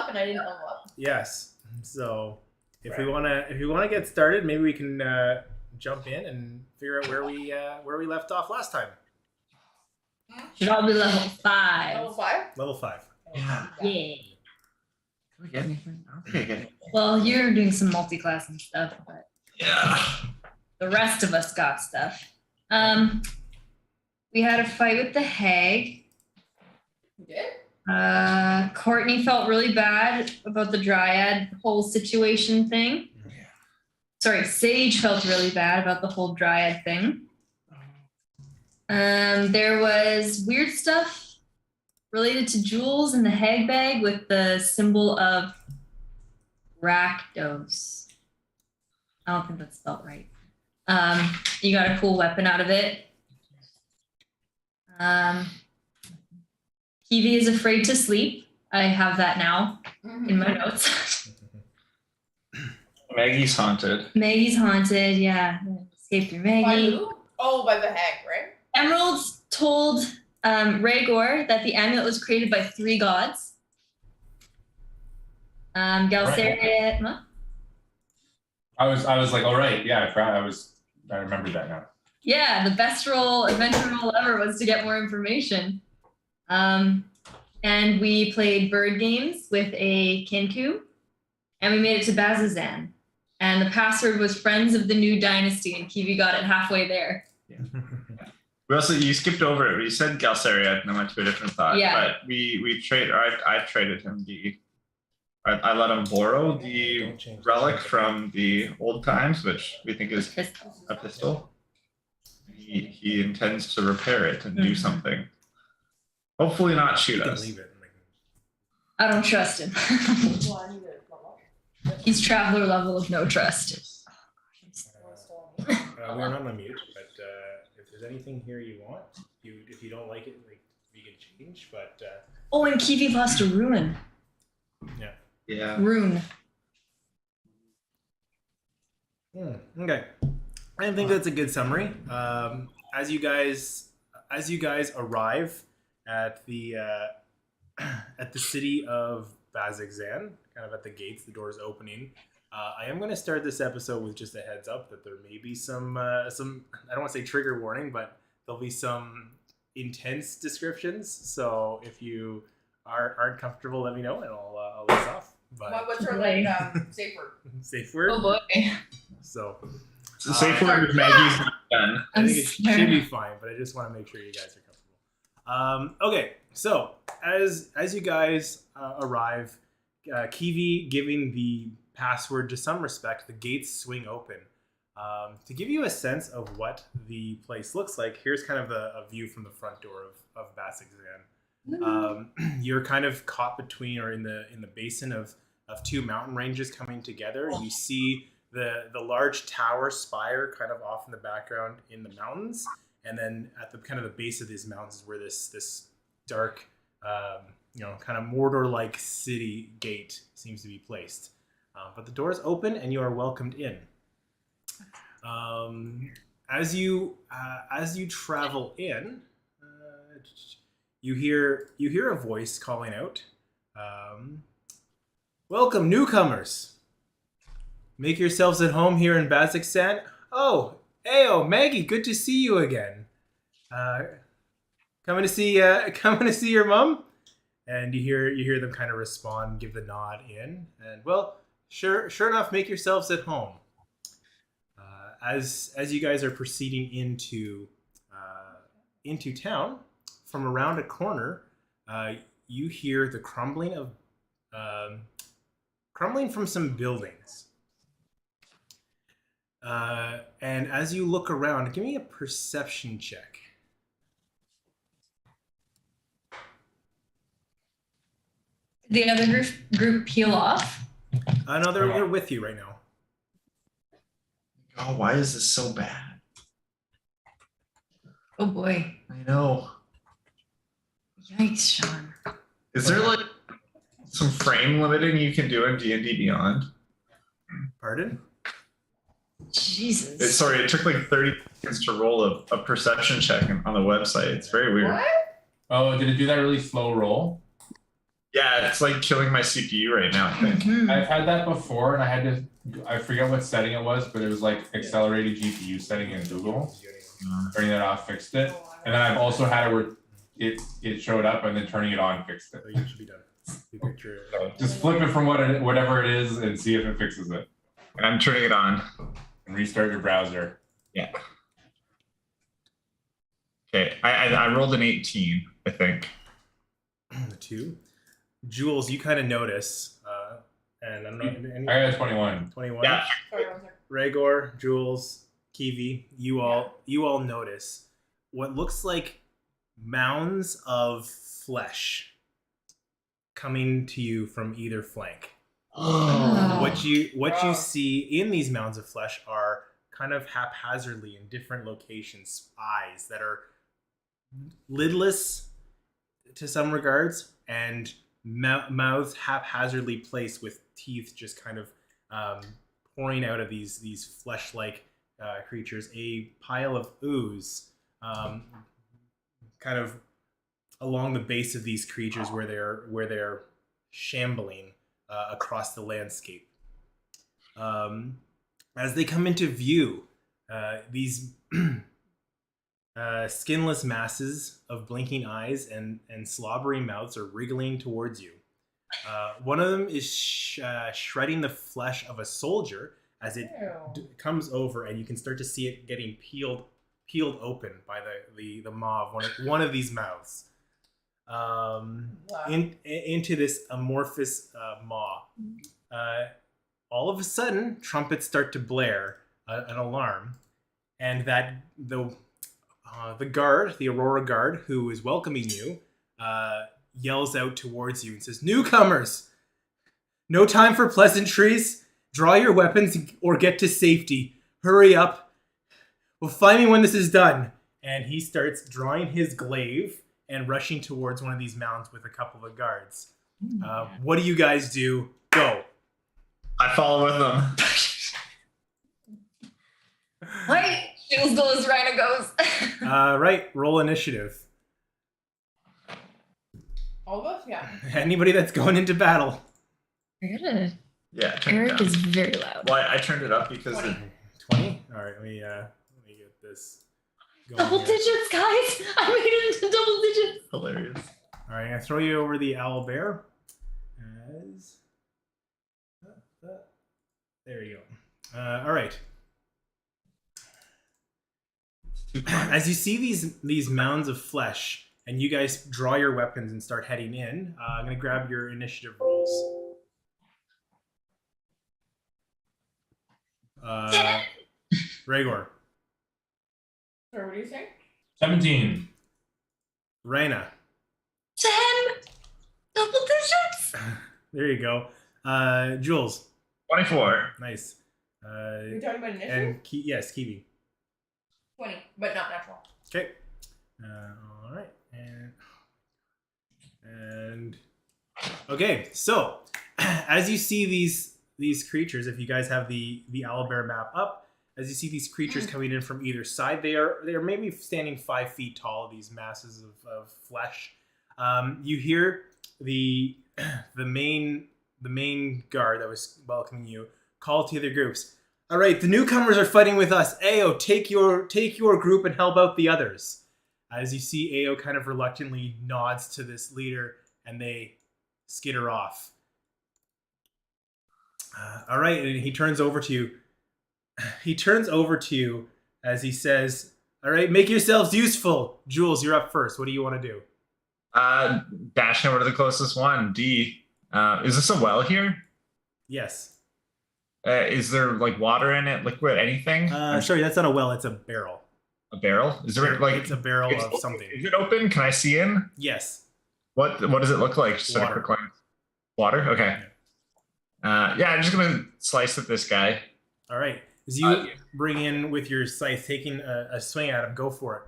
up and I didn't level up. Yes. So if we wanna get started, maybe we can jump in and figure out where we left off last time. Should all be level 5. Level 5? Level 5. Yeah. Can we get anything? I don't think I get anything. Well, you're doing some multi-class and stuff, but the rest of us got stuff. We had a fight with the hag. You did? Courtney felt really bad about the dryad whole situation thing. Yeah. Sorry, Sage felt really bad about the whole dryad thing. There was weird stuff related to Jules in the hag bag with the symbol of Rakdos. I don't think that's spelled right. You got a cool weapon out of it. Kivi is afraid to sleep. I have that now in my notes. Maggie's haunted. Maggie's haunted, yeah. Escape through By Maggie. who? Oh, by the hag, right? Emeralds told Rhaegor that the amulet was created by 3 gods. Galceria. Huh? I was like, all right, yeah, I remember that now. Yeah, the best adventure roll ever was to get more information. And we played bird games with a Kinku, and we made it to Bazzoxan. And the password was Friends of the New Dynasty, and Kivi got it halfway there. Yeah. You skipped over it. You said Galceria, and I went to a different thought. Yeah. But I traded him I let him borrow the relic from the old times, which we think is a pistol. He intends to repair it and do something. Hopefully not shoot us. Leave it. I don't trust him. Well, I need to level up. He's traveler level of no trust. We're not on mute, but if there's anything here you want, if you don't like it, like you can change. But Oh, and Kivi lost a rune. Yeah. Rune. Okay, I think that's a good summary. As you guys arrive at the city of Bazzoxan, kind of at the gates, the doors opening. I am going to start this episode with just a heads up that there may be some I don't want to say trigger warning, but there'll be some intense descriptions. So if you aren't comfortable, let me know and I'll ease off. But What's her safe word? safe word. Oh boy. So The safe word is Maggie's not done. I think it should be fine, but I just want to make sure you guys are comfortable. Okay, so as you guys arrive, Kivi giving the password to some respect, the gates swing open. To give you a sense of what the place looks like, here's kind of a view from the front door of Bazzoxan. You're kind of caught between or in the basin of 2 mountain ranges coming together. You see the large tower spire kind of off in the background in the mountains, and then at the kind of the base of these mountains is where this dark kind of Mordor-like city gate seems to be placed. But the doors open and you are welcomed in. As you travel in, you hear a voice calling out, "Welcome, newcomers. Make yourselves at home here in Bazzoxan. Oh, Ayo, Maggie, good to see you again. Coming to see your mom?" And you hear them kind of respond, give the nod in, and well, sure enough, make yourselves at home. As you guys are proceeding into town, from around a corner, you hear the crumbling from some buildings. And as you look around, give me a perception check. Did the other group peel off? No, they're with you right now. Oh, why is this so bad? Oh boy. I know. Yikes, Sean. Is there like some frame limiting you can do in D&D Beyond? Pardon? Jesus. It took like 30 seconds to roll a perception check on the website. It's very weird. What? Oh, did it do that really slow roll? Yeah, it's like killing my CPU right now, I think. Mhm. I've had that before, and I forget what setting it was, but it was like accelerated GPU setting in Google. Turning that off fixed it, and then I've also had it where it showed up, and then turning it on fixed it. So you should be done. You picture it. So just flip it from whatever it is and see if it fixes it, And I'm turning it on. and restart your browser. Yeah. Okay, I rolled an 18, I think. The 2. Jules, you kind of notice, and I'm not I got a 21. 21. Yeah. Sorry, one second. Rhaegar, Jules, Kivi, you all notice what looks like mounds of flesh coming to you from either flank. Oh. What you Oh. see in these mounds of flesh are kind of haphazardly in different locations eyes that are lidless to some regards and mouths haphazardly placed with teeth just kind of pouring out of these flesh-like creatures. A pile of ooze kind of along the base of these creatures where they're shambling across the landscape. As they come into view, these skinless masses of blinking eyes and slobbery mouths are wriggling towards you. One of them is shredding the flesh of a soldier as it Ew. comes over, and you can start to see it getting peeled open by the maw of one of these mouths. Wow. Into this amorphous maw. All of a sudden, trumpets start to blare an alarm, and that the guard, the Aurora Guard, who is welcoming you, yells out towards you and says, "Newcomers, no time for pleasantries. Draw your weapons or get to safety. Hurry up. Well, find me when this is done." And he starts drawing his glaive and rushing towards one of these mounds with a couple of guards. What do you guys do? Go. I follow with them. Right? Jules goes, Reiner goes. Right, roll initiative. All of us? Yeah. Anybody that's going into battle. I gotta. Yeah, turn it Eric down. is very loud. Well, I turned it up because 20. 20? All right, let me get this going Double here. digits, guys! I made it into double digits. hilarious. All right, I'm gonna throw you over the owlbear. As there you go. All right. As you see these mounds of flesh, and you guys draw your weapons and start heading in, I'm gonna grab your initiative rolls. Rhaegar, Sorry, what do you say? 17. Reina. 10! Double digits! There you go. Jules, 24. nice. You're talking about initiative? And yes, Kiwi. 20, but not natural. Okay. All right. And okay. So, as you see these creatures, if you guys have the owlbear map up, as you see these creatures coming in from either side, they are maybe standing 5 feet tall. These masses of flesh. You hear the main guard that was welcoming you call to the other groups. All right, the newcomers are fighting with us. Ao, take your group and help out the others. As you see, Ao kind of reluctantly nods to this leader, and they skitter off. All right, and he turns over to you. He turns over to you as he says, "All right, make yourselves useful." Jules, you're up first. What do you want to do? Dashing over to the closest one. D. Is this a well here? Yes. Is there like water in it, liquid, anything? Sorry, that's not a well. It's a barrel. A barrel? Is there like It's a barrel it's of open. something. Is it open? Can I see in? Yes. What does it look like? Just at a Water. quick glance. Water? Okay. Yeah, I'm just gonna slice at this guy. All right. As you bring in with your scythe, taking a swing at him, go for it.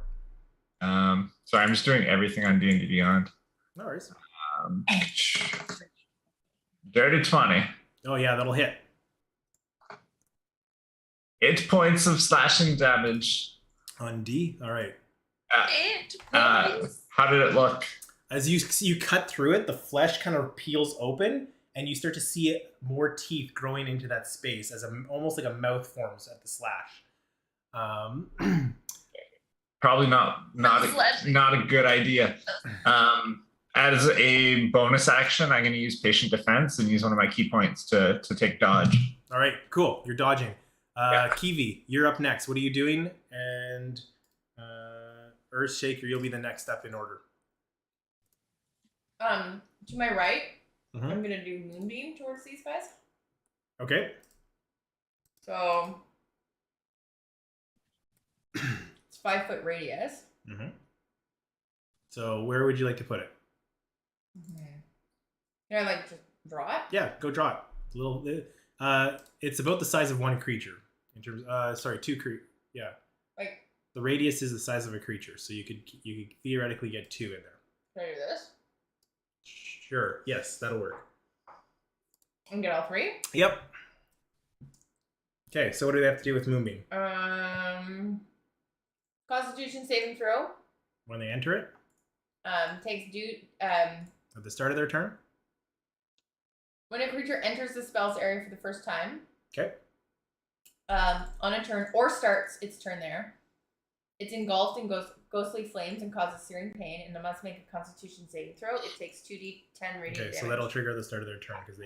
Sorry, I'm just doing everything on D&D Beyond. No worries. Dirty 20. Oh yeah, that'll hit. 8 points of slashing damage. On D. All right. Eight How did it look? As you cut through it, the flesh kind of peels open, and you start to see it more teeth growing into that space as almost like a mouth forms at the slash. Probably not a good idea. As a bonus action, I'm going to use patient defense and use one of my key points to take dodge. All right, cool. You're dodging. Yeah. Kiwi, you're up next. What are you doing? And Earthshaker, you'll be the next up in order. To my right, Mhm. I'm gonna do moonbeam towards these guys. Okay. So it's 5 foot radius. Mm-hmm. So where would you like to put it? Can I like just draw it? Yeah, go draw it. It's about the size of one creature. In terms, two creatures. Yeah, Like, the radius is the size of a creature, so you could theoretically get 2 in there. can I do this? Sure. Yes, that'll work. And get all 3? Yep. Okay, so what do they have to do with Moonbeam? Constitution saving throw. When they enter it? Takes At the start of their turn? when a creature enters the spell's area for the first time. Okay. On a turn or starts its turn there. It's engulfed in ghostly flames and causes searing pain, and it must make a Constitution saving throw. It takes 2d10 radiant damage. So that'll trigger the start of their turn because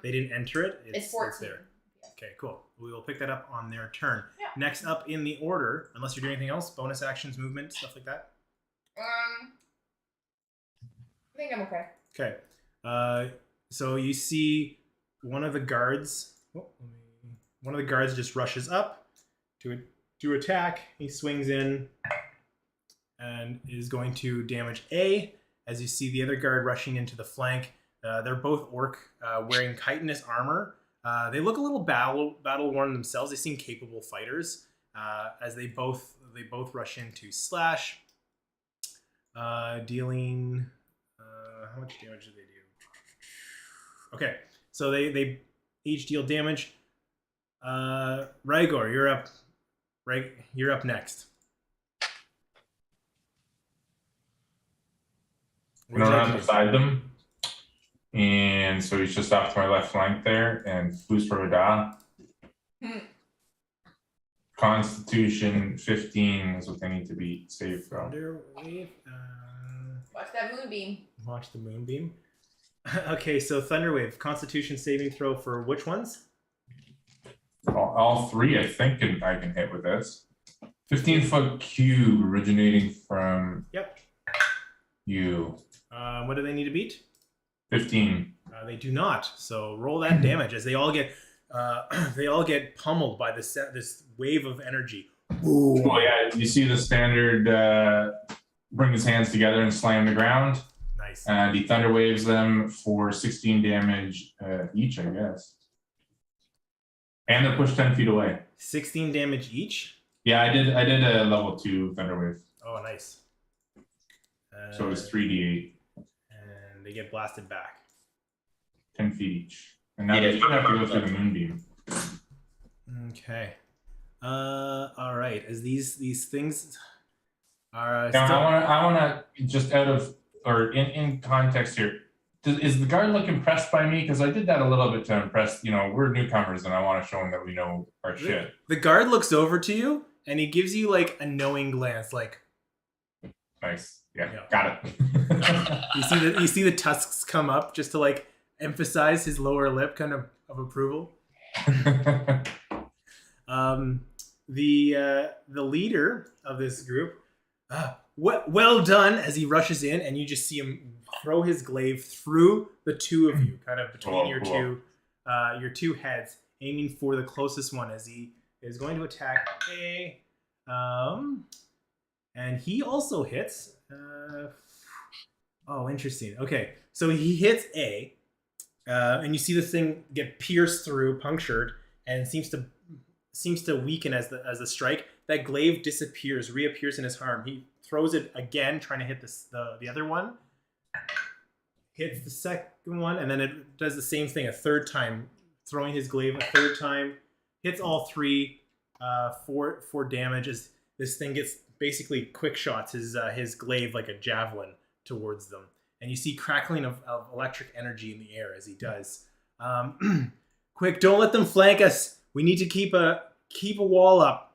they didn't enter it. It's 14. there. Okay, cool. We will pick that up on their turn. Yeah. Next up in the order, unless you're doing anything else, bonus actions, movement, stuff like that. I think I'm okay. Okay. So you see one of the guards. One of the guards just rushes up to attack. He swings in and is going to damage A. As you see the other guard rushing into the flank. They're both orc, wearing chitinous armor. They look a little battle worn themselves. They seem capable fighters. As they both rush in to slash, dealing. How much damage do they do? Okay, so they each deal damage. Rygor, you're up. You're up next. I'm gonna run beside them, and so he's just off to my left flank there, and boost for Radha. Constitution 15 is what they need to be saved from. Thunderwave. Watch that moonbeam. Watch the moonbeam. Okay, so Thunderwave, Constitution saving throw for which ones? All 3, I think, I can hit with this. 15-foot cube originating from you. What do they need to beat? 15. They do not. So roll that damage as they all get pummeled by this wave of energy. Ooh. Oh yeah, you see the standard bring his hands together and slam the ground. Nice. And he thunder waves them for 16 damage each, I guess. And they're pushed 10 feet away. 16 damage each? Yeah, I did a level 2 thunder wave. Oh, nice. So it's 3d8. And they get blasted back. 10 feet each. And now they have to go through the moonbeam. Okay. All right. As these things are now, I wanna just out of or in context here. Is the guard look impressed by me? Because I did that a little bit to impress. We're newcomers, and I want to show them that we know our shit. The guard looks over to you and he gives you like a knowing glance, like. Nice. Yeah. Got it. You see the tusks come up just to like emphasize his lower lip, kind of approval. The leader of this group, well done, as he rushes in, and you just see him throw his glaive through the two of you, kind of between your two heads, aiming for the closest one as he is going to attack A. And he also hits. Oh, interesting. Okay, so he hits A, and you see this thing get pierced through, punctured, and seems to weaken as the strike. That glaive disappears, reappears in his arm. He throws it again, trying to hit the other one. Hits the second one, and then it does the same thing a third time, throwing his glaive a third time. Hits all three, for damage. As this thing gets basically quick shots his glaive like a javelin towards them, and you see crackling of electric energy in the air as he does. Quick, don't let them flank us. We need to keep a wall up.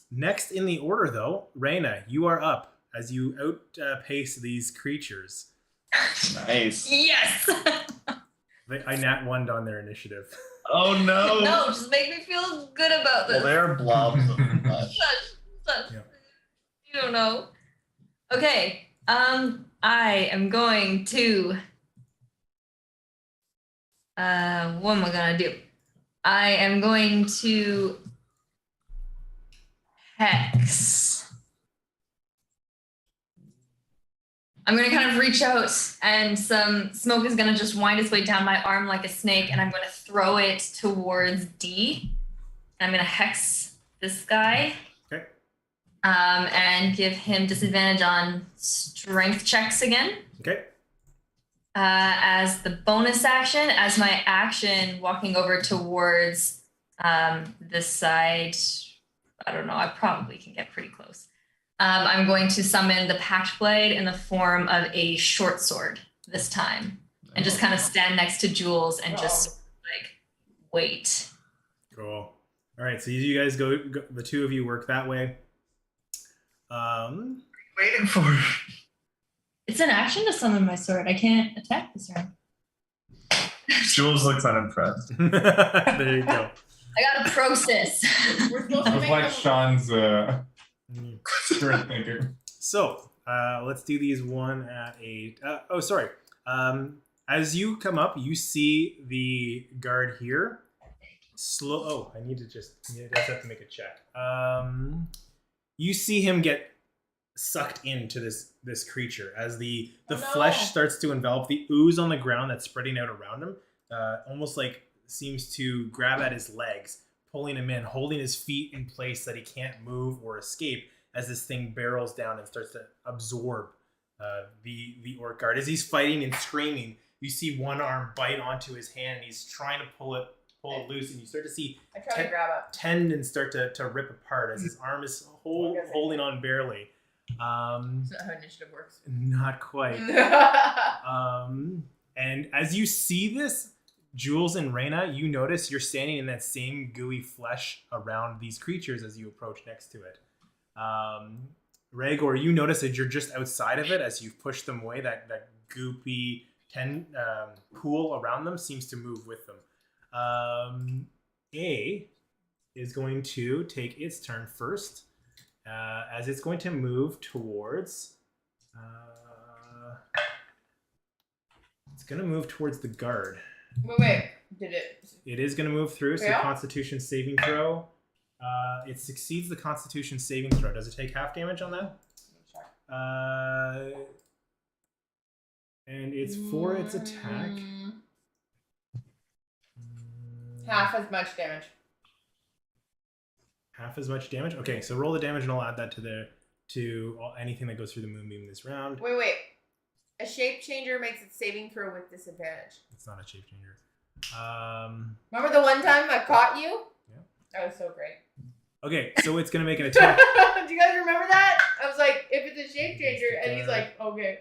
Next in the order, though, Reina, you are up as you outpace these creatures. Nice. Yes. I nat 1'd on their initiative. Oh no. No, just make me feel good about this. Well, they're blobs of flesh. Shush. Yeah. You don't know. Okay. I am going to. What am I gonna do? I am going to hex. I'm gonna kind of reach out, and some smoke is gonna just wind its way down my arm like a snake, and I'm gonna throw it towards D. I'm gonna hex this guy. Okay. And give him disadvantage on strength checks again. Okay. As the bonus action, as my action, walking over towards this side. I don't know. I probably can get pretty close. I'm going to summon the Pact Blade in the form of a short sword this time, and just kind of stand next to Jules and just like wait. Cool. All right, so you guys go. The two of you work that way. Waiting for. It's an action to summon my sword. I can't attack this round. Jules looks unimpressed. There you go. I got a process. We're supposed I to was make like them- Sean's strength thinker. So let's do these one at a. Sorry. As you come up, you see the guard here. I need to just. You guys have to make a check. You see him get sucked into this creature as the flesh starts to envelop the ooze on the ground that's spreading out around him. Almost like seems to grab at his legs, pulling him in, holding his feet in place that he can't move or escape as this thing barrels down and starts to absorb the orc guard. As he's fighting and screaming, you see one arm bite onto his hand and he's trying to pull it loose, and you start to see I try to grab up. tendons start to rip apart as his arm is holding on barely. That's not how initiative works. Not quite. And as you see this, Jules and Reina, you notice you're standing in that same gooey flesh around these creatures as you approach next to it. Rhaegor, you notice that you're just outside of it as you've pushed them away. That goopy pool around them seems to move with them. A is going to take its turn first, as it's going to move towards. It's going to move towards the guard. Wait. Did it? It is going to move through. So Yeah. Constitution saving throw. It succeeds the Constitution saving throw. Does it take half damage on that? And it's for its attack. Half as much damage. Half as much damage. Okay, so roll the damage, and I'll add that to anything that goes through the moonbeam this round. Wait. A shape changer makes its saving throw with disadvantage. It's not a shape changer. Remember the one time I caught you? Yeah. That was so great. Okay, so it's gonna make an attack. Do you guys remember that? I was like, if it's a shape changer, and he's like, okay.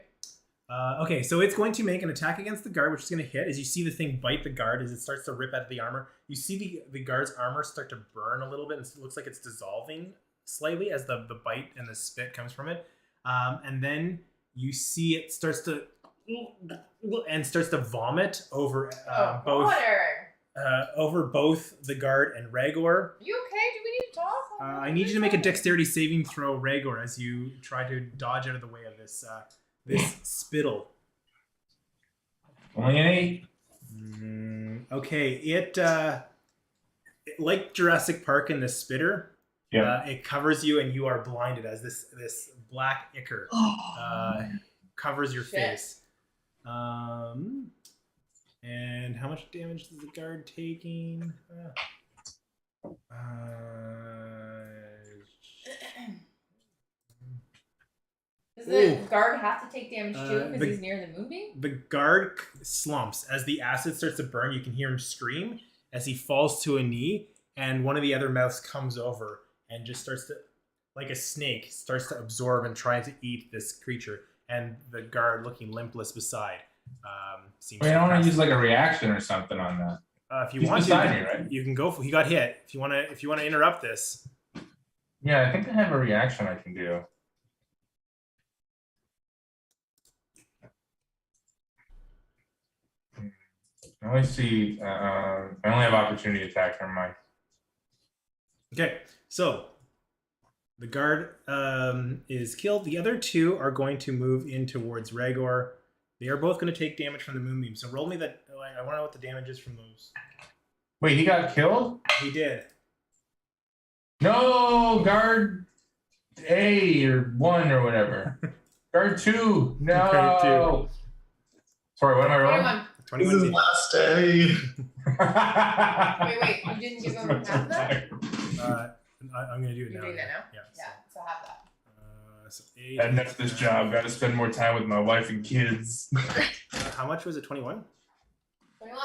Okay, so it's going to make an attack against the guard, which is going to hit. As you see the thing bite the guard, as it starts to rip at the armor, you see the guard's armor start to burn a little bit, and it looks like it's dissolving slightly as the bite and the spit comes from it. And then you see it starts to vomit over both the guard and Rhaegor. Are you okay? Do we need to talk? I need you to make a dexterity saving throw, Rhaegor, as you try to dodge out of the way of this spittle. Only an 8. Okay, it like Jurassic Park in the spitter. Yeah. It covers you, and you are blinded as this black ichor covers your face. And how much damage is the guard taking? Does the guard have to take damage too because the- he's near the moonbeam? The guard slumps as the acid starts to burn. You can hear him scream as he falls to a knee, and one of the other mouths comes over and just starts to, like a snake, starts to absorb and try to eat this creature. and the guard looking limpless beside. Seems I want pass. to use like a reaction or something on that. If you He's want beside to, me, right? you can go. He got hit. If you want to interrupt this, Yeah, I think I have a reaction I can do. I only see. I only have opportunity attack. Never mind. okay. So the guard is killed. The other two are going to move in towards Rhaegor. They are both going to take damage from the moonbeam. So roll me that. I want to know what the damage is from those. Wait, he got killed? He did. No, guard A or 1 or whatever. Guard 2. No. Guard 2. Sorry, what am I rolling? 21. 21. This is last day. Wait, you didn't give him half of that? I'm going to do it You're now. doing that now? Yeah. Yeah, so have that. So 8. Heading up to this job, gotta spend more time with my wife and kids. How much was it? 21? 21.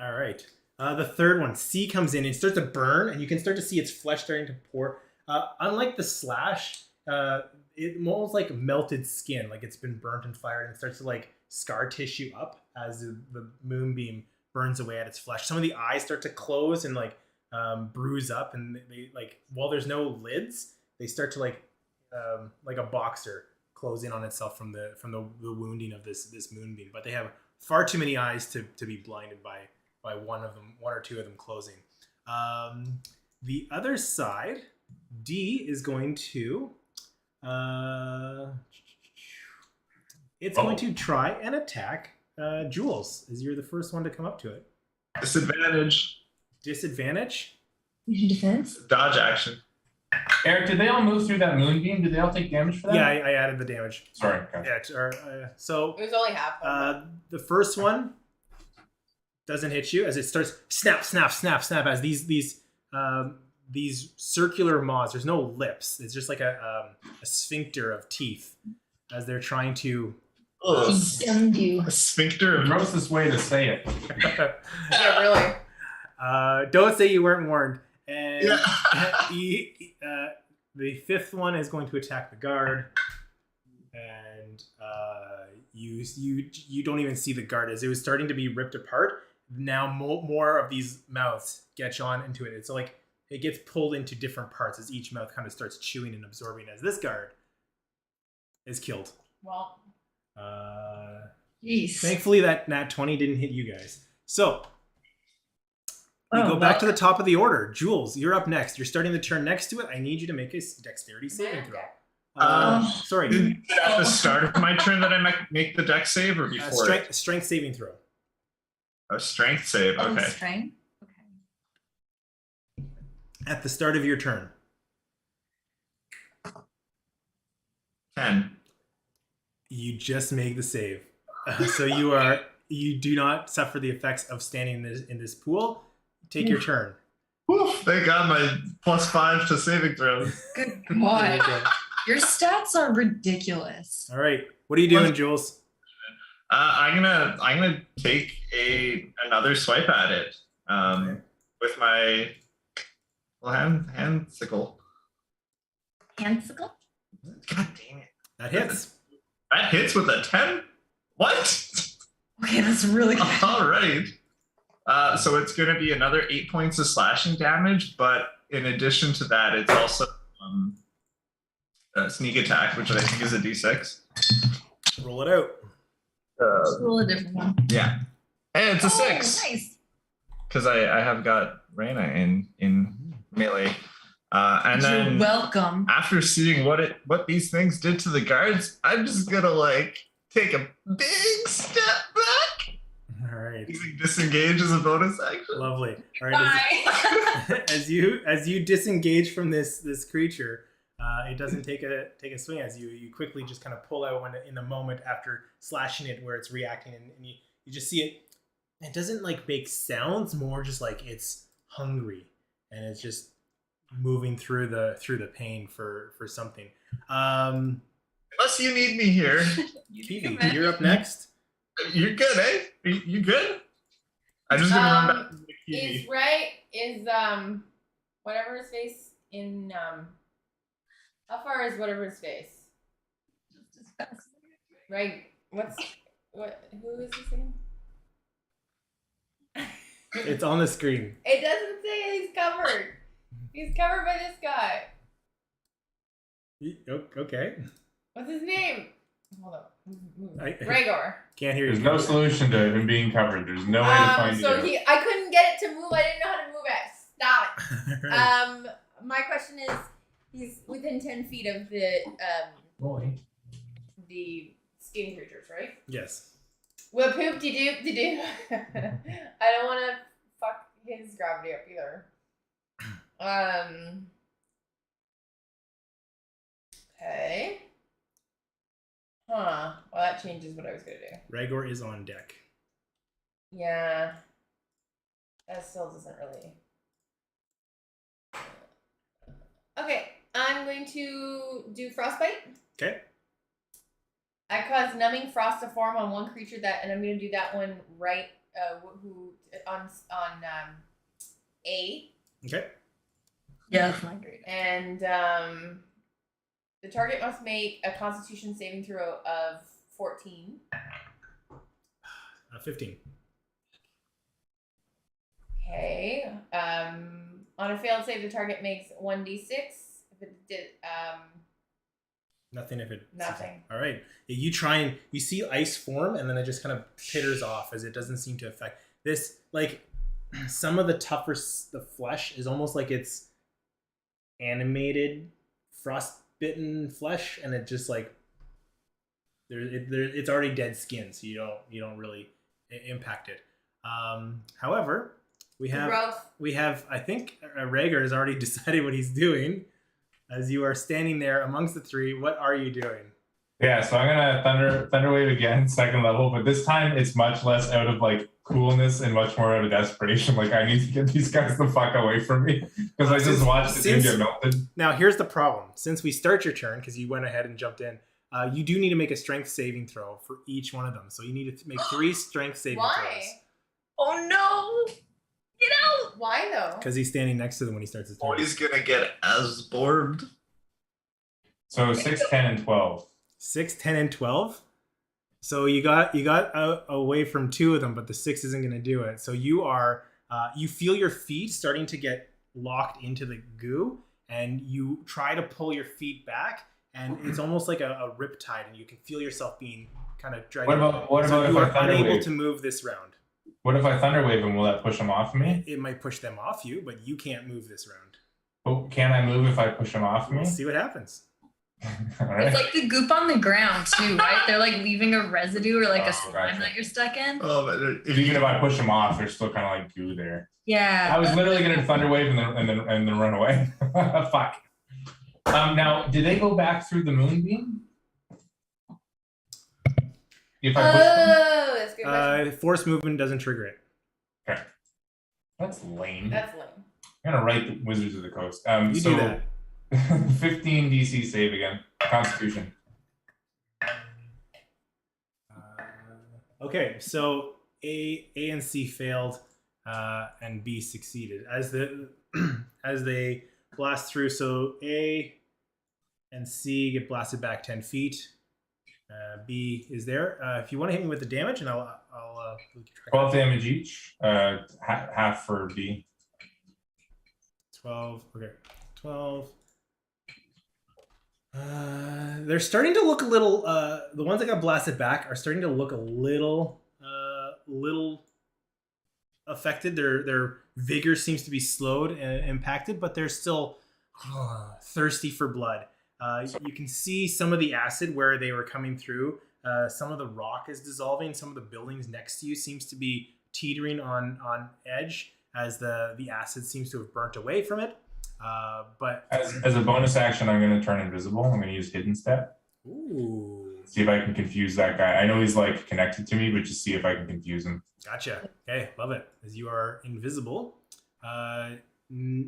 All right. The third one, C comes in and starts to burn, and you can start to see its flesh starting to pour. Unlike the slash, it almost like melted skin, like it's been burnt and fired, and it starts to like scar tissue up as the moonbeam burns away at its flesh. Some of the eyes start to close and like bruise up, and they like while there's no lids, they start to like a boxer close in on itself from the wounding of this moonbeam. But they have far too many eyes to be blinded by one or two of them closing. The other side, D is going to it's going to try and attack Jules, as you're the first one to come up to it. Disadvantage. Disadvantage? Fusion defense? Dodge action. Eric, did they all move through that moonbeam? Did they all take damage for that? Yeah, I added the damage. Sorry. Okay. Yeah, so It was only half. the first one doesn't hit you as it starts snap, snap, snap, snap as these circular maws. There's no lips. It's just like a sphincter of teeth as they're trying to. Ugh. He dumbed you. A sphincter of Grossest way to say it. Yeah, really. Don't say you weren't warned. And yeah. the fifth one is going to attack the guard, and you don't even see the guard as it was starting to be ripped apart. Now more of these mouths get on into it. It's like it gets pulled into different parts as each mouth kind of starts chewing and absorbing as this guard is killed. Well, Jeez. Thankfully that nat 20 didn't hit you guys. So we Oh, go back to the top of the order. Jules, you're up next. You're starting the turn next to it. I need you to make a dexterity saving throw. Sorry. Is it at the start of my turn that I make the dex save or before? Strength saving throw. A strength save. Oh, Okay. strength? Okay. At the start of your turn. 10. You just make the save. So you do not suffer the effects of standing in this pool. Take your turn. Oof, thank God my +5 to saving throws. Good boy. Your stats are ridiculous. All right. What are you doing, Jules? I'm gonna take another swipe at it with my hand sickle. Handsicle? God dang it! That hits. That hits with a 10. What? Okay, that's really good. All right. So it's going to be another 8 points of slashing damage, but in addition to that, it's also a sneak attack, which I think is a d6. Roll it out. Roll a different one. Yeah. Hey, it's a 6. Nice. Because I have got Reiner in melee. And then You're welcome. after seeing what these things did to the guards, I'm just gonna take a big step back. All right. Using disengage as a bonus action. Lovely. All right. Bye. As you disengage from this creature, it doesn't take a swing as you quickly just kind of pull out in the moment after slashing it where it's reacting, and you just see it. It doesn't make sounds, more just like it's hungry and it's just moving through the pain for something. Unless you need me here. Kivi, you're up next. You're good, eh? You good? I'm just gonna run back to the Kiwi. is whatever his face in how far is whatever his face? Right. Who is this again? It's on the screen. It doesn't say he's covered. He's covered by this guy. Okay. What's his name? Hold on. I Rhaegar. can't hear you. There's no solution to him being covered. There's no way to find So you. I couldn't get it to move. I didn't know how to move it. Stop it. Right. My question is, he's within 10 feet of the skating creatures, right? Yes. Well, poop de doop de doo. I don't want to fuck his gravity up either. Okay. Huh. Well, that changes what I was gonna do. Rhaegar is on deck. Yeah. That still doesn't really. Okay, I'm going to do frostbite. Okay. I cause numbing frost to form on one creature and I'm gonna do that one right. Who on A. Okay. Yeah, that's my grade. And the target must make a Constitution saving throw of 14. 15. Okay. On a failed save, the target makes 1d6. If it did, Nothing if it. nothing. All right. You try and you see ice form, and then it just kind of pitters off as it doesn't seem to affect this. Like some of the the flesh is almost like it's animated, frostbitten flesh, and it just like it's already dead skin, so you don't really impact it. However, we have I think Rhaegar has already decided what he's doing. As you are standing there amongst the three, what are you doing? Yeah, so I'm gonna thunder wave again, second level, but this time it's much less out of like coolness and much more out of desperation. Like I need to get these guys the fuck away from me because I just watched the team get melted. Now here's the problem: since we start your turn, because you went ahead and jumped in, you do need to make a strength saving throw for each one of them. So you need to make 3 strength saving throws. Why? Oh no! Get out! Why though? Because he's standing next to them when he starts his turn. He's gonna get asborbed. So 6, 10, and 12. 6, 10, and 12. So you got away from 2 of them, but the 6 isn't going to do it. So you are you feel your feet starting to get locked into the goo, and you try to pull your feet back, and it's almost like a riptide, and you can feel yourself being kind of dragged. What about you if I are thunder unable wave? to move this round? What if I thunder wave him? Will that push him off me? It might push them off you, but you can't move this round. Oh, can I move if I push him off me? We'll see what happens. All right. It's like the goop on the ground too, right? They're like leaving a residue or like a slime gotcha. that you're stuck in. Oh, but Even if I push him off, there's still kind of like goo there. Yeah. I was literally gonna thunder wave and then run away. Fuck. Now, did they go back through the moonbeam? If I push them? Oh, that's a good question. Force movement doesn't trigger it. Okay. That's lame. That's lame. I'm gonna write the Wizards of the Coast. You do that. 15 DC save again. Constitution. Okay, so A and C failed, and B succeeded as they blast through. So A and C get blasted back 10 feet. B is there. If you want to hit me with the damage, and I'll 12 damage each. Half for B. 12. Okay, 12. They're starting to look a little. The ones that got blasted back are starting to look a little affected. Their vigor seems to be slowed and impacted, but they're still thirsty for blood. You can see some of the acid where they were coming through. Some of the rock is dissolving. Some of the buildings next to you seems to be teetering on edge as the acid seems to have burnt away from it. But as a bonus action, I'm going to turn invisible. I'm going to use Hidden Step. Ooh. See if I can confuse that guy. I know he's like connected to me, but just see if I can confuse him. Gotcha. Okay, love it. As you are invisible, I'm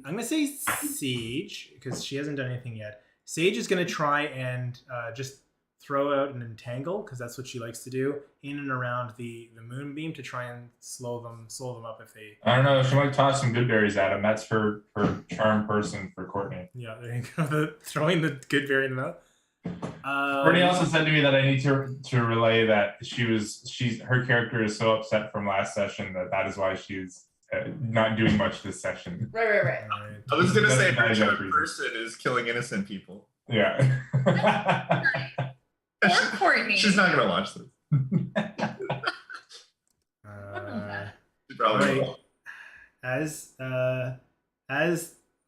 going to say Sage because she hasn't done anything yet. Sage is going to try and just throw out an entangle because that's what she likes to do in and around the moonbeam to try and slow them up if they. I don't know. She might toss some good berries at him. That's her charm person for Courtney. Yeah, there you go. Throwing the good berry in the mouth. Courtney also said to me that I need to relay that her character is so upset from last session that is why she's not doing much this session. Right. I was gonna say her That's third person is killing innocent people. Yeah. Poor Courtney. She's not gonna watch this. She probably right. will.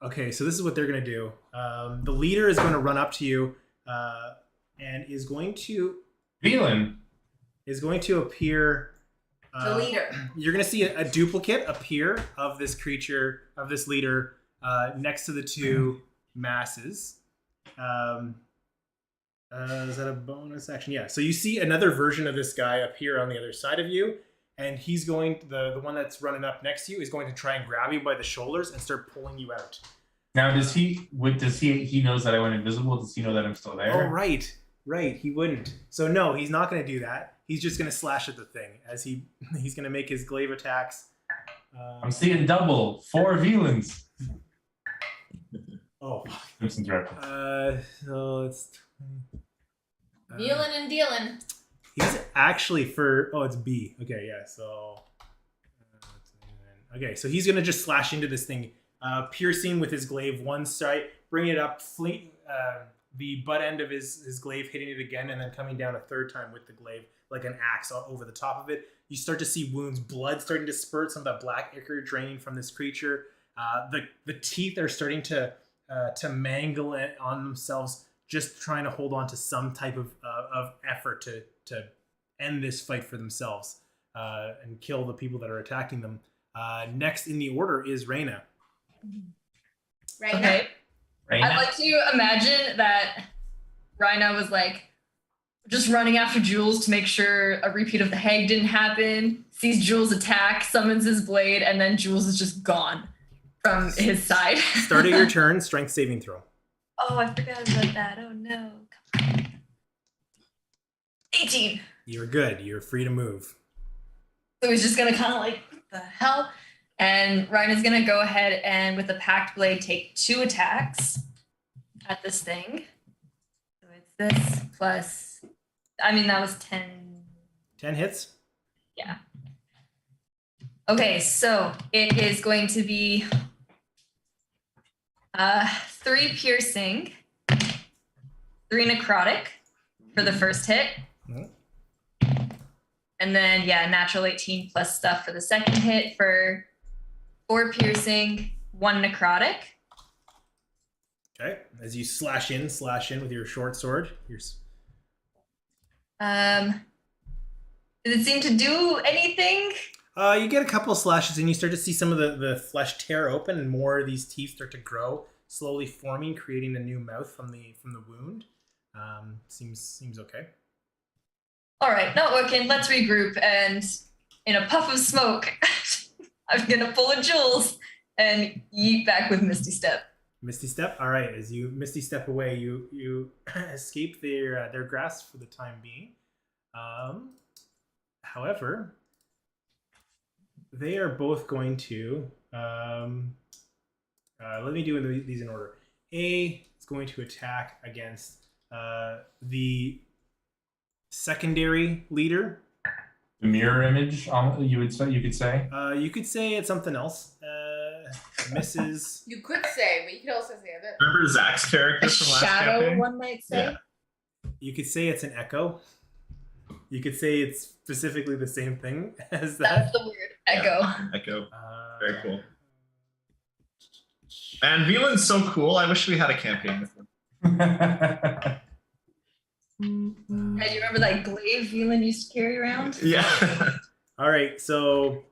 Okay, so this is what they're gonna do. The leader is going to run up to you and is going to appear. The leader. You're going to see a duplicate appear of this creature, of this leader, next to the two masses. Is that a bonus action? Yeah. So you see another version of this guy appear on the other side of you, and he's going. The one that's running up next to you is going to try and grab you by the shoulders and start pulling you out. Now, he knows that I went invisible? Does he know that I'm still there? Oh, right. He wouldn't. So no, he's not going to do that. He's just going to slash at the thing as he's going to make his glaive attacks. I'm seeing double 4 villains. Oh. Simpsons reference. So it's. Wheeling and dealing. He's actually it's B. Okay, yeah. So. Okay, so he's going to just slash into this thing. Piercing with his glaive one side, bringing it up, the butt end of his glaive hitting it again, and then coming down a third time with the glaive like an axe over the top of it. You start to see wounds, blood starting to spurt, some of that black ichor draining from this creature. The teeth are starting to mangle it on themselves, just trying to hold on to some type of effort to end this fight for themselves and kill the people that are attacking them. Next in the order is Reiner. Right. Okay. Right I'd now. like to imagine that Reiner was like just running after Jules to make sure a repeat of the hag didn't happen, sees Jules attack, summons his blade, and then Jules is just gone from his side. Start of your turn, strength saving throw. Oh, I forgot about that. Oh no. Come on. 18. You're good. You're free to move. So he's just gonna kind of like, what the hell? And Reiner's gonna go ahead and with the packed blade take 2 attacks at this thing. So it's this plus, that was 10. 10 hits. Yeah. Okay, so it is going to be 3 piercing, 3 necrotic for the first hit. Mhm. And then, natural 18 plus stuff for the second hit for 4 piercing, 1 necrotic. Okay. As you slash in with your short sword. Did it seem to do anything? You get a couple of slashes and you start to see some of the flesh tear open and more of these teeth start to grow, slowly forming, creating a new mouth from the wound. Seems okay. All right, not working. Let's regroup. And in a puff of smoke, I'm gonna pull a Jules and yeet back with Misty Step. Misty Step. All right. As you Misty Step away, you escape their grasp for the time being. However, they are both going to. Let me do these in order. A is going to attack against the secondary leader. The mirror image, you could say. You could say it's something else. Misses. You could say, but you could also say that. Remember Zach's character A from last shadow, campaign? one might say. Yeah. You could say it's an echo. You could say it's specifically the same thing as That's that. the weird echo. Echo. Very cool. And Veland's so cool. I wish we had a campaign with him. Yeah, you remember that glaive Veland used to carry around? Yeah. All right, so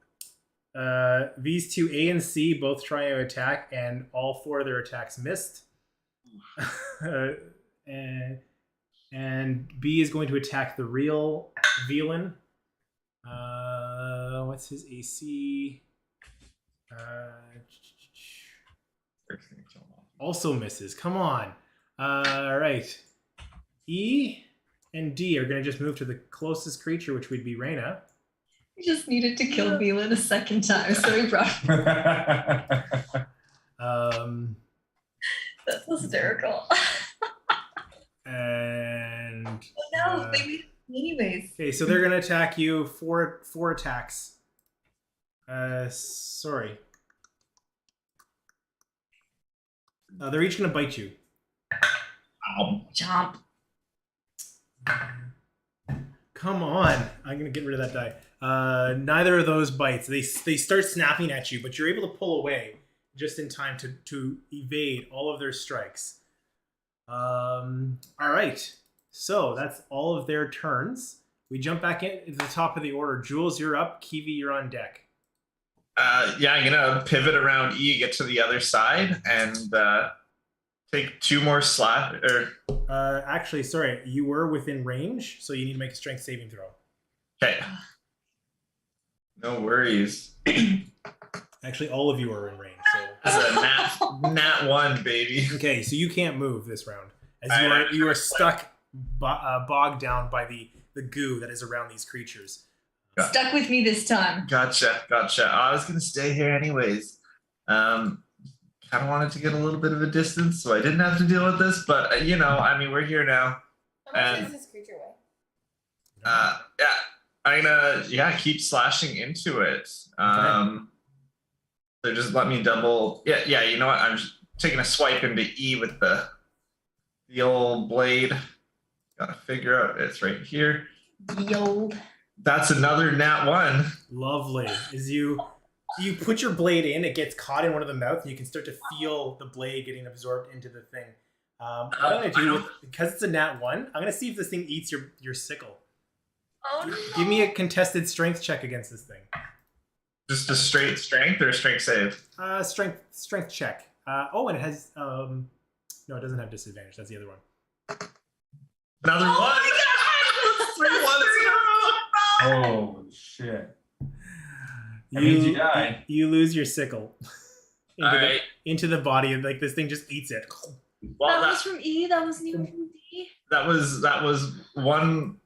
these two, A and C, both try to attack, and all 4 of their attacks missed. and B is going to attack the real Veland. What's his AC? Also misses. Come on. All right. E and D are going to just move to the closest creature, which would be Reina. We just needed to kill Veland a second time, so we brought That's hysterical. And No, they made it anyways. okay, so they're gonna attack you. Four attacks. Sorry. They're each gonna bite you. Chomp. Come on! I'm gonna get rid of that die. Neither of those bites. They start snapping at you, but you're able to pull away just in time to evade all of their strikes. All right. So that's all of their turns. We jump back into the top of the order. Jules, you're up. Kivi, you're on deck. Yeah, I'm gonna pivot around E, get to the other side, and take 2 more slash. Actually, sorry, you were within range, so you need to make a strength saving throw. Okay. No worries. Actually, all of you are in range. So That's a nat 1, baby. okay, so you can't move this round, as you are stuck, bogged down by the goo that is around these creatures. Stuck with me this time. Gotcha. I was gonna stay here anyways. Kind of wanted to get a little bit of a distance, so I didn't have to deal with this. But I mean, we're here now. How much does this creature weigh? Yeah, I'm gonna keep slashing into it. So just let me double. Yeah. You know what? I'm just taking a swipe into E with the old blade. Gotta figure out it's right here. The old. That's another nat 1. Lovely. As you put your blade in, it gets caught in one of the mouths, and you can start to feel the blade getting absorbed into the thing. What I'm gonna do, because it's a nat 1, I'm gonna see if this thing eats your sickle. Oh no. Give me a contested strength check against this thing. Just a straight strength or a strength save? Strength check. And it has no, it doesn't have disadvantage. That's the other one. Another one. My God! 3 ones in a row. Oh shit. That means you die. You lose your sickle Alright. into the body, and like this thing just eats it. Well, that was from E. That wasn't even from D. that was one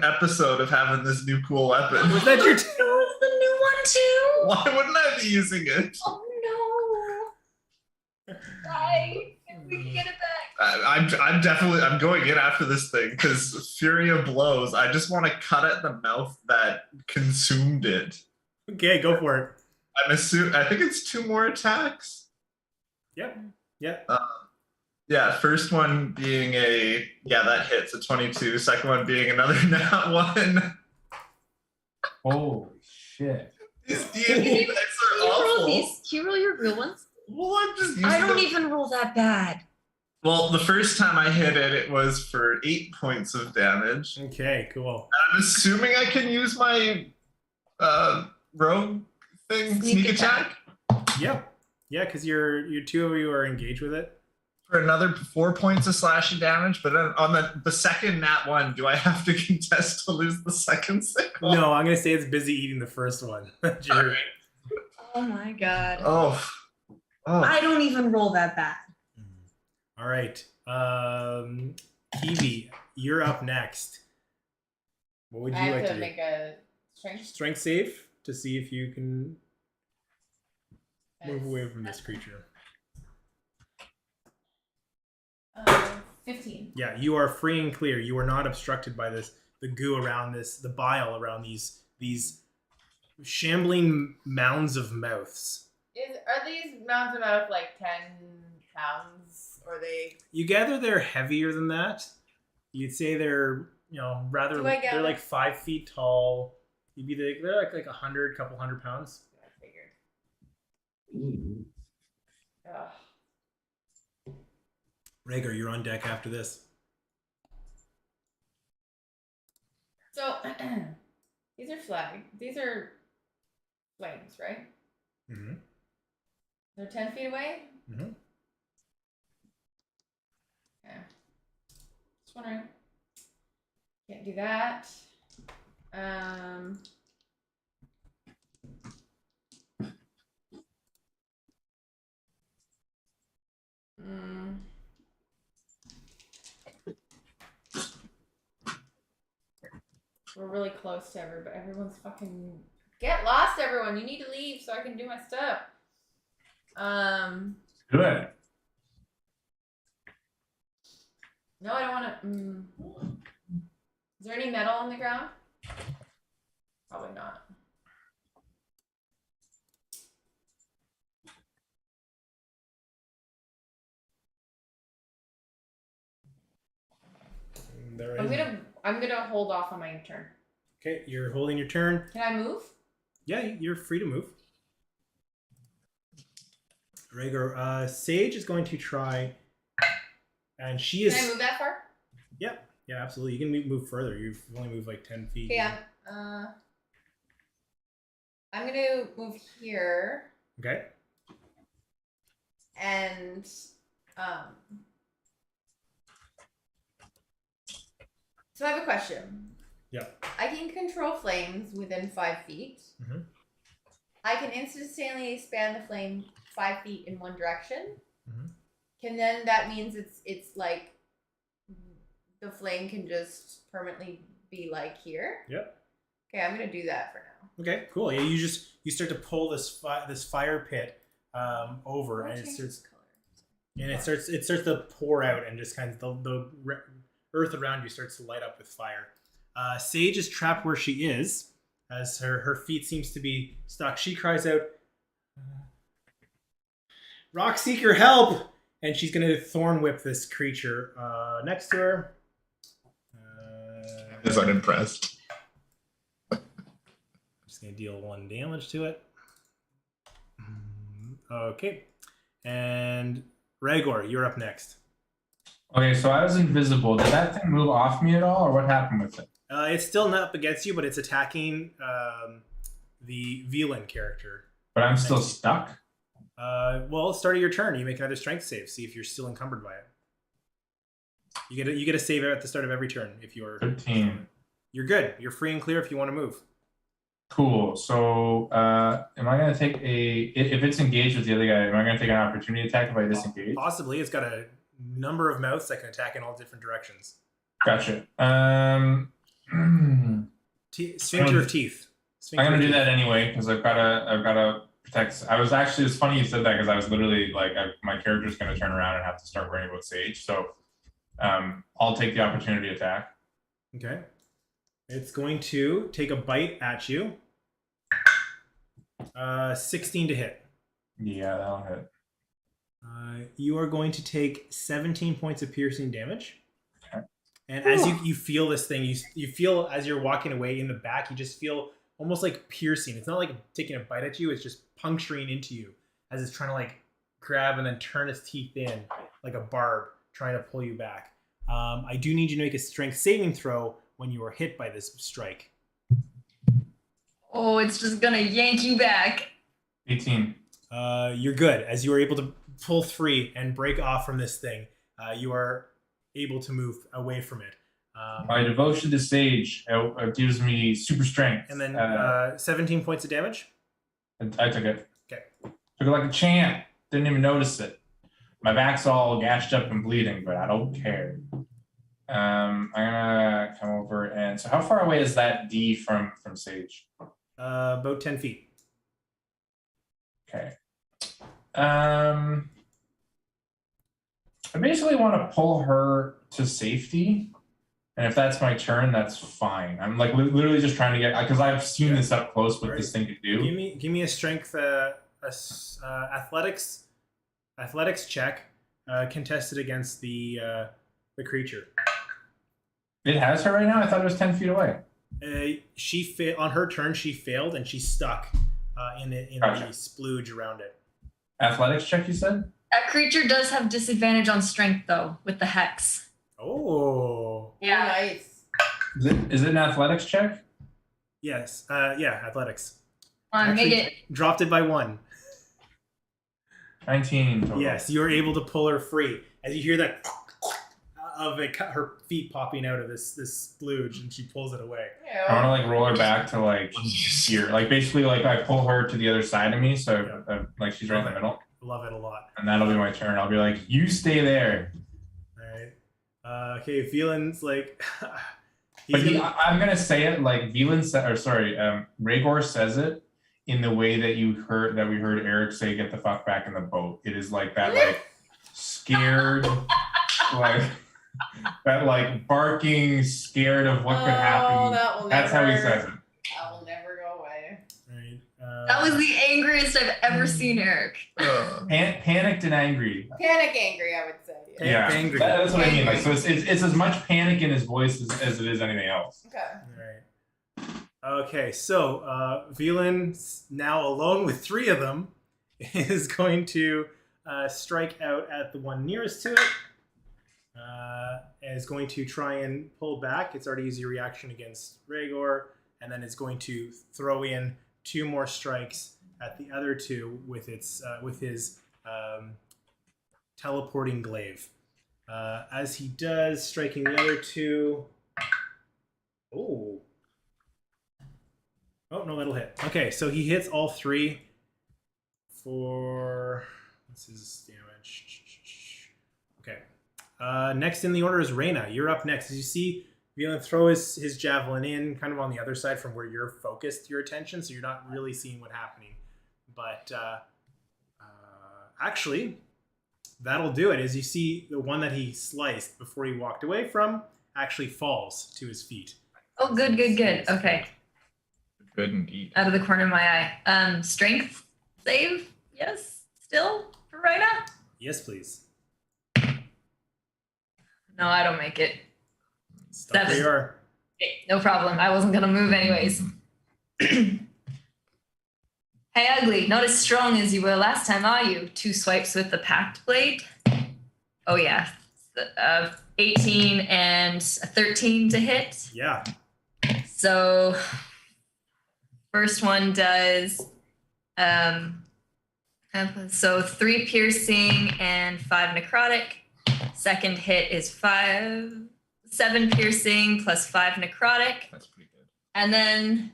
episode of having this new cool weapon. Was that your? It was the new one too. Why wouldn't I be using it? Oh no. Right. If we can get it back. I'm going in after this thing because Fury of Blows. I just want to cut at the mouth that consumed it. Okay, go for it. I think it's 2 more attacks. Yep. Yeah, first one being that hits a 22. Second one being another nat 1. Holy shit. These D&D dice are awful. Can you roll your real ones? Well, I'm just using I don't them. even roll that bad. Well, the first time I hit it, it was for 8 points of damage. Okay, cool. I'm assuming I can use my rogue thing, sneak attack, Yep. Yeah, because your 2 of you are engaged with it. for another 4 points of slashing damage. But then on the second nat 1, do I have to contest to lose the second sickle? No, I'm gonna say it's busy eating the first one. All right. Oh my God. Oh. I don't even roll that bad. All right, Kivi, you're up next. What would you I like have to to do? make a strength. Strength save to see if you can move away from this creature. 15. Yeah, you are free and clear. You are not obstructed by the goo around the bile around these shambling mounds of mouths. Are these mounds of mouth like 10 pounds, or are they? You gather they're heavier than that. You'd say they're rather Do I gather? they're like 5 feet tall. They're like 100, couple 100 pounds. I figured. Ugh. Rhaegar, you're on deck after this. So these are These are flames, right? Mm-hmm. They're 10 feet away. Mm-hmm. Yeah. Just wondering. Can't do that. We're really close to everybody. Everyone's fucking... Get lost, everyone. You need to leave so I can do my stuff. Do it. No, I don't want to. Is there any metal on the ground? Probably not. There I'm is- gonna hold off on my turn. Okay, you're holding your turn. Can I move? Yeah, you're free to move. Rhaegar, Sage is going to try, and she is. Can I move that far? Yep. Yeah, absolutely. You can move further. You've only moved like 10 feet. Okay, I'm gonna move here Okay. and so I have a question. Yep. I can control flames within 5 feet. Mhm. I can instantly expand the flame 5 feet in one direction. Mhm. Can then that means it's like the flame can just permanently be like here? Yep. Okay, I'm gonna do that for now. Okay. Cool. Yeah, you start to pull this fire pit over, I'll and it change starts this color. it starts to pour out, and just kind of the earth around you starts to light up with fire. Sage is trapped where she is, as her feet seems to be stuck. She cries out, "Rockseeker, help!" And she's going to thorn whip this creature next to her. Is unimpressed. I'm just going to deal 1 damage to it. Okay. And Rhaegar, you're up next. Okay, so I was invisible. Did that thing move off me at all, or what happened with it? It's still not up against you, but it's attacking the Villain character. But I'm still stuck. Well, start of your turn, you make another strength save. See if you're still encumbered by it. You get a save at the start of every turn if you're 13. You're good. You're free and clear if you want to move. Cool. So, am I gonna take if it's engaged with the other guy? Am I gonna take an opportunity attack if I disengage? Possibly. It's got a number of mouths that can attack in all different directions. Gotcha. Sphincter of teeth. I'm gonna do that anyway because I've gotta protect. I was actually, it's funny you said that because I was literally like, my character's gonna turn around and have to start worrying about Sage. So, I'll take the opportunity attack. Okay. It's going to take a bite at you. 16 to hit. Yeah, that'll hit. You are going to take 17 points of piercing damage. Okay. And as you feel this thing, you feel as you're walking away in the back, you just feel almost like piercing. It's not like taking a bite at you, it's just puncturing into you as it's trying to like grab and then turn its teeth in like a barb, trying to pull you back. I do need you to make a strength saving throw when you are hit by this strike. Oh, it's just gonna yank you back. 18. You're good. As you are able to pull free and break off from this thing, you are able to move away from it. My devotion to Sage gives me super strength. And then 17 points of damage. I took it. Okay. Took it like a champ. Didn't even notice it. My back's all gashed up and bleeding, but I don't care. I'm gonna come over and so how far away is that D from Sage? About 10 feet. Okay. I basically want to pull her to safety, and if that's my turn, that's fine. I'm like literally just trying to get because I've seen this up close what this thing could do. Give me a strength, athletics check, contested against the creature. It has her right now. I thought it was 10 feet away. On her turn, she failed and she's stuck in the splooge around it. Athletics check, you said? That creature does have disadvantage on strength though, with the hex. Oh. Yeah. Nice. Is it an athletics check? Yes. Yeah. Athletics. Come on, make it. Dropped it by 1. 19 total. Yes, you are able to pull her free as you hear that of it, her feet popping out of this splooge, and she pulls it away. I want to like roll her back to like here, like basically like I pull her to the other side of me, so like she's right in the middle. Love it a lot. And that'll be my turn. I'll be like, you stay there. All right. Okay, Veland's like. But I'm gonna say it like Rhaegar says it in the way that we heard Eric say, "Get the fuck back in the boat." It is like that, like scared, like That like barking, scared of what could happen. That will That's never, how he says it. That will never go away. Right. That was the angriest I've ever seen Eric. Panicked and angry. Panic angry, I would say. Yeah, angry. that's what I mean. Like, so it's as much panic in his voice as it is anything else. Okay. All right. Okay, so Velan, now alone with 3 of them, is going to strike out at the one nearest to it. And is going to try and pull back. It's already used your reaction against Rhaegar, and then it's going to throw in 2 more strikes at the other 2 with his teleporting glaive. As he does, striking the other 2. Oh no, that'll hit. Okay, so he hits all 3 for what's his damage? Okay. Next in the order is Reina. You're up next. As you see Velan throw his javelin in, kind of on the other side from where you're focused your attention, so you're not really seeing what's happening. But actually, that'll do it. As you see, the one that he sliced before he walked away from actually falls to his feet. Oh, good. Okay. Good indeed. Out of the corner of my eye. Strength save? Yes? Still? For right now? Yes, please. No, I don't make it. Stop where you are. Okay, no problem. I wasn't going to move anyways. Hey, Ugly. Not as strong as you were last time, are you? 2 swipes with the Pact Blade? Oh, yeah. 18 and a 13 to hit. Yeah. So, first one does... so 3 piercing and 5 necrotic. Second hit is 7 piercing plus 5 necrotic. That's pretty good. And then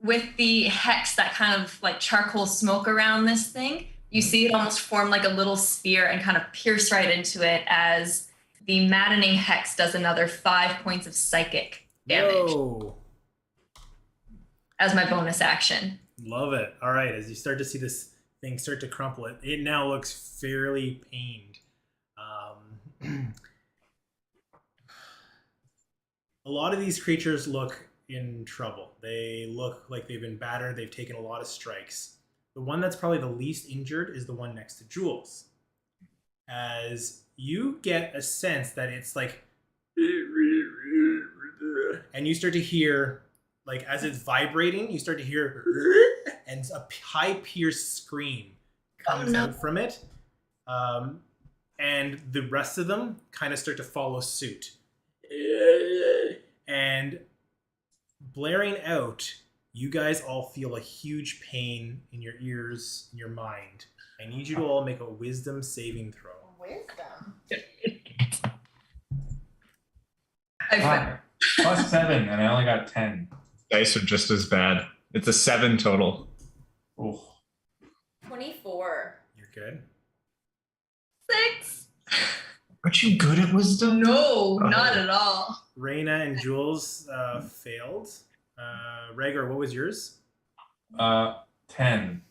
with the hex, that kind of like charcoal smoke around this thing, you see it almost form like a little spear and kind of pierce right into it as the maddening hex does another 5 points of psychic damage. Whoa. As my bonus action. Love it. All right, as you start to see this thing start to crumple, it now looks fairly pained. A lot of these creatures look in trouble. They look like they've been battered. They've taken a lot of strikes. The one that's probably the least injured is the one next to Jules. As you get a sense that it's like, and you start to hear, like as it's vibrating, you start to hear, and a high-pierced scream comes out from it. And the rest of them kind of start to follow suit. And blaring out, you guys all feel a huge pain in your ears, in your mind. I need you to all make a wisdom saving throw. Wisdom? +7, and I only got 10. Dice are just as bad. It's a 7 total. Oh. 24. You're good? 6. Aren't you good at wisdom? No, not at all. Reina and Jules failed. Rhaegar, what was yours? 10.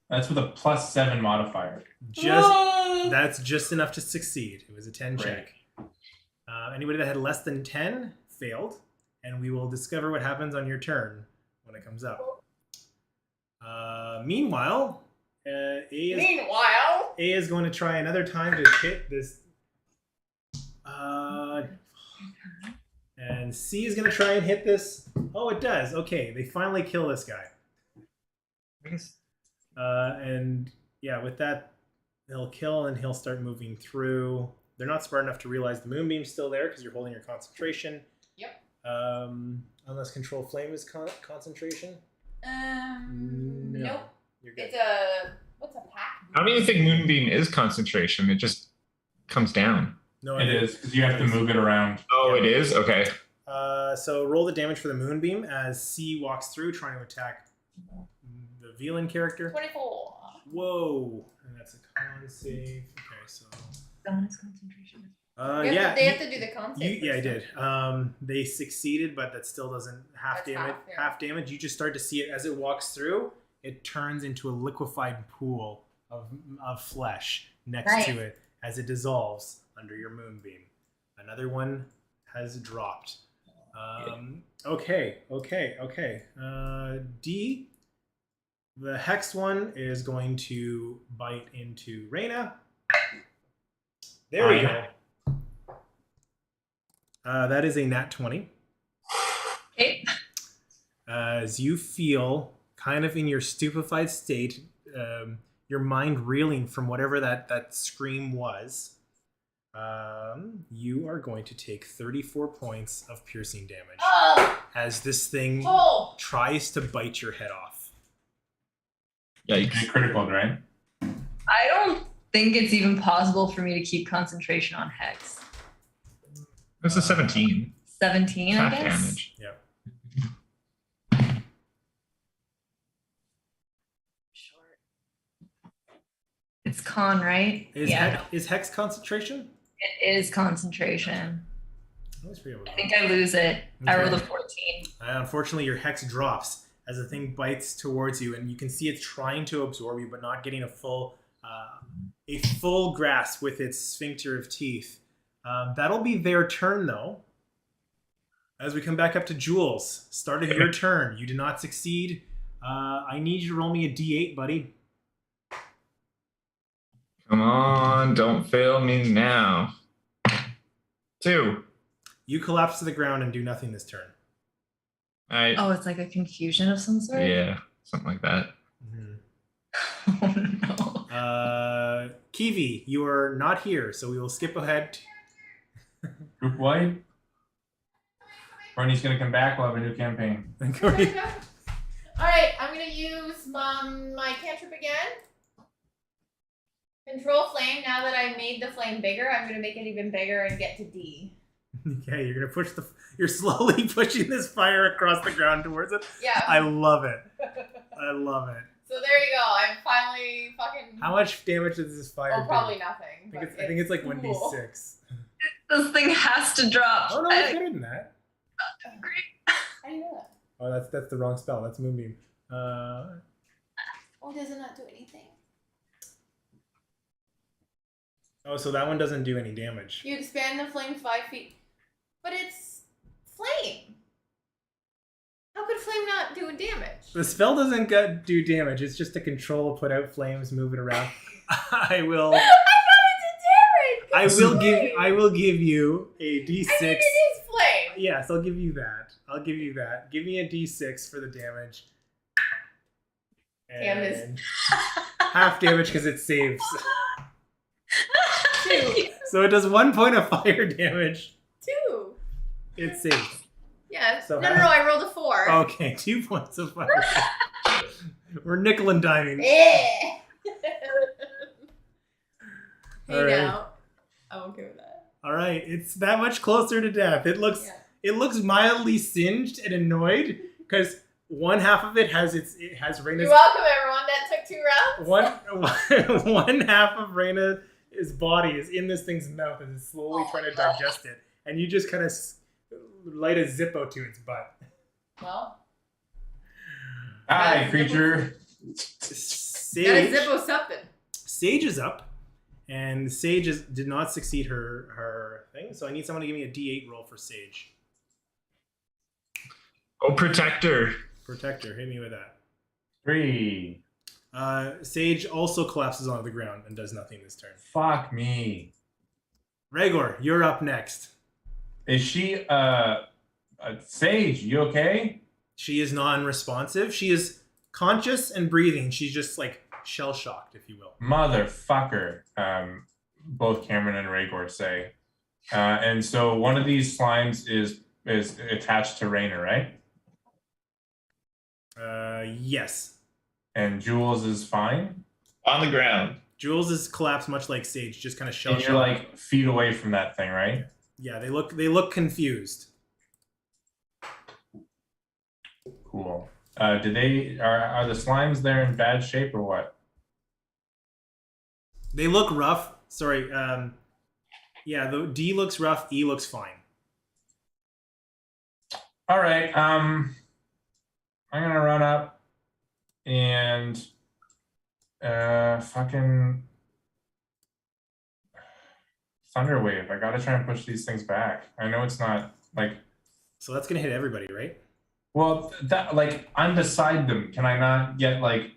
That's with a +7 modifier. That's just enough to succeed. It was a 10 check. Anybody that had less than 10 failed, and we will discover what happens on your turn when it comes up. Meanwhile, A is going to try another time to hit this. And C is going to try and hit this. Oh, it does. Okay, they finally kill this guy. And yeah, with that, they'll kill and he'll start moving through. They're not smart enough to realize the moonbeam's still there because you're holding your concentration. Yep. Unless control flame is concentration. Nope. You're good. What's a pack? I don't even think Moonbeam is concentration. It just comes down. No, It is, because you have to move it around. Oh, it is? Okay. So roll the damage for the moonbeam as C walks through trying to attack the Velan character. 24. Whoa. And that's a con save. Okay, so... Bonus concentration. They have to do the con save. Yeah, I did. They succeeded, but that still doesn't That's half damage. You just start to see it as it walks through. It turns into a liquefied pool of flesh next to it as it dissolves under your moonbeam. Another one has dropped. Okay. D, the hex one is going to bite into Reina. There we go. That is a nat 20. Okay. As you feel kind of in your stupefied state, your mind reeling from whatever that scream was, you are going to take 34 points of piercing damage as this thing tries to bite your head off. Yikes. Critical, right? I don't think it's even possible for me to keep concentration on Hex. This is 17. 17, Half I guess. damage. Yeah. It's con, right? Is hex concentration? It is concentration. I think I lose it. Okay. I rolled a 14. Unfortunately, your hex drops as the thing bites towards you, and you can see it's trying to absorb you, but not getting a full grasp with its sphincter of teeth. That'll be their turn, though. As we come back up to Jules, start of your turn. You did not succeed. I need you to roll me a d8, buddy. Come on, don't fail me now. 2. You collapse to the ground and do nothing this turn. Oh, it's like a confusion of some sort? Yeah, something like that. Mm-hmm. Oh, no. Kivi, you are not here, so we will skip ahead. Group wide. Courtney's gonna come back. We'll have a new campaign. Courtney. Alright, I'm gonna use my cantrip again. Control flame. Now that I made the flame bigger, I'm gonna make it even bigger and get to D. Okay, you're gonna push you're slowly pushing this fire across the ground towards it. Yeah. I love it. I love it. So there you go. I'm finally fucking. How much damage does this fire do? Probably nothing. I think it's like 1d6. This thing has to drop. Oh no, it's better than that. How do you know that? Oh, that's the wrong spell. That's Moonbeam. Oh, does it not do anything? Oh, so that one doesn't do any damage. You expand the flame 5 feet. But it's flame. How could flame not do damage? The spell doesn't do damage. It's just a control, put out flames, move it around. I will. I thought it did damage. I will give you a d6. I mean, it is flame. Yes, I'll give you that. Give me a d6 for the damage. Damn And half damage because it saves. 2. So it does 1 point of fire damage. 2. It saves. Yeah. So No, I rolled a 4. Okay, 2 points of fire damage. We're nickel and diming. Hey, All right. now. I'm okay with that. All right, it's that much closer to death. It looks mildly singed and annoyed because one half of it has Reina's. You're welcome, everyone. That took 2 rounds. One half of Reina's body is in this thing's mouth and is slowly trying to digest it, and you just kind of light a Zippo to its butt. Well. Hi, creature. Sage. Gotta Zippo something. Sage is up, and Sage did not succeed her thing, so I need someone to give me a D8 roll for Sage. Oh, protector. Protector, hit me with that. 3. Sage also collapses onto the ground and does nothing this turn. Fuck me. Rhaegor, you're up next. Is she Sage? You okay? She is non-responsive. She is conscious and breathing. She's just like shell-shocked, if you will. Motherfucker. Both Cameron and Rhaegor say. And so one of these slimes is attached to Reiner, right? Yes. And Jules is fine. On the ground. Jules is collapsed much like Sage, just kind of And shell-shocked. you're like feet away from that thing, right? Yeah, they look confused. Cool. Are the slimes there in bad shape or what? They look rough. Sorry. Yeah, the D looks rough. E looks fine. All right. I'm gonna run up and fucking Thunder Wave. I gotta try and push these things back. I know it's not like. So that's gonna hit everybody, right? Well, that like I'm beside them. Can I not get like?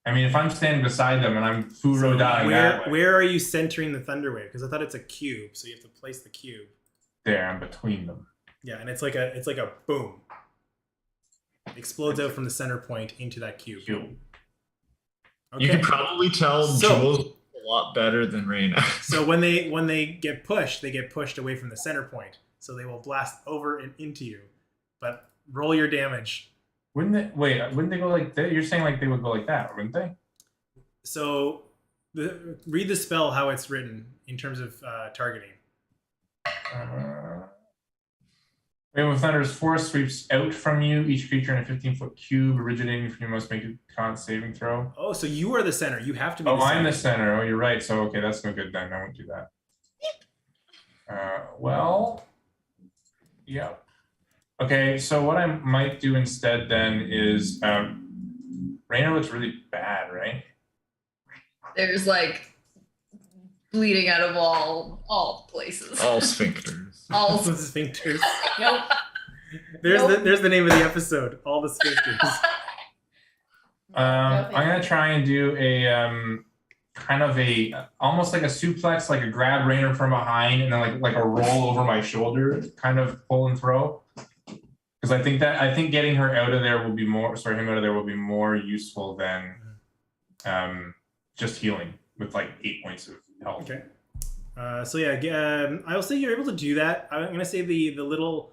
I mean, if I'm standing beside them and I'm Furo dying that way. Where are you centering the Thunder Wave? Because I thought it's a cube, so you have to place the cube. There, I'm between them. Yeah, and it's like a boom. It explodes out from the center point into that cube. Cube. Okay. You can probably tell Jules a lot better than Reiner. So when they get pushed away from the center point. So they will blast over and into you. But roll your damage. Wouldn't they go like that? You're saying like they would go like that, wouldn't they? So read the spell how it's written in terms of targeting. Wave of Thunder's force sweeps out from you. Each creature in a 15-foot cube originating from you must make a con saving throw. Oh, so you are the center. You have to be Oh, the center. I'm the center. Oh, you're right. So, okay, that's no good then. I won't do that. Well, yeah. Okay, so what I might do instead then is, Reiner looks really bad, right? There's like bleeding out of all places. All sphincters. All The sphincters. Nope. There's the name of the episode. All the sphincters. I'm gonna try and do a kind of almost like a suplex, like a grab Reiner from behind, and then like a roll over my shoulder, kind of pull and throw. Because I think getting her out of there will be more. Sorry, him out of there will be more useful than just healing with like 8 points of health. Okay. So yeah, I'll say you're able to do that. I'm gonna say the little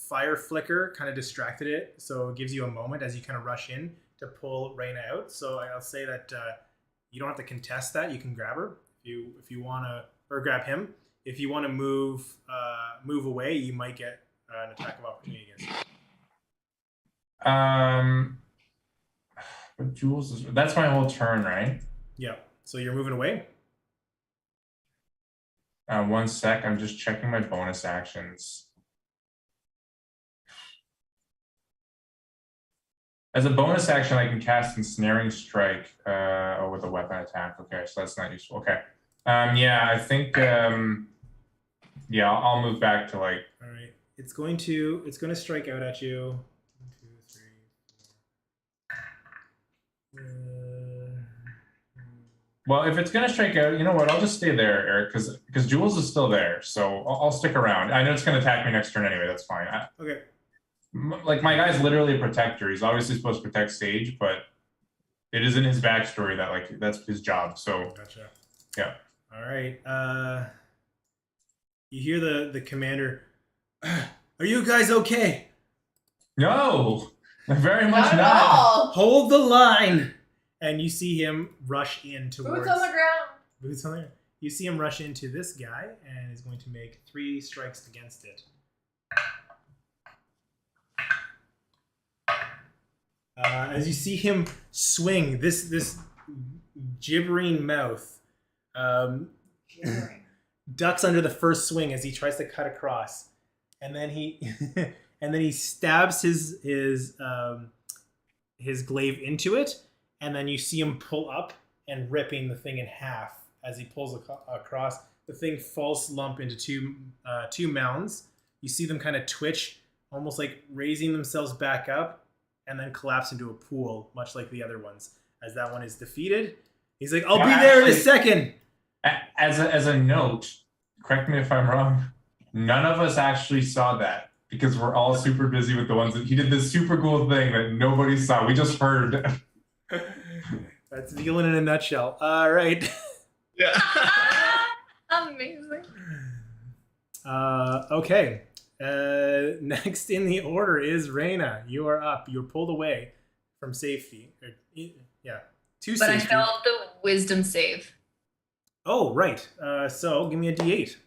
fire flicker kind of distracted it, so it gives you a moment as you kind of rush in to pull Reina out. So I'll say that you don't have to contest that. You can grab her if you want to, or grab him. If you want to move away, you might get an attack of opportunity against you. But Jules that's my whole turn, right? Yeah. So you're moving away. 1 sec. I'm just checking my bonus actions. As a bonus action, I can cast Ensnaring Strike with a weapon attack. Okay, so that's not useful. Okay. Yeah, I think. Yeah, I'll move back to like. All right. It's going to strike out at you. 1, 2, 3, 4. Well, if it's gonna strike out, you know what? I'll just stay there, Eric, because Jules is still there, so I'll stick around. I know it's gonna attack me next turn anyway. That's fine. Okay. Like my guy's literally a protector. He's obviously supposed to protect Sage, but it is in his backstory that like that's his job. So Gotcha. yeah. All right. You hear the commander. Are you guys okay? No, very much Not at not. all. Hold the line. And you see him rush in towards. Boots on the ground. Boots on the ground. You see him rush into this guy and is going to make 3 strikes against it. As you see him swing, this gibbering mouth ducks under the first swing as he tries to cut across, and then he stabs his glaive into it, and then you see him pull up and ripping the thing in half as he pulls across. The thing falls slump into two mounds. You see them kind of twitch, almost like raising themselves back up, and then collapse into a pool, much like the other ones. As that one is defeated, he's like, "I'll be there in a second." As a note, correct me if I'm wrong. None of us actually saw that because we're all super busy with the ones that he did this super cool thing that nobody saw. We just heard. That's villain in a nutshell. All right. Yeah. Amazing. Okay. Next in the order is Reina. You are up. You're pulled away from safety. To But I safety. failed the wisdom save. Oh, right. So give me a D8.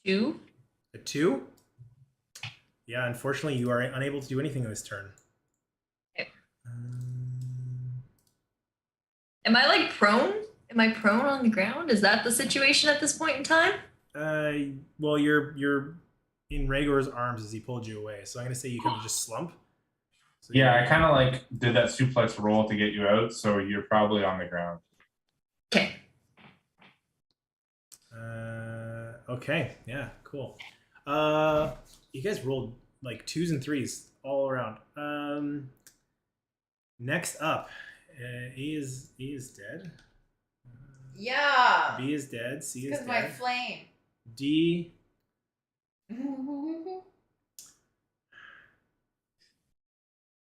2. A 2? Yeah, unfortunately, you are unable to do anything this turn. Okay. Am I like prone? Am I prone on the ground? Is that the situation at this point in time? Well, you're in Rhaegor's arms as he pulled you away. So I'm gonna say you kind of just slump. So Yeah, I kind of like did that suplex roll to get you out, so you're probably on the ground. Okay. Okay, yeah, cool. You guys rolled like 2s and 3s all around. Next up, E is dead. Yeah. B is dead. C is Because dead. my flame. D.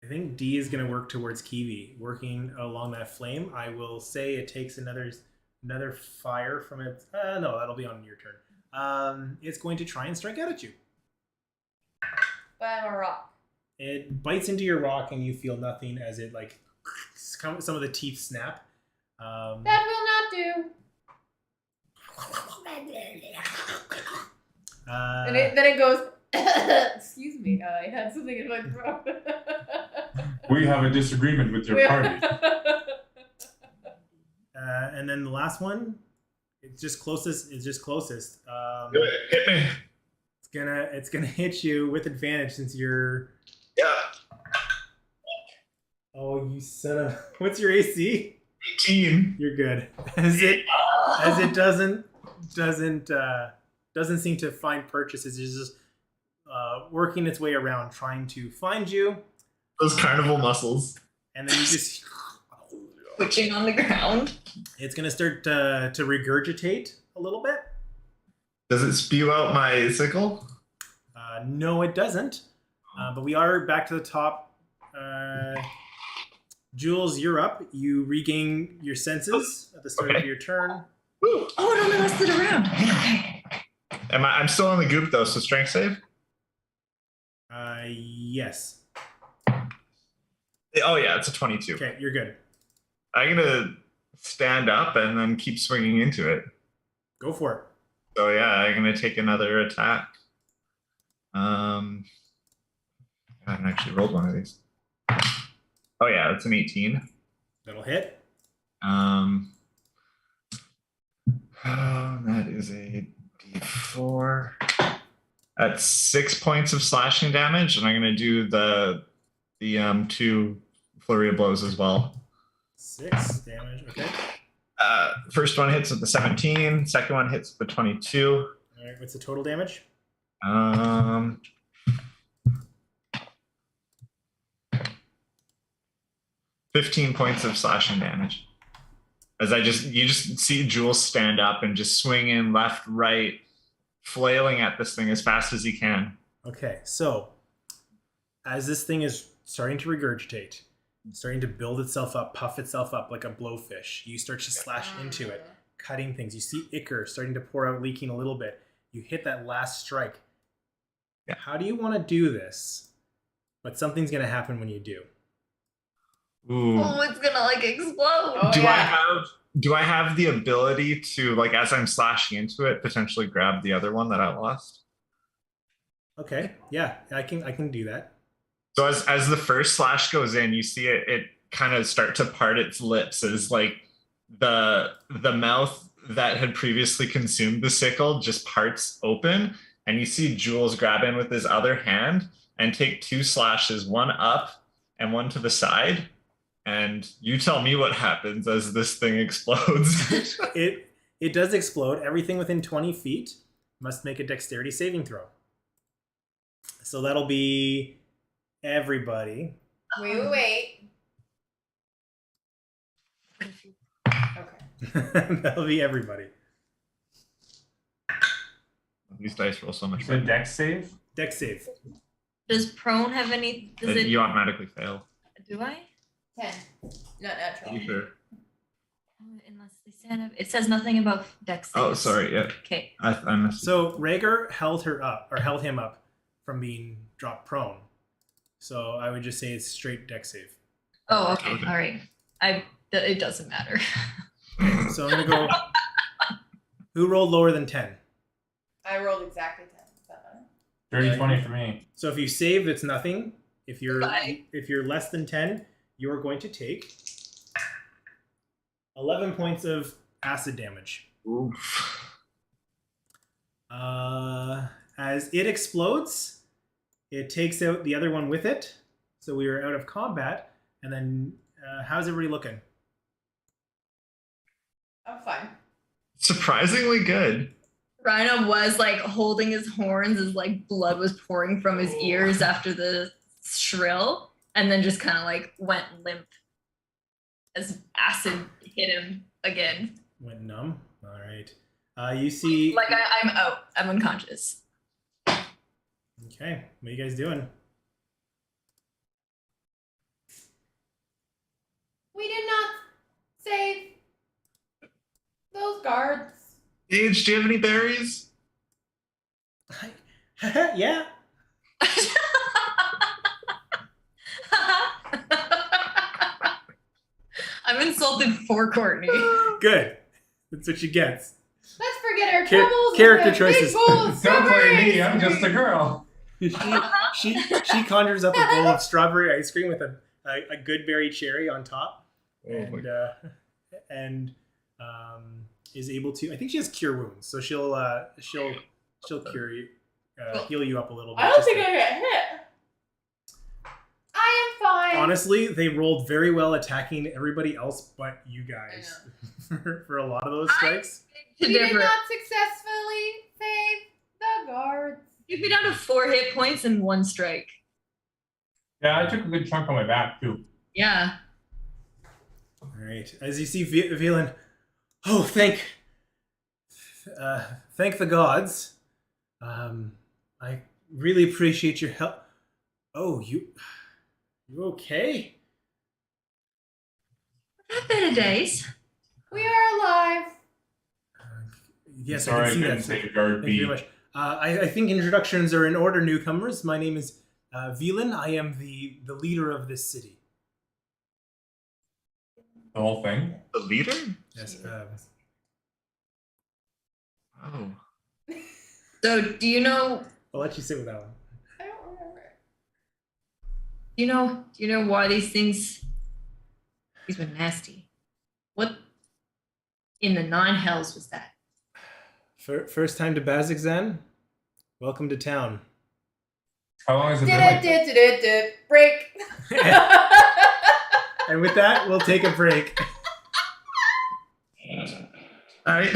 I think D is going to work towards Kiwi, working along that flame. I will say it takes another fire from it. No, that'll be on your turn. It's going to try and strike out at you. But I'm a rock. It bites into your rock, and you feel nothing as it like some of the teeth snap. That will not do. And then it goes. Excuse me, I had something in my throat. We have a disagreement with your party. And then the last one, it's just closest. Do it. Hit me. It's gonna hit you with advantage since you're. Yeah. Oh, you son of! What's your AC? 18. You're good. As it doesn't seem to find purchases. It's just working its way around, trying to find you. Those carnival muscles. And then you just. Twitching on the ground. It's gonna start to regurgitate a little bit. Does it spew out my sickle? No, it doesn't. But we are back to the top. Jules, you're up. You regain your senses at the start of your turn. Woo. Oh, it only lasted a round. Okay. I'm still on the goop though, so strength save? Yes. Oh yeah, it's a 22. Okay, you're good. I'm gonna stand up and then keep swinging into it. Go for it. So yeah, I'm gonna take another attack. I haven't actually rolled one of these. Oh yeah, it's an 18. That'll hit. Oh, that is a D4. That's 6 points of slashing damage, and I'm gonna do the 2 flurry of blows as well. 6 damage. Okay. First one hits with the 17. Second one hits with the 22. All right. What's the total damage? 15 points of slashing damage. As you just see Jules stand up and just swing in left, right, flailing at this thing as fast as he can. Okay. So, as this thing is starting to regurgitate, starting to build itself up, puff itself up like a blowfish, you start to slash into it, cutting things. You see ichor starting to pour out, leaking a little bit. You hit that last strike. Yeah. How do you want to do this? But something's going to happen when you do. Ooh. Oh, it's gonna like explode. Oh, Do I have the ability to, like, as I'm slashing into it, potentially grab the other one that I lost? Okay. Yeah, I can do that. So as the first slash goes in, you see it kind of start to part its lips as like the mouth that had previously consumed the sickle just parts open, and you see Jules grab in with his other hand and take 2 slashes, one up and one to the side. And you tell me what happens as this thing explodes. It does explode. Everything within 20 feet must make a dexterity saving throw. So that'll be everybody. Wait. Okay. That'll be everybody. These dice roll so much Is it a dex save? Dex save. Does prone have any? Does it? You automatically fail. Do I? 10. Not natural. You sure? Unless they stand up. It says nothing about dex. Oh, saves. sorry. Yeah. Okay. I missed. So Rhaegar held him up from being dropped prone. So I would just say it's straight dex save. Oh, okay. All right. It doesn't matter. So I'm gonna go. Who rolled lower than 10? I rolled exactly 10. Is that better? Dirty 20 for me. So if you save, it's nothing. If you're Bye. less than 10, you're going to take 11 points of acid damage. Oof. As it explodes, it takes out the other one with it. So we are out of combat. And then how's everybody looking? I'm fine. Surprisingly good. Reiner was like holding his horns as like blood was pouring from his ears after the shrill, and then just kind of like went limp as acid hit him again. Went numb. All right. You see. Like I'm out. I'm unconscious. Okay. What are you guys doing? We did not save those guards. Age, do you have any berries? Yeah. I'm insulted for Courtney. Good. That's what she gets. Let's forget our Char- troubles. character and choices. Big bowl of Don't blame me. strawberries. I'm just a girl. She conjures up a bowl of strawberry ice cream with a good berry cherry on top, and is able to. I think she has cure wounds, so she'll cure you, heal you up a little bit. I don't just think to- I get hit. I am fine. Honestly, they rolled very well attacking everybody else but you guys for a lot of those strikes. We did not successfully save the guards. You'd be down to 4 hit points and 1 strike. Yeah, I took a good chunk on my back too. Yeah. All right. As you see Velen, oh, thank the gods. I really appreciate your help. Oh, you okay? Not better days. We are alive. Yes, Sorry, I I can see couldn't that. save guard Thank you B. very much. I think introductions are in order, newcomers. My name is Velen. I am the leader of this city. The whole thing. The leader? Yes. Oh. So do you know I'll let you sit with that one. I don't remember. do you know why these were nasty? What in the 9 hells was that? First time to Bazzoxan? Welcome to town. How long has it been like this? Break. And with that, we'll take a break. All right.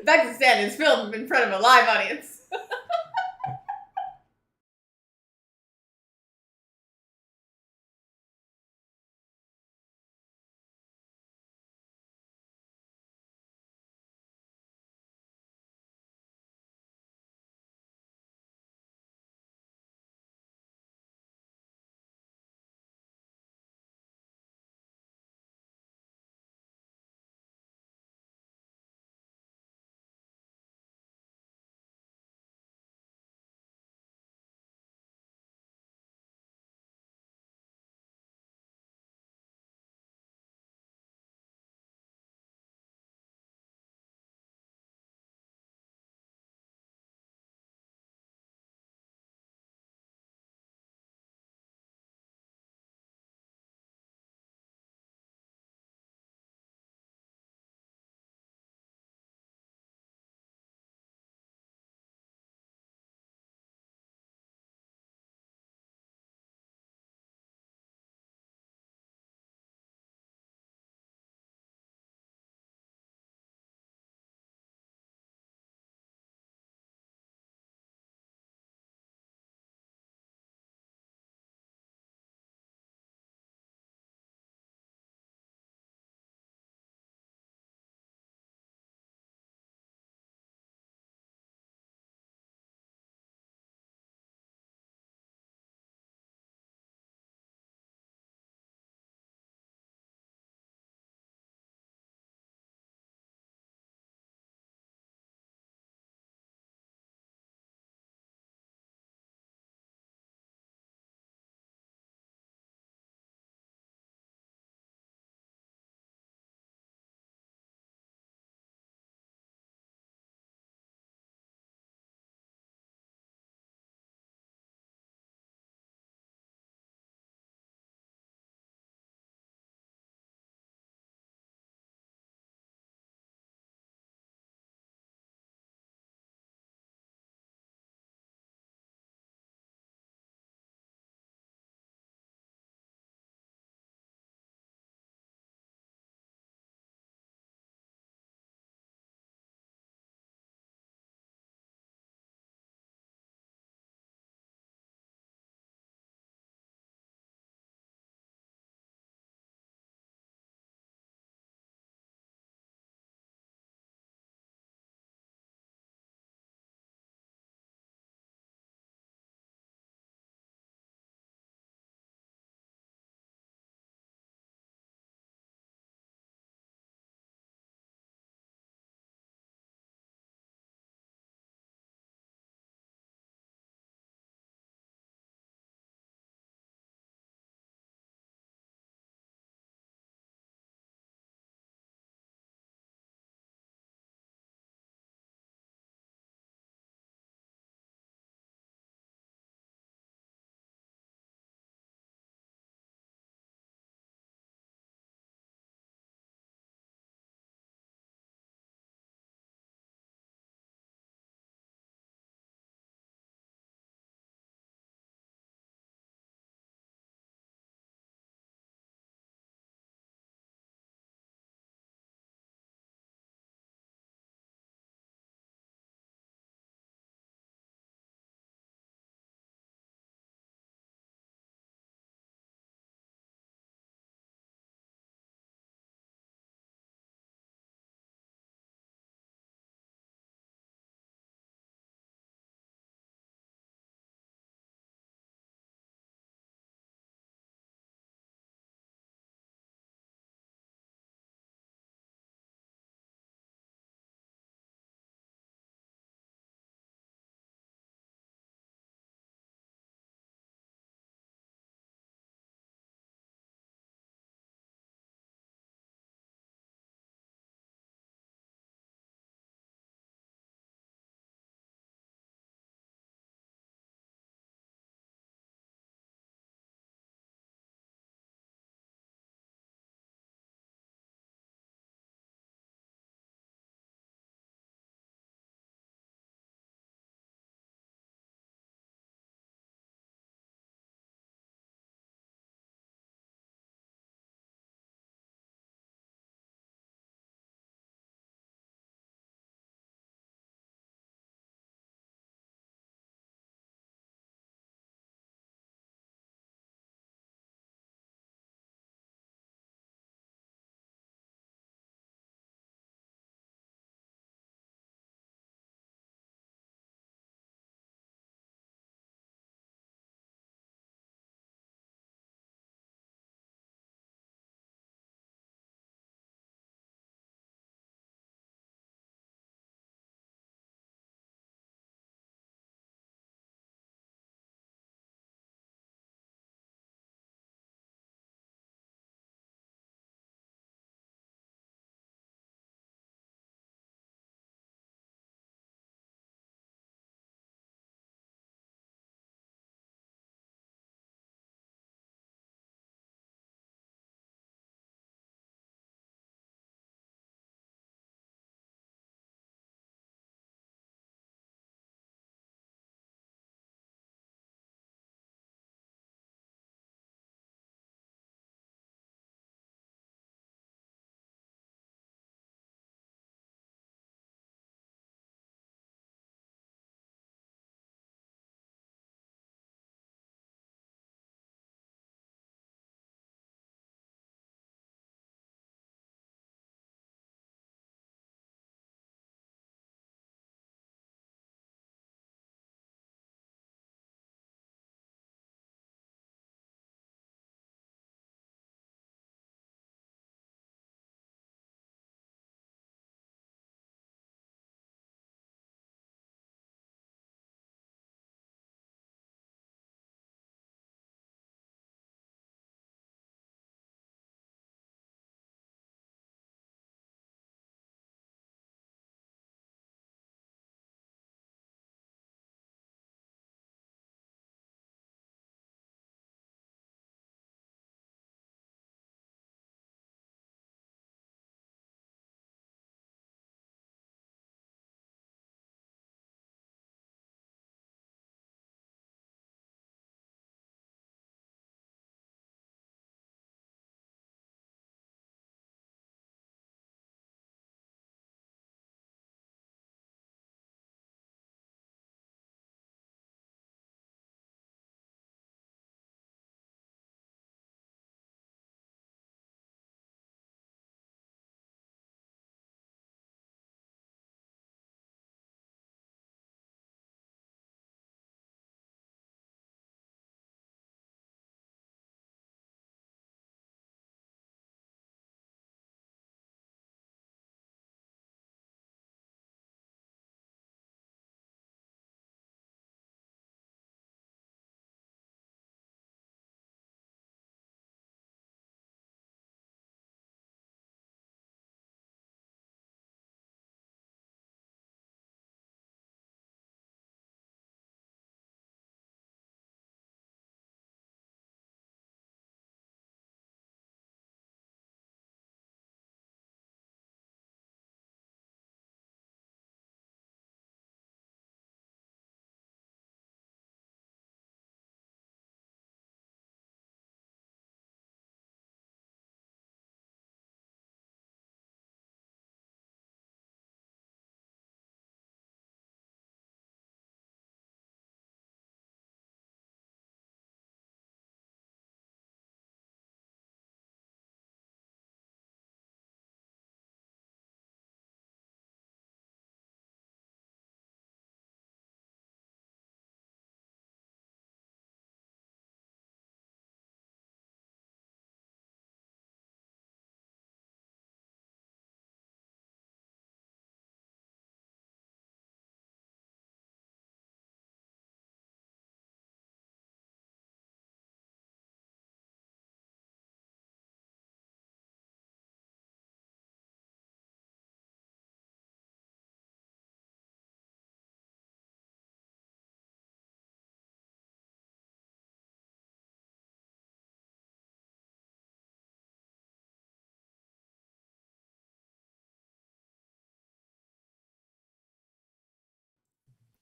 Bazzoxan is filmed in front of a live audience.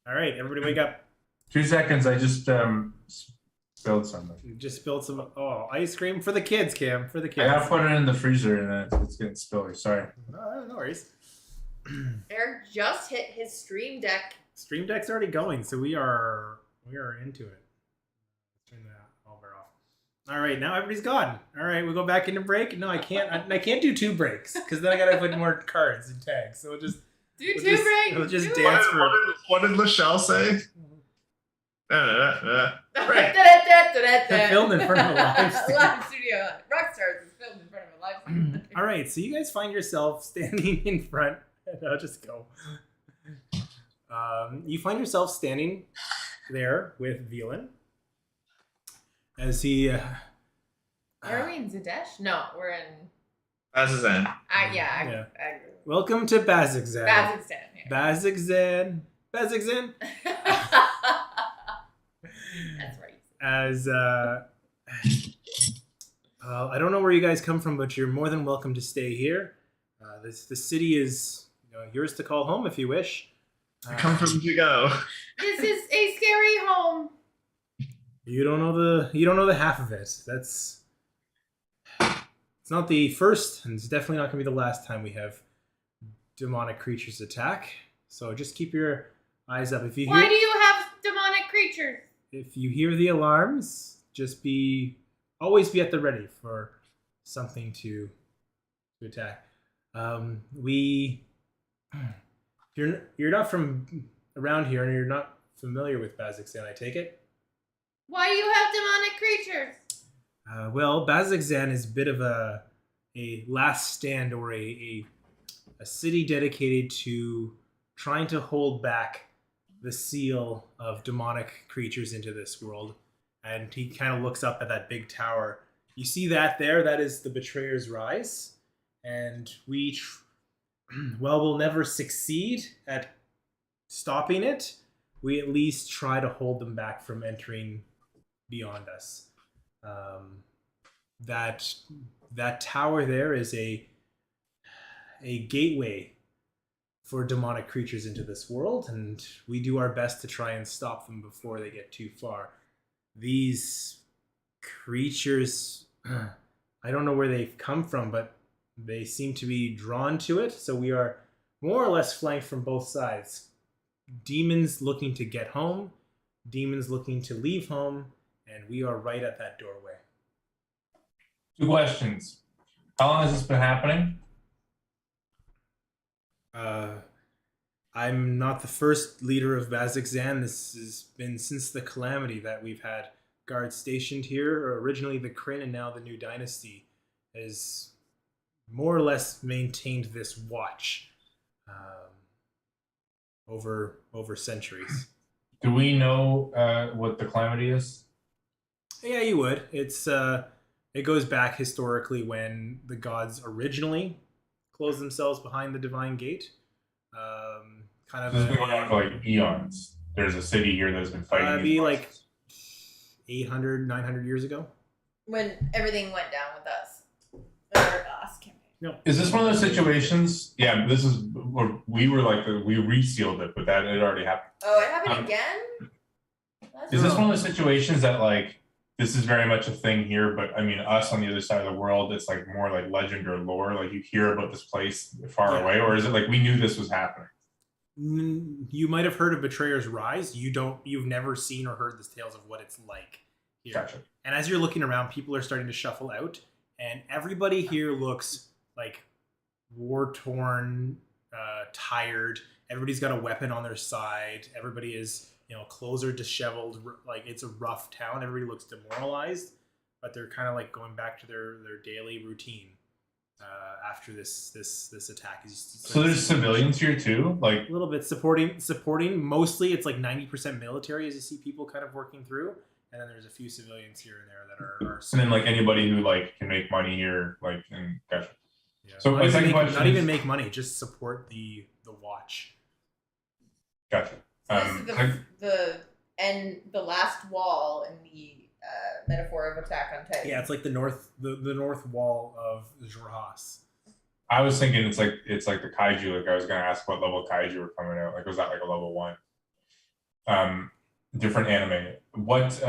All right, everybody wake up. 2 seconds. I just spilled something. You just spilled some ice cream for the kids, Cam. For the I kids. gotta put it in the freezer and it's getting spilly. Sorry. No worries. Eric just hit his stream deck. Stream Deck's already going, so we are into it. Turn that all off. All right, now everybody's gone. All right, we'll go back into break. No, I can't. I can't do 2 breaks because then I gotta put more cards and tags. So we'll just Do 2 breaks. We'll just Do dance it. for. What did Leichelle say? Right. Filmed in front of a live studio. Live studio. Rockstars is filmed in front of a live studio. All right, so you guys find yourself standing in front. And I'll just go. You find yourself standing there with Velen as he. Are we in Zadesh? No, we're in. Bazzoxan. Yeah. Welcome to Bazzoxan. Bazzoxan. Yeah. Bazzoxan. Bazzoxan. That's right. As I don't know where you guys come from, but you're more than welcome to stay here. The city is yours to call home if you wish. Come from to go. This is a scary home. You don't know the half of it. It's not the first, and it's definitely not going to be the last time we have demonic creatures attack. So just keep your eyes up. Why do you have demonic creatures? If you hear the alarms, just always be at the ready for something to attack. You're not from around here, and you're not familiar with Bazzoxan, I take it? Why do you have demonic creatures? Well, Bazzoxan is a bit of a last stand, or a city dedicated to trying to hold back the seal of demonic creatures into this world. And he kind of looks up at that big tower. You see that there? That is the Betrayer's Rise. And we'll never succeed at stopping it. We at least try to hold them back from entering beyond us. That tower there is a gateway for demonic creatures into this world, and we do our best to try and stop them before they get too far. These creatures, I don't know where they've come from, but they seem to be drawn to it, so we are more or less flanked from both sides. Demons looking to get home, demons looking to leave home, and we are right at that doorway. 2 questions. How long has this been happening? I'm not the first leader of Bazzoxan. This has been since the calamity that we've had guards stationed here. Originally the Kryn, and now the new dynasty has more or less maintained this watch over centuries. Do we know what the calamity is? Yeah, you would. It goes back historically when the gods originally closed themselves behind the divine gate. This has been going on for like eons. There's a city here that's been fighting. It'd be like 800, 900 years ago. When everything went down with us. Or us campaign. No. Is this one of those situations? Yeah, this is where we were like we resealed it, but that had already happened. Oh, it happened again? Is this one of those situations that like this is very much a thing here, but I mean us on the other side of the world, it's like more like legend or lore, like you hear about this place far away, or is it like we knew this was happening? You might have heard of Betrayer's Rise. You've never seen or heard the tales of what it's like here. Gotcha. And as you're looking around, people are starting to shuffle out, and everybody here looks like war-torn, tired. Everybody's got a weapon on their side. Everybody is, clothes are disheveled. Like, it's a rough town. Everybody looks demoralized, but they're kind of like going back to their daily routine after this attack. So there's civilians here too, like a little bit supporting. Mostly, it's like 90% military, as you see people kind of working through, and then there's a few civilians here and there that are and then like anybody who like can make money here, like, and gotcha. Yeah. So my second question not even make money, just support the watch. Gotcha. This is the last wall in the metaphor of Attack on Titan. Yeah, it's like the north wall of Jorhas. I was thinking it's like the kaiju. Like I was gonna ask what level kaiju were coming out. Like was that like a level 1? different anime. What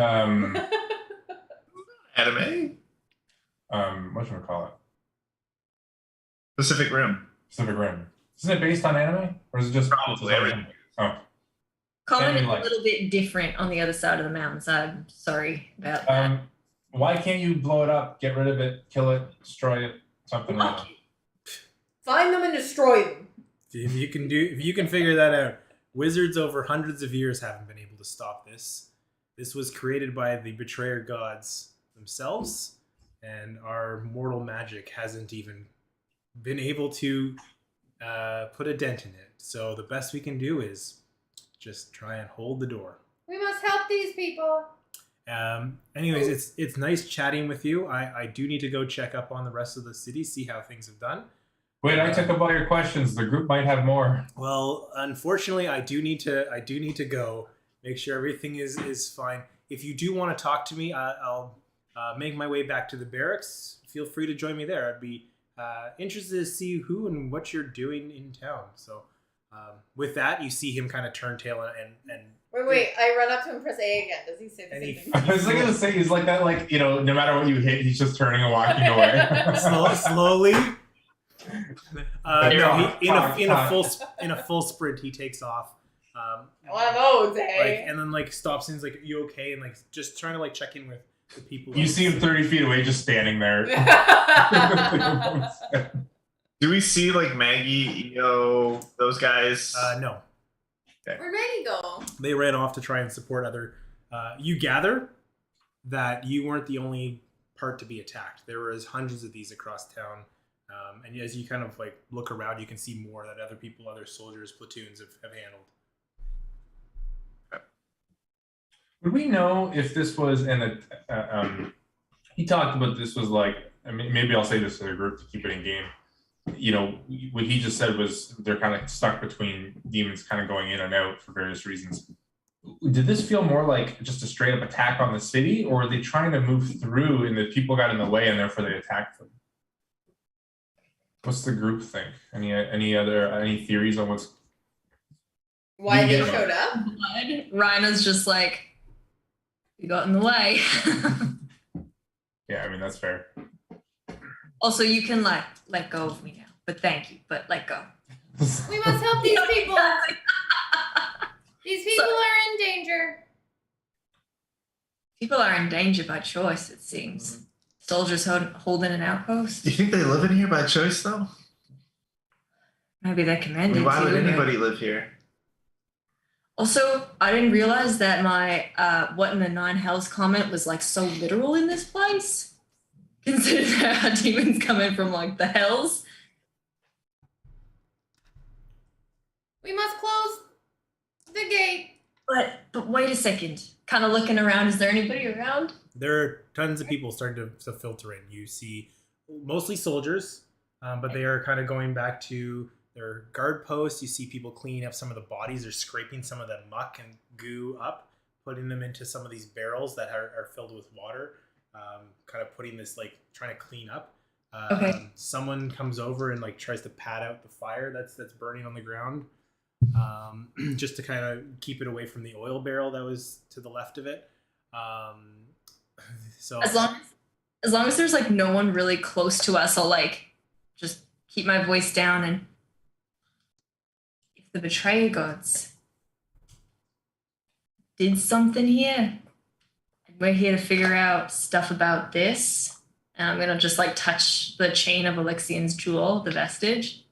Anime? what should we call it? Pacific Rim. Pacific Rim. Isn't it based on anime, or is it just Probably everything. Oh, Common is like- a little bit different on the other side of the mountain, so I'm sorry about that. why can't you blow it up, get rid of it, kill it, destroy it, something like that? Find them and destroy them. If you can figure that out, wizards over hundreds of years haven't been able to stop this. This was created by the betrayer gods themselves, and our mortal magic hasn't even been able to put a dent in it. So the best we can do is just try and hold the door. We must help these people. Anyways, it's nice chatting with you. I do need to go check up on the rest of the city, see how things have done. Wait, I took up all your questions. The group might have more. Well, unfortunately, I do need to go. Make sure everything is fine. If you do want to talk to me, I'll make my way back to the barracks. Feel free to join me there. I'd be interested to see who and what you're doing in town. So, with that, you see him kind of turn tail and Wait, I run up to him and press A again. Does he say the And same he- thing? I was gonna say he's like that, like, you know, no matter what you hit, he's just turning and walking away. slowly. No, he, Talk. in a full sprint, he takes off. One of those, Like, eh? and then like stops and is like, "You okay?" And like just trying to like check in with the people. You see him 30 feet away, just standing there. Do we see like Maggie, EO, those guys? No, Where'd Maggie go? they ran off to try and support other. You gather that you weren't the only part to be attacked. There was hundreds of these across town, and as you kind of like look around, you can see more that other people, other soldiers, platoons have handled. Would we know if this was he talked about this was like, I mean, maybe I'll say this to the group to keep it in game. You know, what he just said was they're kind of stuck between demons kind of going in and out for various reasons. Did this feel more like just a straight up attack on the city, or are they trying to move through and the people got in the way and therefore they attacked them? What's the group think? Any theories on what's Why they Yeah. showed up? Reiner's just like, you got in the way. Yeah, I mean that's fair. Also, you can like let go of me now, but thank you, but let go. We must help these people. These people are in danger. People are in danger by choice, it seems. Soldiers holding an outpost. Do you think they live in here by choice though? Maybe they're I commanded mean, why to. would anybody live here? Also, I didn't realize that my what in the nine hells comment was like so literal in this place. Consider that our demons coming from like the hells. We must close the gate. But wait a second. Kind of looking around, is there anybody around? There are tons of people starting to filter in. You see mostly soldiers, but they are kind of going back to their guard posts. You see people cleaning up some of the bodies. They're scraping some of the muck and goo up, putting them into some of these barrels that are filled with water, kind of putting this, like, trying to clean up. Okay. Someone comes over and, like, tries to pat out the fire that's burning on the ground, just to kind of keep it away from the oil barrel that was to the left of it. So As long as there's like no one really close to us, I'll like just keep my voice down. And if the betrayer gods did something here, and we're here to figure out stuff about this, and I'm gonna just like touch the chain of Alexian's jewel, the vestige.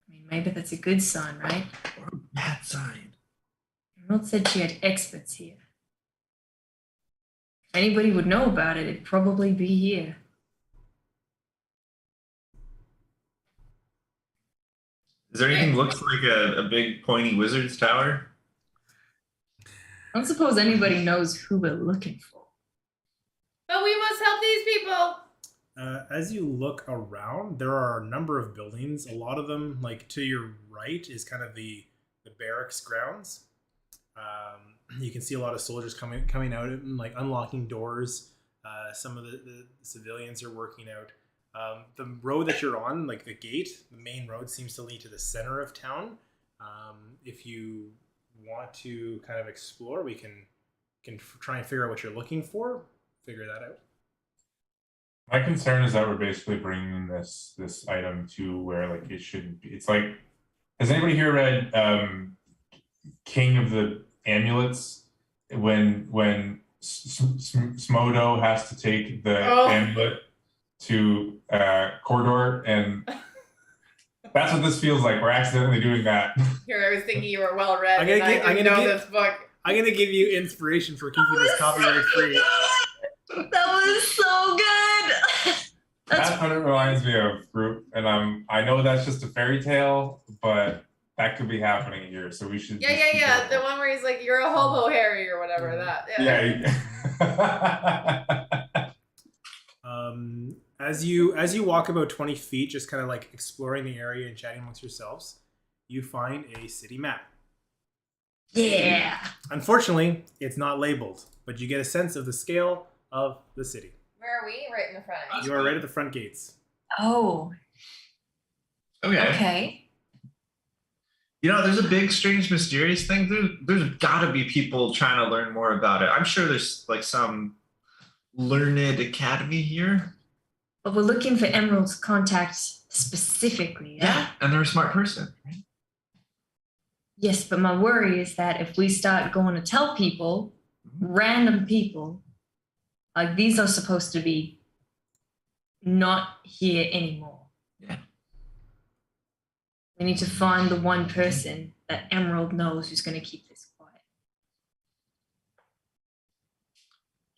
I mean, maybe that's a good sign, right? Or a bad sign. Emerald said she had experts here. If anybody would know about it, it'd probably be here. Is there anything looks like a big pointy wizard's tower? I don't suppose anybody knows who we're looking for. But we must help these people. As you look around, there are a number of buildings. A lot of them, like to your right, is kind of the barracks grounds. You can see a lot of soldiers coming out and like unlocking doors. Some of the civilians are working out. The road that you're on, like the gate, the main road seems to lead to the center of town. If you want to kind of explore, we can try and figure out what you're looking for. Figure that out. My concern is that we're basically bringing this item to where like it shouldn't be. It's like, has anybody here read King of the Amulets? When Smodo has to take the amulet to Cordor, and that's what this feels like. We're accidentally doing that. Here, I was thinking you were well read. I'm I know this book. I'm gonna give you inspiration for keeping this copyright free. That was so good. That's what it reminds me of, group. And I know that's just a fairy tale, but that could be happening here. So we should. Yeah. The one where he's like, "You're a hobo, Harry," or whatever. That. Yeah. As you walk about 20 feet, just kind of like exploring the area and chatting amongst yourselves, you find a city map. Yeah. Unfortunately, it's not labeled, but you get a sense of the scale of the city. Where are we? Right in the front. You are right at the front gates. Oh. Okay. Okay. You know, there's a big, strange, mysterious thing. There's got to be people trying to learn more about it. I'm sure there's like some learned academy here. But we're looking for Emerald's contact specifically. Yeah, and they're a smart person, right? Yes, but my worry is that if we start going to tell people, random people, like these are supposed to be not here anymore. Yeah. We need to find the one person that Emerald knows who's going to keep this quiet.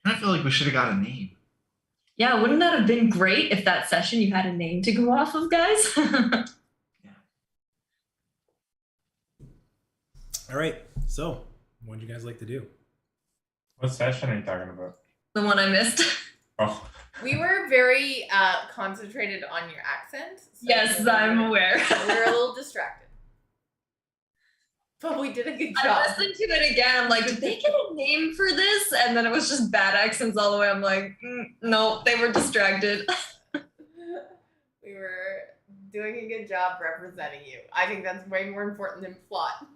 I feel like we should have got a name. Yeah, wouldn't that have been great if that session you had a name to go off of, guys? All right. So, what would you guys like to do? What session are you talking about? The one I missed. Oh. We were very concentrated on your accent. So Yes, I'm aware. We were a little distracted. But we did a good I job. listened to it again. I'm like, did they get a name for this? And then it was just bad accents all the way. I'm like, no, they were distracted. We were doing a good job representing you. I think that's way more important than plot.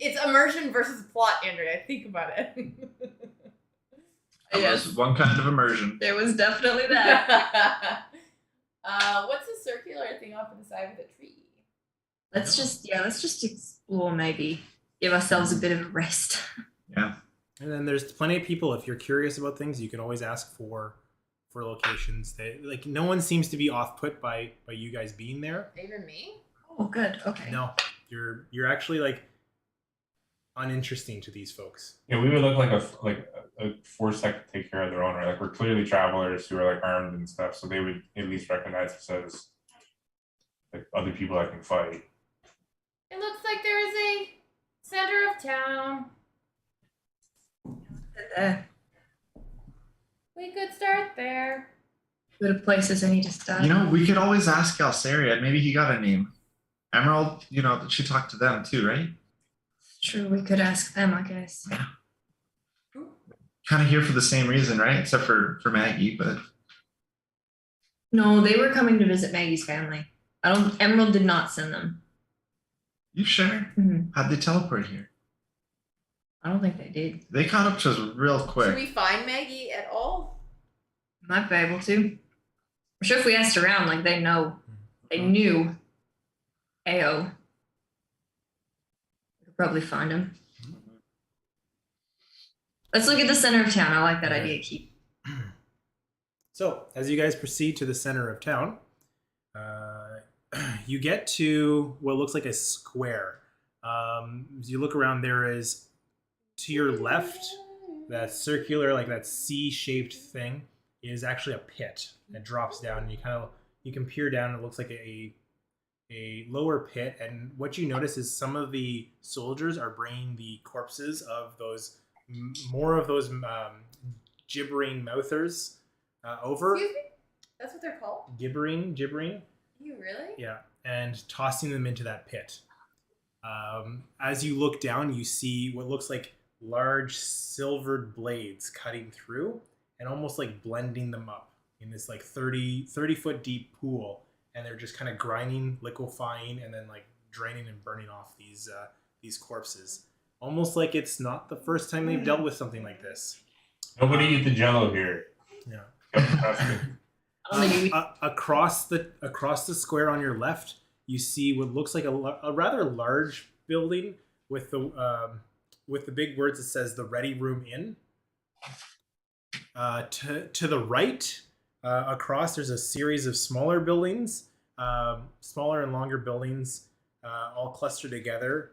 It's immersion versus plot, Andrea. Think about it. Yes. Yes, one kind of immersion. There was definitely that. What's the circular thing off to the side of the tree? Let's just explore, maybe. Give ourselves a bit of a rest. Yeah. And then there's plenty of people. If you're curious about things, you can always ask for locations. Like no one seems to be off put by you guys being there. Even me? Oh, good. Okay. No, you're actually like uninteresting to these folks. Yeah, we would look like a force that could take care of their own, right? Like we're clearly travelers who are like armed and stuff, so they would at least recognize us as like other people that can fight. It looks like there is a center of town. We could start there. Good places I need to start. You know, we could always ask Alceria. Maybe he got a name. Emerald, you know, she talked to them too, right? True, we could ask them, I guess. Yeah. Kind of here for the same reason, right? Except for Maggie, but No, they were coming to visit Maggie's family. Emerald did not send them. you sure? Mhm. How'd they teleport here? I don't think they did. They caught up to us real Should quick. we find Maggie at all? Might be able to. I'm sure if we asked around, like they knew AO. We could probably find him. Let's look at the center of town. I like that idea, Keith. So as you guys proceed to the center of town, you get to what looks like a square. As you look around, there is to your left, that circular, like that C-shaped thing, is actually a pit that drops down, and you can peer down. It looks like a lower pit, and what you notice is some of the soldiers are bringing the corpses of those more of those gibbering mouthers over. Excuse me? That's what they're called? Gibbering. You really? Yeah, and tossing them into that pit. As you look down, you see what looks like large silvered blades cutting through and almost like blending them up in this like 30 foot deep pool, and they're just kind of grinding, liquefying, and then like draining and burning off these corpses, almost like it's not the first time they've dealt with something like this. Nobody eat the Jello here. Yeah. Oh, Across the square on your left, you see what looks like a rather large building with the big words that says the Ready Room Inn. To the right, across, there's a series of smaller buildings, smaller and longer buildings, all clustered together.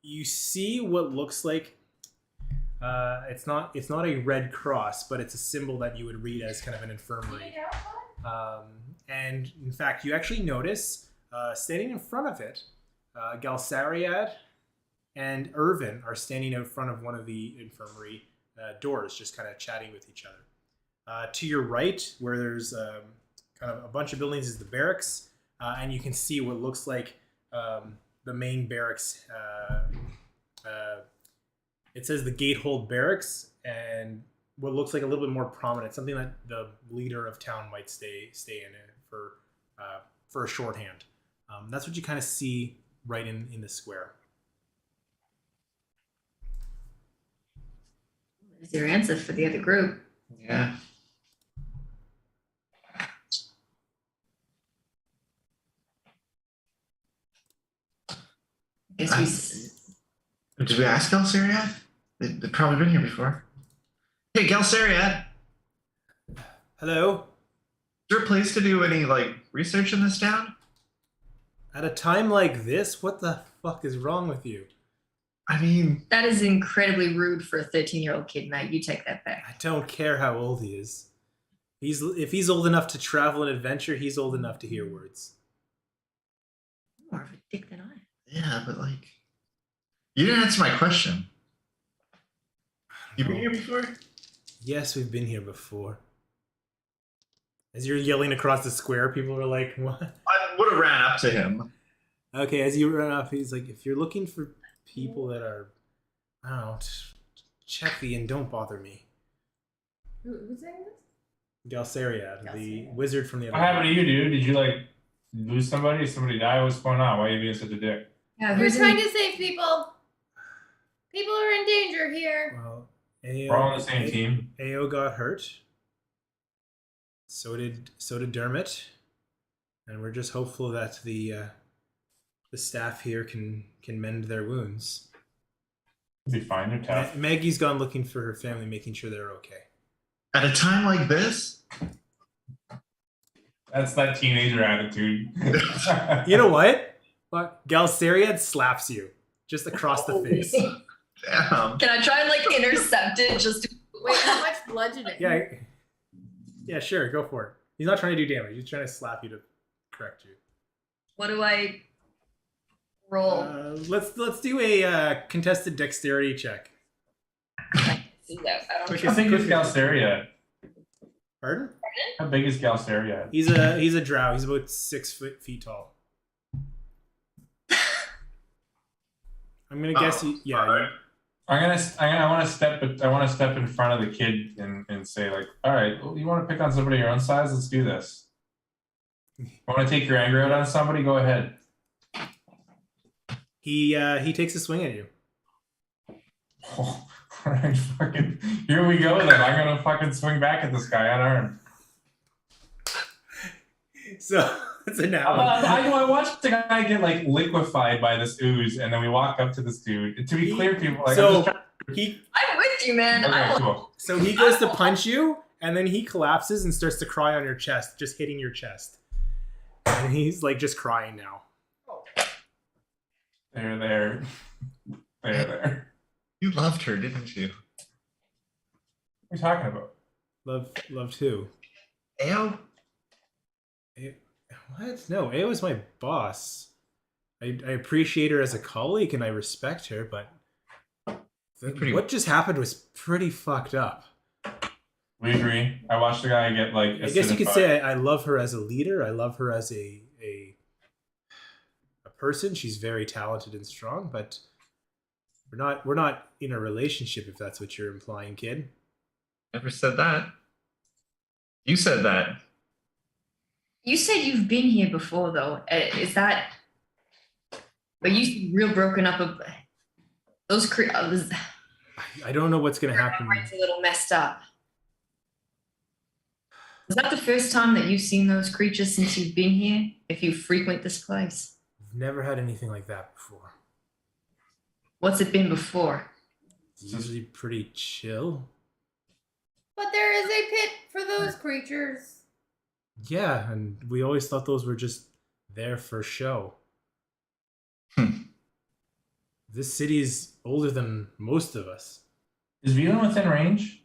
You see what looks like it's not a red cross, but it's a symbol that you would read as kind of an infirmary. And in fact, you actually notice standing in front of it, Galsariad and Irvin are standing out front of one of the infirmary doors, just kind of chatting with each other. To your right, where there's kind of a bunch of buildings, is the barracks, and you can see what looks like the main barracks. It says the Gatehold Barracks, and what looks like a little bit more prominent, something that the leader of town might stay in for a shorthand. That's what you kind of see right in the square. There's your answer for the other group. Yeah. Did we ask Gelsariad? They've probably been here before. Hey, Gelsariad. Hello? Is there a place to do any research in this town? At a time like this, what the fuck is wrong with you? I mean, That is incredibly rude for a 13-year-old kid, mate. You take that back. I don't care how old he is. If he's old enough to travel and adventure, he's old enough to hear words. More of a dick than I am. yeah, but you didn't answer my question. You been here before? Yes, we've been here before. As you're yelling across the square, people are like, what? I would have ran up to him. Okay, as you run up, he's like, if you're looking for people that are, I don't know, check the inn, don't bother me. Who's saying this? Galsariad, the wizard from the other What happened to you, dude? Did you lose somebody? Somebody die? What's going on? Why are you being such a dick? Yeah, We're who's trying to save people. People are in danger here. Well, We're all on the same team. Ao got hurt. So did Dermot. And we're just hopeful that the staff here can mend their wounds. Be fine. They're tough. Maggie's gone looking for her family, making sure they're okay. At a time like this? That's that teenager attitude. You know what? Fuck. Galsariad slaps you just across the face. Damn. Can I try and intercept it just to... Wait, how much bludgeoning? Yeah, sure, go for it. He's not trying to do damage. He's trying to slap you to correct you. What do I roll? Let's do a contested dexterity check. I don't How big is Galsariad? Pardon? How big is Galsariad? He's a drow. He's about 6 feet tall. I'm gonna guess he. Yeah. I want to step in front of the kid and say all right, you want to pick on somebody your own size? Let's do this. You want to take your anger out on somebody? Go ahead. He takes a swing at you. Oh, all right, here we go then. I'm gonna fucking swing back at this guy unarmed. So it's a now. I watched the guy get liquefied by this ooze, and then we walk up to this dude. And to be clear, people I'm with you, man. Okay, cool. So he goes to punch you, and then he collapses and starts to cry on your chest, just hitting your chest. And he's just crying now. There. You loved her, didn't you? What are you talking about? Love who? Ao? What? No, Ao is my boss. I appreciate her as a colleague and I respect her, but what just happened was pretty fucked up. We agree. I watched the guy get I guess you could say I love her as a leader. I love her as a person. She's very talented and strong, but we're not in a relationship, if that's what you're implying, kid. Never said that. You said that. You said you've been here before, though. Is that... But you seem real broken up. Those I don't know what's gonna happen. My brain's a little messed up. Is that the first time that you've seen those creatures since you've been here? If you frequent this place? We've never had anything like that before. What's it been before? It's usually pretty chill. But there is a pit for those creatures. Yeah, and we always thought those were just there for show. This city is older than most of us. Is Velan within range?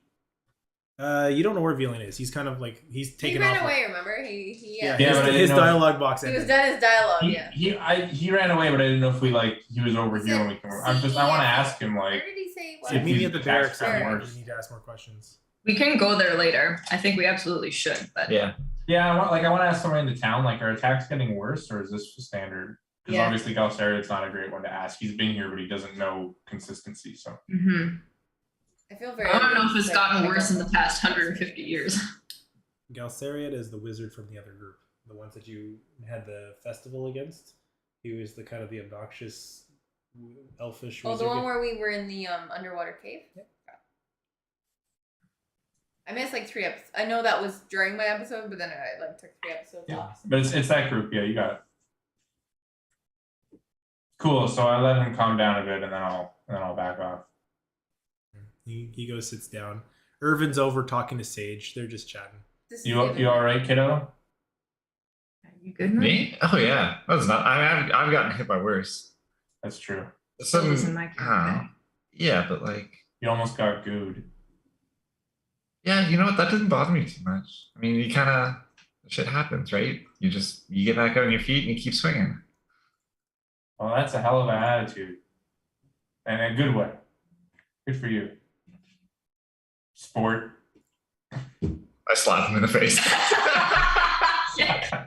You don't know where Velan is. He's kind of like he's taken He ran off. away. Remember? He Yeah, Yeah, but I his didn't know- dialogue box He ended. was done his dialogue. He ran away, but I didn't know if he was over here when we came over. I want to ask him Where like did he say? So meet me at the barracks. Barracks. After. You need to ask more questions. We can go there later. I think we absolutely should, but Yeah. Yeah, I want to ask someone in the town like, are attacks getting worse or is this standard? Because Yeah. obviously Galsariad's not a great one to ask. He's been here, but he doesn't know consistency. So I feel very. I don't know if it's like, gotten I worse in don't the know. past 150 years. Galsariad is the wizard from the other group, the ones that you had the festival against. He was the kind of the obnoxious, elfish. Oh, the wizard. one where we were in the underwater cave. Yep. I missed like 3 episodes. I know that was during my episode, but then I like took 3 episodes yeah, off. but it's that group. Yeah, you got it. Cool. So I let him calm down a bit, and then I'll back off. He goes, sits down. Irvin's over talking to Sage. They're just chatting. This is You all right, kiddo? Are you good, man? Me? Oh yeah. That's not. I've gotten hit by worse. That's true. Some. Isn't my character. Yeah, but like. You almost got gooed. Yeah, you know what? That doesn't bother me too much. I mean, you kind of shit happens, right? You get back on your feet and you keep swinging. Well, that's a hell of an attitude, and a good way. Good for you. Sport. I slap him in the face. Yeah.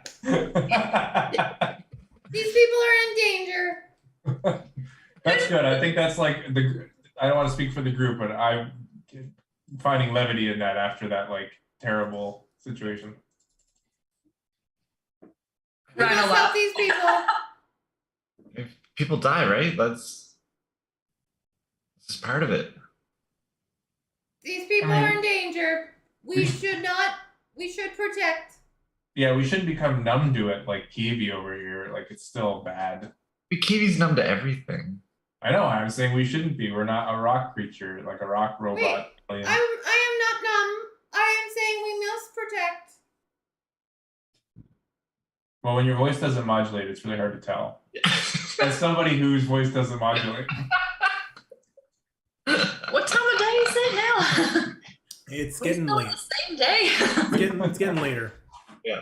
These people are in danger. That's good. I think that's like I don't want to speak for the group, but I'm finding levity in that after that like terrible situation. We Right, must a lot. help these people. If people die, right? This is part of it. These people I mean- are in danger. We should not. We should protect. Yeah, we shouldn't become numb to it like Kivi over here. Like it's still bad. Kiwi's numb to everything. I know. I'm saying we shouldn't be. We're not a rock creature, like a rock robot. alien. I am not numb. I am saying we must protect. Well, when your voice doesn't modulate, it's really hard to tell. As somebody whose voice doesn't modulate. What time of day is it now? It's We're getting still late. on the same day. It's getting later. Yeah.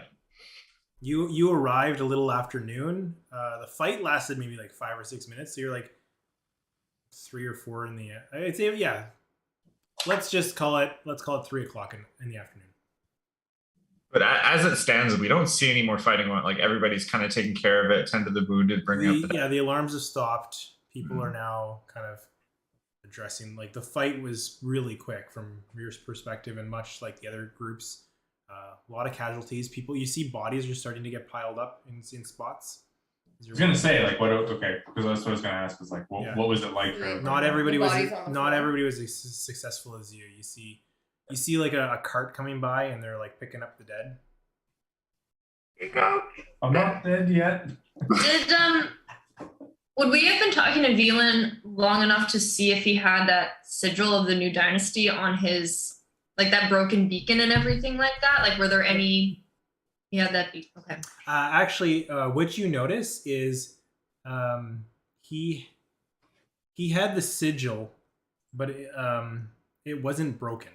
You arrived a little after noon. The fight lasted maybe like 5 or 6 minutes. So you're like 3 or 4 in the. I'd say yeah. Let's call it 3 o'clock in the afternoon. But as it stands, we don't see any more fighting on it. Like everybody's kind of taking care of it, tend to the wounded, bringing up the The alarms have stopped. People are now kind of addressing. Like the fight was really quick from your perspective, and much like the other groups, a lot of casualties. People, you see bodies are starting to get piled up in spots. I was gonna say like what? Okay, because that's what I was gonna ask. Is like what was it like for everybody? Not everybody The was bodies on the not floor. everybody was as successful as you. You see like a cart coming by, and they're like picking up the dead. I'm not dead yet. Did would we have been talking to Velan long enough to see if he had that sigil of the new dynasty on his, like that broken beacon and everything like that? Like, were there any? He had that beacon. Okay. Actually, what you notice is he had the sigil, but it wasn't broken.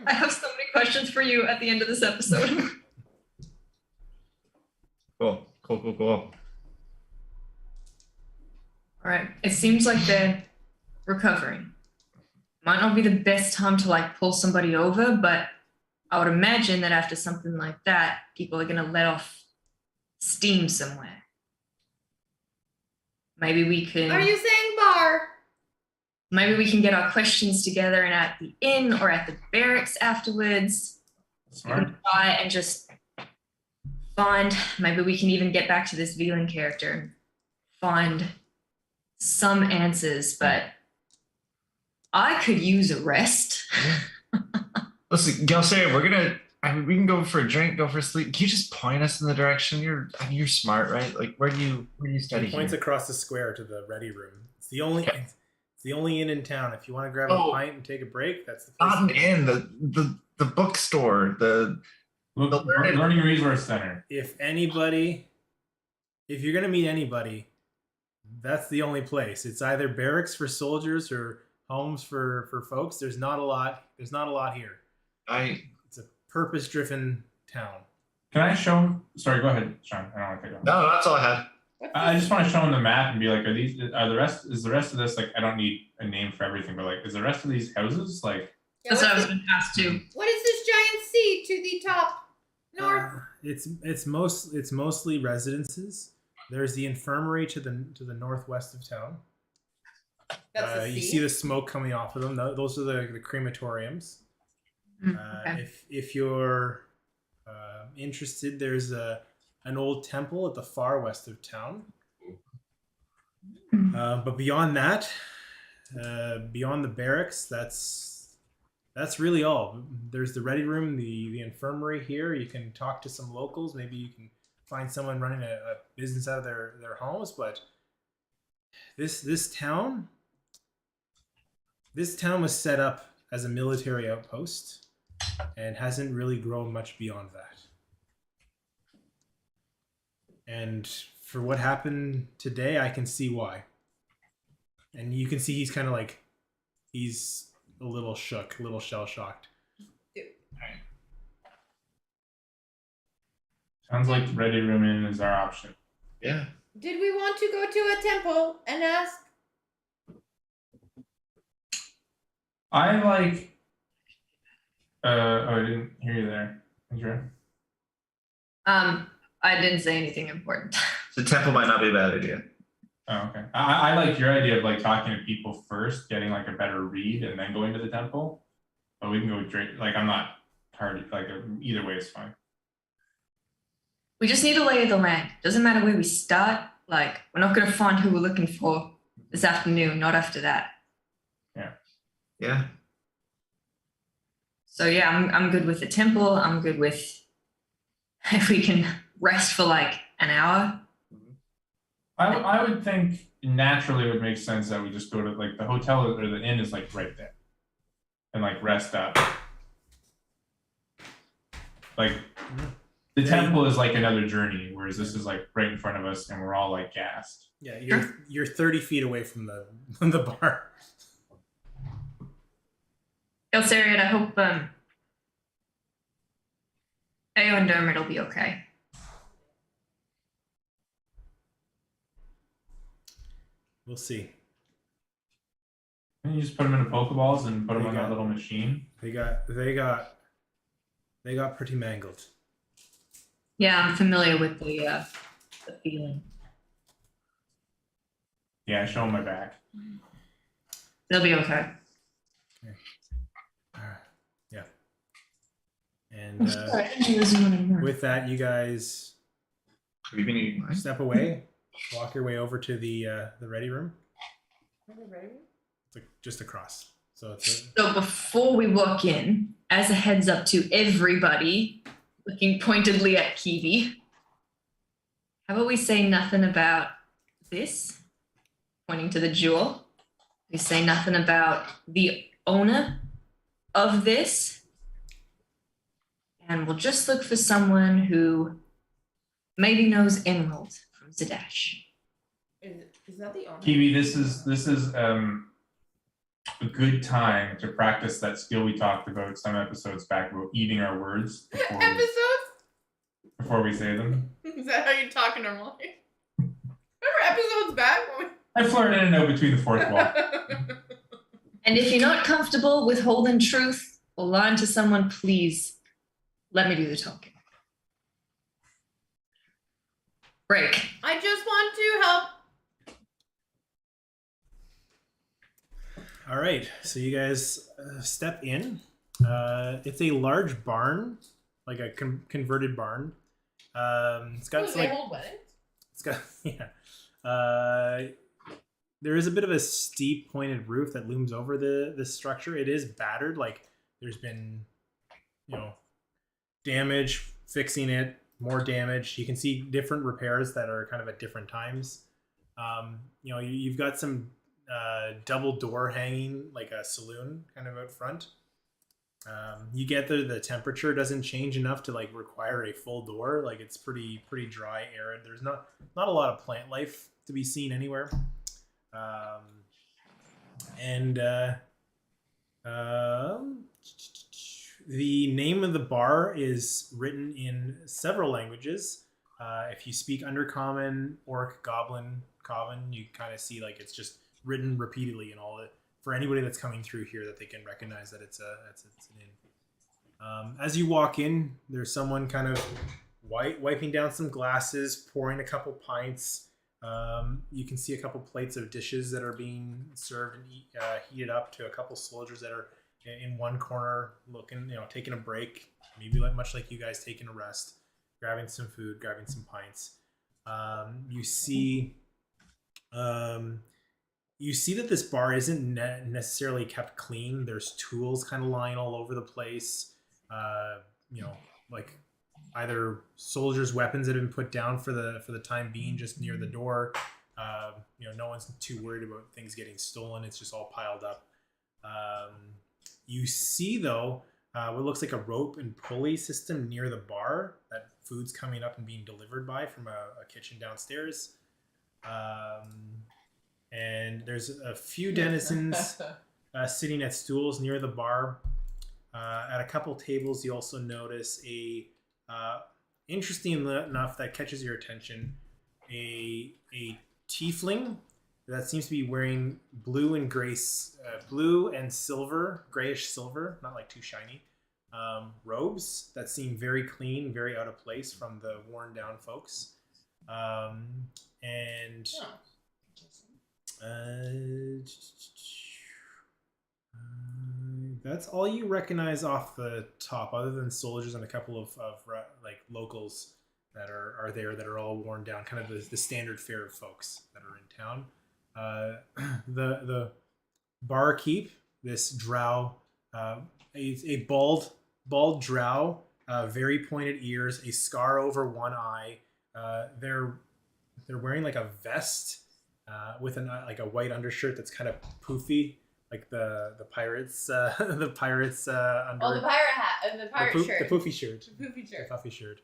I have so many questions for you at the end of this episode. Cool. All right. It seems like they're recovering. Might not be the best time to like pull somebody over, but I would imagine that after something like that, people are going to let off steam somewhere. Maybe we can. Are you saying bar? Maybe we can get our questions together and at the inn or at the barracks afterwards. We Smart. can try and just maybe we can even get back to this villain character, find some answers, but I could use a rest. Listen, Gelsary, we can go for a drink, go for a sleep. Can you just point us in the direction? You're smart, right? Like, where do you study? He points here? across the square to the ready room. It's the only inn in town. If you want to grab a pint and take a break, that's the place. Not an inn, the bookstore, the Learning Resource Center. If you're gonna meet anybody, that's the only place. It's either barracks for soldiers or homes for folks. There's not a lot here. It's a purpose-driven town. Can I show him? Sorry, go ahead, Sean. I don't want to take off. No, that's all I had. I just want to show him the map and be like, is the rest of this, like, I don't need a name for everything, but like, is the rest of these houses like? That's what I was going to ask too. What is this giant sea to the top north? It's mostly residences. There's the infirmary to the northwest of town. That's the sea. You see the smoke coming off of them. Those are the crematoriums. Okay. If you're interested, there's an old temple at the far west of town. But beyond that, beyond the barracks, that's really all. There's the ready room, the infirmary here. You can talk to some locals. Maybe you can find someone running a business out of their homes. But this town was set up as a military outpost and hasn't really grown much beyond that. And for what happened today, I can see why. And you can see he's kind of like, he's a little shook, a little shell-shocked. Sounds like Ready Room Inn is our option. Yeah. Did we want to go to a temple and ask? I like. I didn't hear you there, Andrea. I didn't say anything important. The temple might not be a bad idea. Oh, okay. I like your idea of like talking to people first, getting like a better read, and then going to the temple. But we can go straight. Like, I'm not hard. Like, either way is fine. We just need a lay of the land. Doesn't matter where we start. Like, we're not going to find who we're looking for this afternoon, not after that. Yeah. So yeah, I'm good with the temple. I'm good with if we can rest for like an hour. I would think naturally it would make sense that we just go to like the hotel or the inn is like right there, and like rest up. Like the temple is like another journey, whereas this is like right in front of us, and we're all like gassed. Yeah, you're 30 feet away from the bar. Elsariad, I hope Ayo and Dermot will be okay. We'll see. And you just put them in the Pokeballs and put them on that little machine. They got pretty mangled. Yeah, I'm familiar with the feeling. Yeah, show them my back. They'll be okay. Yeah. And with that, you guys Have you been eating mine? step away, walk your way over to the ready room. It's like just across. So before we walk in, as a heads up to everybody, looking pointedly at Kivi, how about we say nothing about this? Pointing to the jewel. We say nothing about the owner of this. And we'll just look for someone who maybe knows Emerald from Zadash. Is that the owner? Kiwi, this is a good time to practice that skill we talked about some episodes back about eating our words before we say them. Is that how you're talking normally? Remember episodes back? I flirt in and out between the fourth wall. And if you're not comfortable with holding truth or lying to someone, please let me do the talking. Break. I just want to help. all right, so you guys step in. It's a large barn, like a converted barn. It's got They hold weddings? it's got there is a bit of a steep pointed roof that looms over the structure. It is battered, like there's been damage fixing it, more damage. You can see different repairs that are kind of at different times. You've got some double door hanging, like a saloon kind of out front. You get the temperature doesn't change enough to like require a full door. Like it's pretty dry, arid. There's not a lot of plant life to be seen anywhere. The name of the bar is written in several languages. If you speak Undercommon, Orc, Goblin, Common, you kind of see like it's just written repeatedly in all it for anybody that's coming through here that they can recognize that it's an inn. As you walk in, there's someone kind of wiping down some glasses, pouring a couple pints. You can see a couple plates of dishes that are being served and heated up to a couple soldiers that are in one corner looking, taking a break, maybe much like you guys taking a rest, grabbing some food, grabbing some pints. You see that this bar isn't necessarily kept clean. There's tools kind of lying all over the place. Like either soldiers' weapons that have been put down for the time being just near the door. No one's too worried about things getting stolen. It's just all piled up. You see, though, what looks like a rope and pulley system near the bar that food's coming up and being delivered by from a kitchen downstairs. And there's a few denizens sitting at stools near the bar. At a couple tables, you also notice interesting enough that catches your attention, a tiefling that seems to be wearing blue and silver, grayish silver, not like too shiny, robes that seem very clean, very out of place from the worn down folks. That's all you recognize off the top, other than soldiers and a couple of like locals that are there that are all worn down, kind of the standard fare of folks that are in town. The barkeep, this drow, a bald drow, very pointed ears, a scar over one eye. They're wearing like a vest with like a white undershirt that's kind of poofy, like the pirates under the pirate hat and the pirate shirt. The poofy shirt. The poofy shirt. The puffy shirt.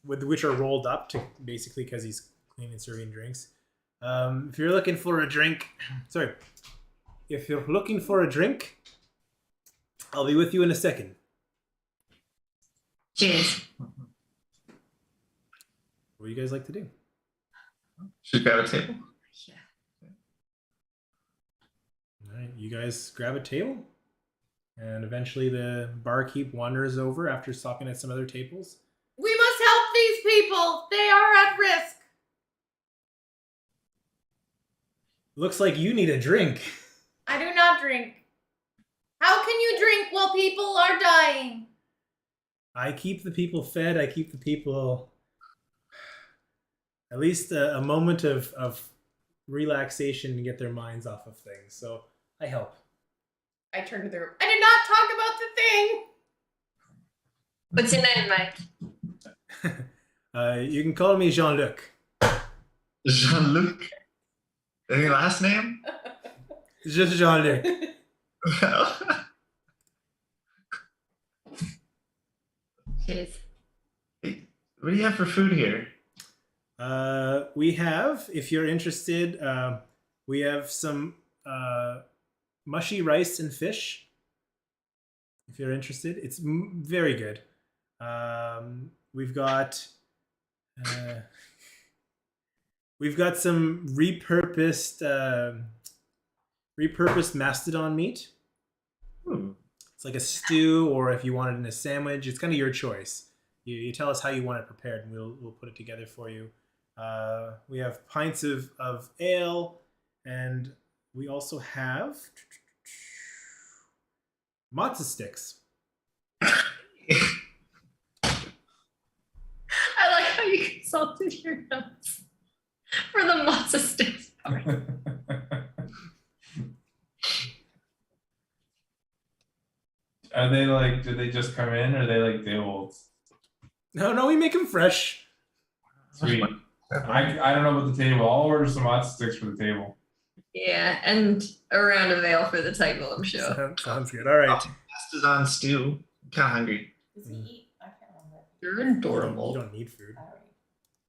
With which are rolled up to basically because he's cleaning and serving drinks. If you're looking for a drink, I'll be with you in a second. Cheers. What do you guys like to do? Should grab a table. Yeah. All right, you guys grab a table, and eventually the barkeep wanders over after stopping at some other tables. We must help these people. They are at risk. Looks like you need a drink. I do not drink. How can you drink while people are dying? I keep the people fed. I keep the people at least a moment of relaxation and get their minds off of things. So I help. I turn to the room. I did not talk about the thing. What's your name, mate? You can call me Jean-Luc. Jean-Luc. Any last name? Just Jean-Luc. Cheers. Hey, what do you have for food here? We have, if you're interested, we have some mushy rice and fish. If you're interested, it's very good. We've got some repurposed mastodon meat. Ooh. It's like a stew, or if you want it in a sandwich, it's kind of your choice. You tell us how you want it prepared, and we'll put it together for you. We have pints of ale, and we also have matzo sticks. salt in your nose for the matzo sticks. Are they like, did they just come in, or are they like day olds? No, we make them fresh. Sweet. I don't know about the table. I'll order some hot sticks for the table. Yeah, and a round of ale for the table, I'm sure. Sounds good. All right. Pastas on stew. I'm kind of hungry. Does he eat? I can't remember. You're You adorable. don't need food. I don't eat.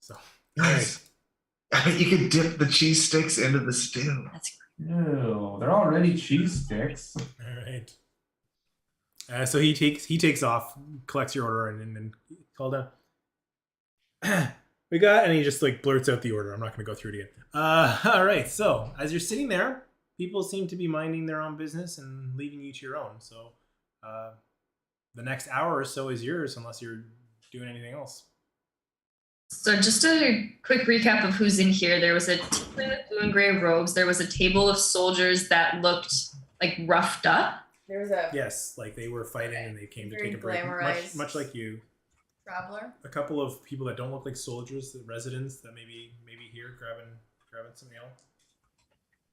So, Nice. I bet you could dip the cheese sticks into the stew. That's No, they're already cheese sticks. all right. So he takes off, collects your order, and then call down. We got, and he just like blurts out the order. I'm not going to go through it again. All right. So as you're sitting there, people seem to be minding their own business and leaving you to your own. So the next hour or so is yours, unless you're doing anything else. So just a quick recap of who's in here. There was a tiefling with blue and gray robes. There was a table of soldiers that looked like roughed up. There was a Yes, like they were fighting and they came to Very take a break, glamorized. much like you. traveler. A couple of people that don't look like soldiers, the residents that maybe here grabbing some ale.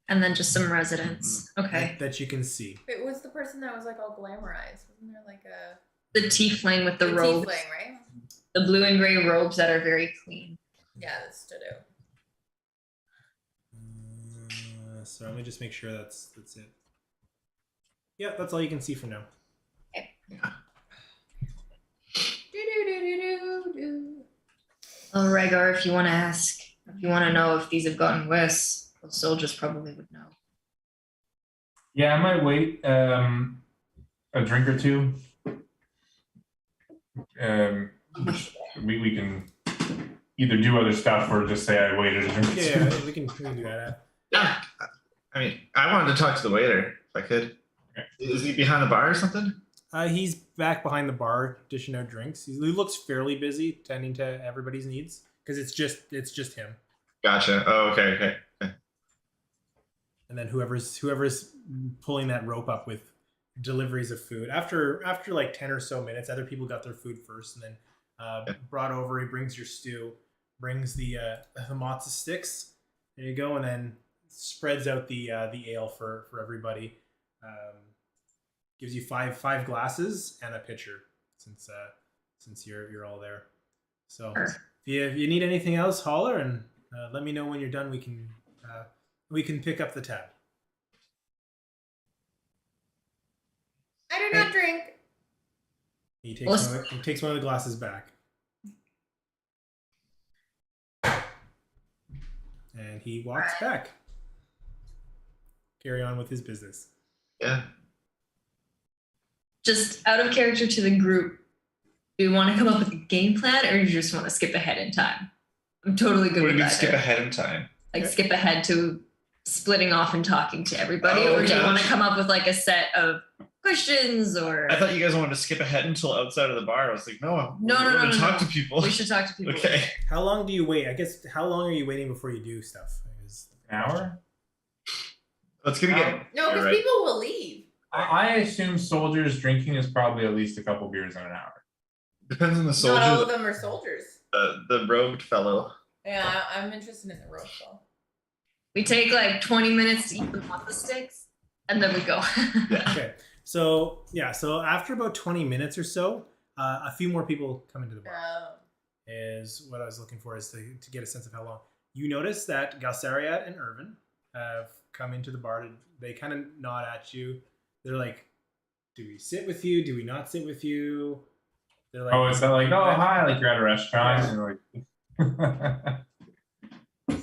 And then just some residents. Okay. That you can see. It was the person that was like all glamorized. Wasn't there like a The tiefling with the robes. tiefling, right? The blue and gray robes that are very clean. Yeah, that stood out. So let me just make sure that's it. Yeah, that's all you can see for now. Well, Rhaegar, if you want to ask, if you want to know if these have gotten worse, those soldiers probably would know. Yeah, I might wait a drink or two. We can either do other stuff or just say I waited a drink or two. Yeah, we can do that. Yeah. I mean, I wanted to talk to the waiter if I could. Okay. Is he behind the bar or something? He's back behind the bar dishing out drinks. He looks fairly busy tending to everybody's needs because it's just him. Gotcha. Oh, okay. And then whoever's pulling that rope up with deliveries of food. After like 10 or so minutes, other people got their food first, and then brought over. He brings your stew, brings the matzo sticks. There you go, and then spreads out the ale for everybody. Gives you five glasses and a pitcher since you're all there. So if you need anything else, holler and let me know when you're done. We can pick up the tab. I do not drink. He takes one of the glasses back. And he walks back. Carry on with his business. Yeah. Just out of character to the group, do you want to come up with a game plan or do you just want to skip ahead in time? I'm totally good What with do you mean that. skip ahead in time? Like skip ahead to splitting off and talking to everybody, Oh, or do you okay. want to come up with like a set of questions or I thought you guys wanted to skip ahead until outside of the bar. I was like, no, No, we're no, going to no, talk no. to people. we should talk to people. Okay. How long do you wait? I guess how long are you waiting before you do stuff? An hour? Let's get No, because right. people will leave. I assume soldiers drinking is probably at least a couple beers in an hour. Depends on the Not all of soldier. them are soldiers. The robed fellow. Yeah, I'm interested in the rope though. We take like 20 minutes to eat the matzo sticks and then we go. Okay. So after about 20 minutes or so, a few more people come into the bar. Is what I was looking for, is to get a sense of how long. You notice that Galsariad and Irvin have come into the bar. They kind of nod at you. They're like, do we sit with you? Do we not sit with you? They're like, Oh, is that like, oh, hi, like you're at a restaurant and you're like...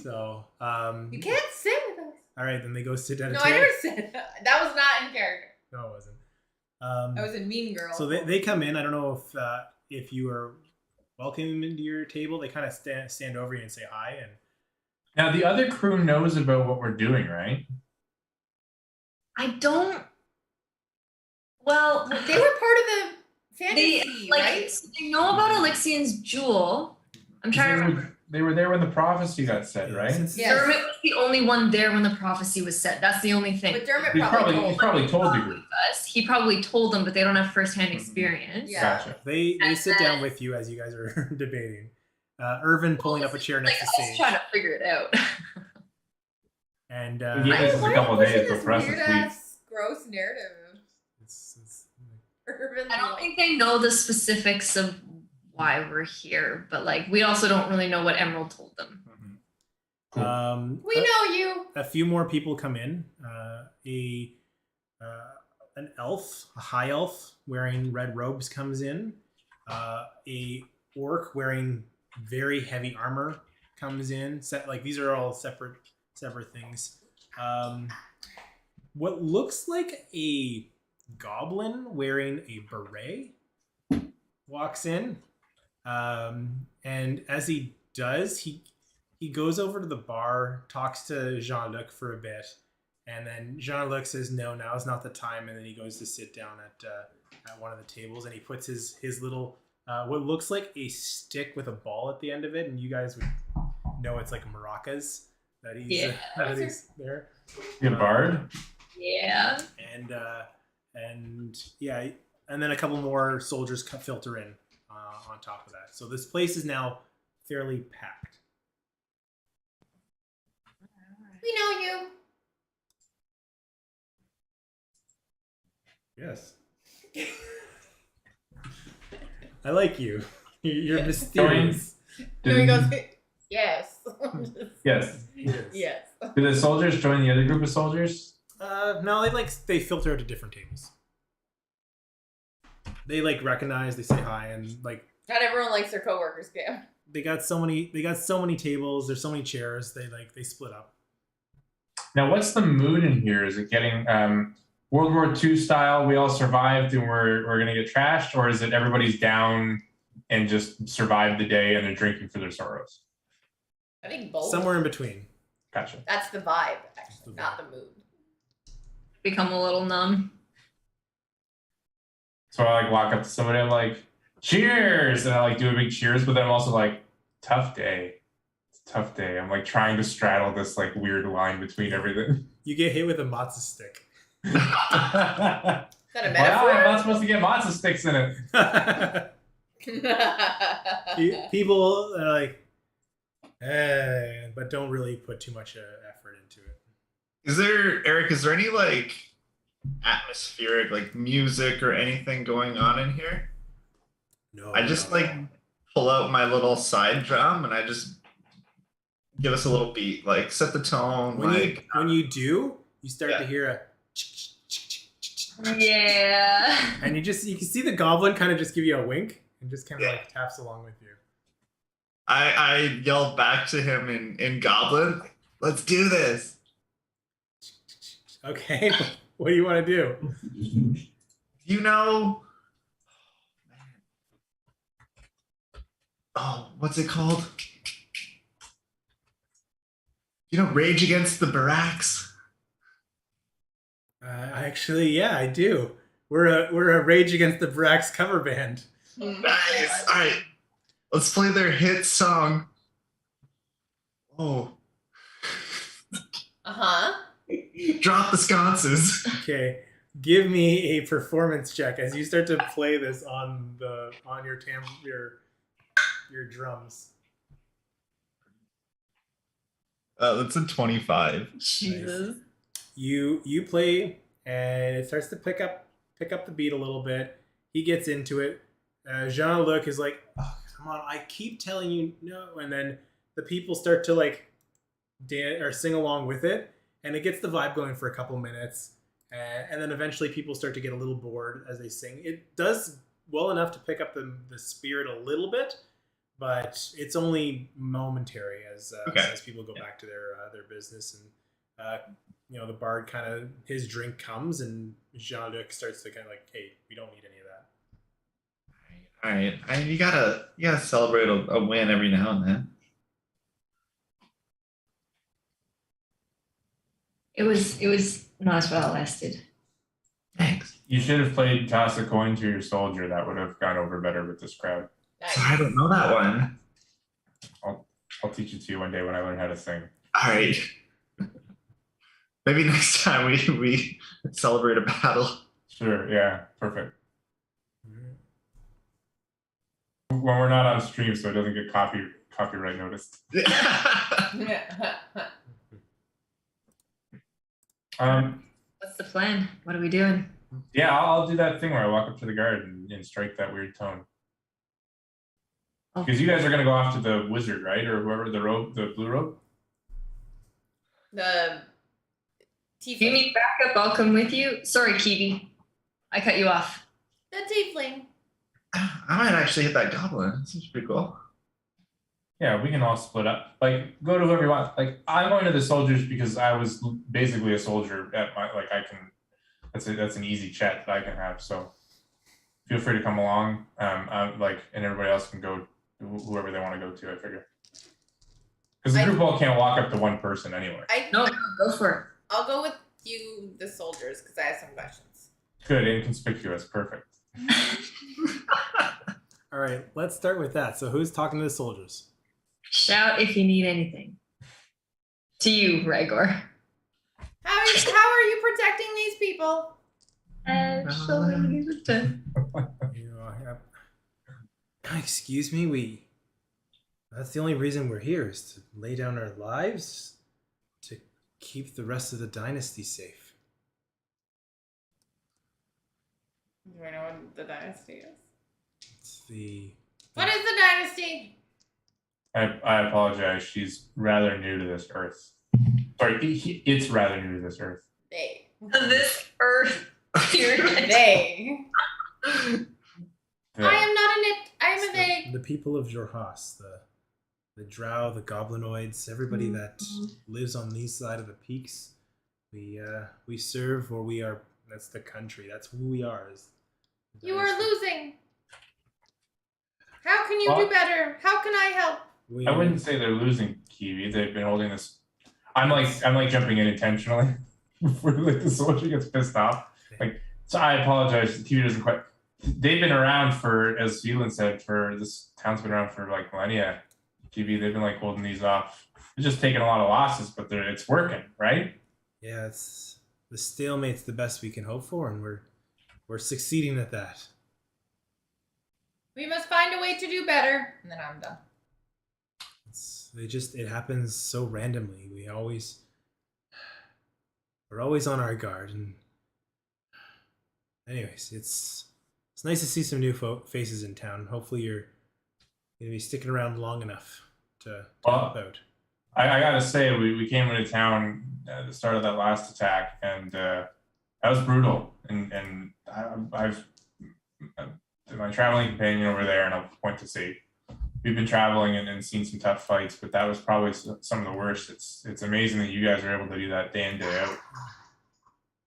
So, You can't sit with us. all right, then they go sit at a No, I table. never said that. That was not in character. No, it wasn't. I was in Mean Girl. So they come in. I don't know if you are welcome into your table. They kind of stand over you and say hi. And Now, the other crew knows about what we're doing, right? I don't. Well, They were part of the fantasy, like right? they know about Alexian's jewel. I'm trying to remember. They were there when the prophecy got said, right? Since- Yes. Dermot was the only one there when the prophecy was said. That's the only thing. But Dermot He probably probably told them. told the group. Us. He probably told them, but they don't have firsthand experience. Yeah. Gotcha. They And sit down then- with you as you guys are debating, Irvin pulling up a chair Like, next to I was Sage. trying to figure it out. And Yeah, this is a Why couple are of you days, pushing but for us this it's weird weeks. ass gross narrative? it's Urban I don't think they know the specifics of why we're here, but like we also don't really know what Emerald told them. Cool. We know you. a few more people come in. An elf, a high elf wearing red robes comes in. A orc wearing very heavy armor comes in. Like these are all separate things. What looks like a goblin wearing a beret walks in, and as he does, he goes over to the bar, talks to Jean-Luc for a bit, and then Jean-Luc says, "No, now is not the time." And then he goes to sit down at one of the tables, and he puts his little what looks like a stick with a ball at the end of it, and you guys would know it's like maracas that he's that he's there. You a bard? Yeah. And yeah, and then a couple more soldiers filter in on top of that. So this place is now fairly packed. We know you. Yes. I like you. You're mysterious. No, he goes, yes. Yes. Yes. Do the soldiers join the other group of soldiers? No, they filter out to different tables. They recognize, they say hi, and Not everyone likes their coworkers, Cam. they got so many tables. There's so many chairs. They split up. Now, what's the mood in here? Is it getting World War II style? We all survived and we're gonna get trashed, or is it everybody's down and just survived the day and they're drinking for their sorrows? I think both. Somewhere in between. Gotcha. That's the vibe, actually, not the mood. Become a little numb. So I walk up to somebody, I'm like, cheers, and I do a big cheers, but then I'm also like, tough day. It's a tough day. I'm trying to straddle this weird line between everything. You get hit with a matzo stick. Is that a Wow, metaphor? I'm not supposed to get matzo sticks in it. People are like, but don't really put too much effort into it. Is there any atmospheric music or anything going on in here? No. I just pull out my little side drum and I just give us a little beat, set the tone. When you do, you start to hear a Yeah. and you can see the goblin kind of just give you a wink and just kind of taps along with you. I yell back to him in Goblin, let's do this. Okay, what do you want to do? What's it called? Rage Against the Barracks? Actually, yeah, I do. We're a Rage Against the Barracks cover band. Nice. All right, let's play their hit song. Oh. Uh-huh. Drop the sconces. Okay, give me a performance check as you start to play this on your drums. That's a 25. Jesus. You play and it starts to pick up the beat a little bit. He gets into it. Jean-Luc is like, "Oh, come on, I keep telling you no," and then the people start to dance or sing along with it, and it gets the vibe going for a couple minutes, and then eventually people start to get a little bored as they sing. It does well enough to pick up the spirit a little bit, but it's only momentary as people go back to their business, and the bard kind of, his drink comes and Jean-Luc starts to kind of hey, we don't need any of that. All right, you gotta celebrate a win every now and then. It was not as well lasted. Thanks. You should have played Toss a Coin to Your Soldier. That would have gone over better with this crowd. Nice. I don't know that one. I'll teach it to you one day when I learn how to sing. All right. Maybe next time we celebrate a battle. Sure, yeah, perfect. When we're not on stream, so it doesn't get copyright notice. What's the plan? What are we doing? Yeah, I'll do that thing where I walk up to the guard and strike that weird tone. Oh. Because you guys are gonna go after the wizard, right? Or whoever, the blue robe? The If you tiefling. need backup, I'll come with you. Sorry, Kiwi. I cut you off. The tiefling. I might actually hit that goblin. This is pretty cool. Yeah, we can all split up. Like, go to whoever you want. Like, I'm going to the soldiers because I was basically a soldier at my, like, I can, that's an easy chat that I can have. So feel free to come along. Like, and everybody else can go whoever they want to go to, I figure. Because the group all can't walk up to one person anyway. No, go for it. I'll go with you, the soldiers, because I have some questions. Good, inconspicuous, perfect. All right, let's start with that. So who's talking to the soldiers? Shout if you need anything. To you, Rhaegar. How are you protecting these people? Excuse me, that's the only reason we're here, is to lay down our lives to keep the rest of the dynasty safe. Do I know what the dynasty is? It's the What is the dynasty? I apologize. She's rather new to this earth. Sorry, it's rather new to this earth. They. This earth. They. Yeah. I am not an it. I am a it's they. the people of Jorhas, the drow, the goblinoids, everybody that lives on these side of the peaks. We serve, or we are. That's the country. That's who we are. You are losing. How can you do better? How can I help? I wouldn't say they're losing, Kiwi. They've been holding this. I'm like jumping in intentionally. Before like the soldier gets pissed off. Like, so I apologize. Kiwi doesn't quite. They've been around for, as Zealand said, for this town's been around for like millennia. Kiwi, they've been like holding these off. They're just taking a lot of losses, but it's working, right? Yeah, it's the stalemate's the best we can hope for, and we're succeeding at that. We must find a way to do better. And then I'm done. It happens so randomly. We're always on our guard, and anyways, it's nice to see some new faces in town. Hopefully you're gonna be sticking around long enough to help out. I gotta say, we came into town at the start of that last attack, and that was brutal. And I've my traveling companion over there, and I'll point to see. We've been traveling and seen some tough fights, but that was probably some of the worst. It's amazing that you guys are able to do that day in, day out.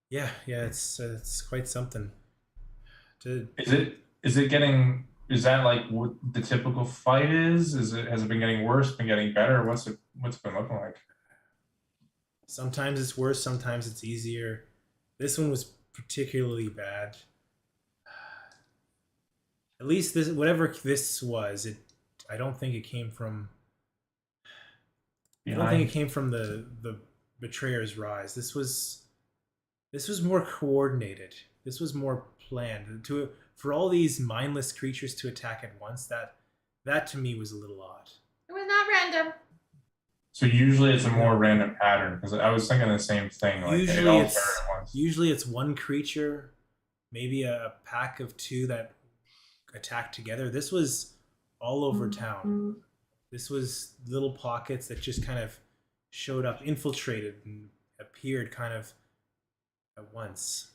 Yeah, it's quite something. Is that like what the typical fight is? Has it been getting worse, been getting better? What's it been looking like? Sometimes it's worse, sometimes it's easier. This one was particularly bad. At least whatever this was, I don't think it came from. I don't think it came from the betrayer's rise. This was more coordinated. This was more planned. For all these mindless creatures to attack at once, that to me was a little odd. It was not random. So usually it's a more random pattern, because I was thinking the same thing. Like Usually it's one creature, maybe a pack of two that attack together. This was all over town. This was little pockets that just kind of showed up, infiltrated, and appeared kind of at once.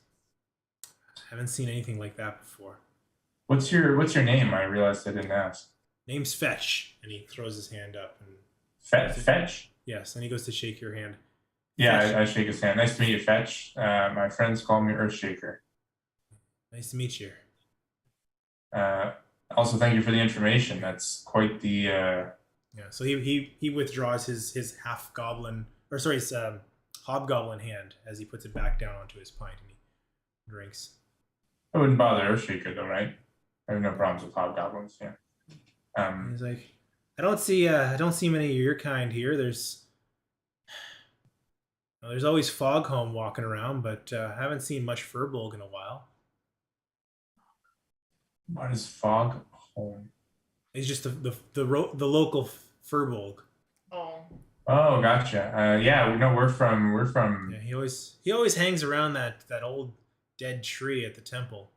I haven't seen anything like that before. What's your name? I realized I didn't ask. Name's Fetch, and he throws his hand up. And Fetch? Yes, and he goes to shake your hand. Yeah, I shake his hand. Nice to meet you, Fetch. My friends call me Earthshaker. Nice to meet you. Also, thank you for the information. That's quite the. Yeah. So he withdraws his hobgoblin hand as he puts it back down onto his pint, and he drinks. I wouldn't bother Earthshaker though, right? I have no problems with hobgoblins. Yeah. He's like, I don't see many of your kind here. There's always Foghome walking around, but I haven't seen much Furbolg in a while. What is Foghome? He's just the local Furbolg. Oh. Oh, gotcha. Yeah, we know we're from. Yeah, he always hangs around that old dead tree at the temple.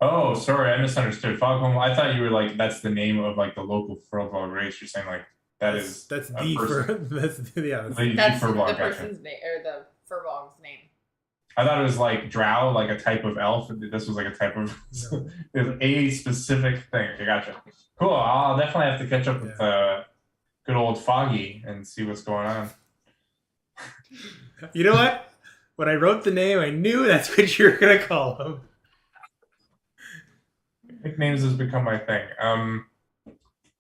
Oh, sorry, I misunderstood. Foghorn. I thought you were like that's the name of like the local Furbolg race. You're saying like That's a the person. that's yeah. That's the Furbolg, gotcha. person's name or the Furbog's name. I thought it was like drow, like a type of elf. This was like a type of No. it was a specific thing. Okay, gotcha. Cool. I'll definitely have to catch up with good old Foggy and see what's going on. You know what? When I wrote the name, I knew that's what you were gonna call him. Nicknames has become my thing.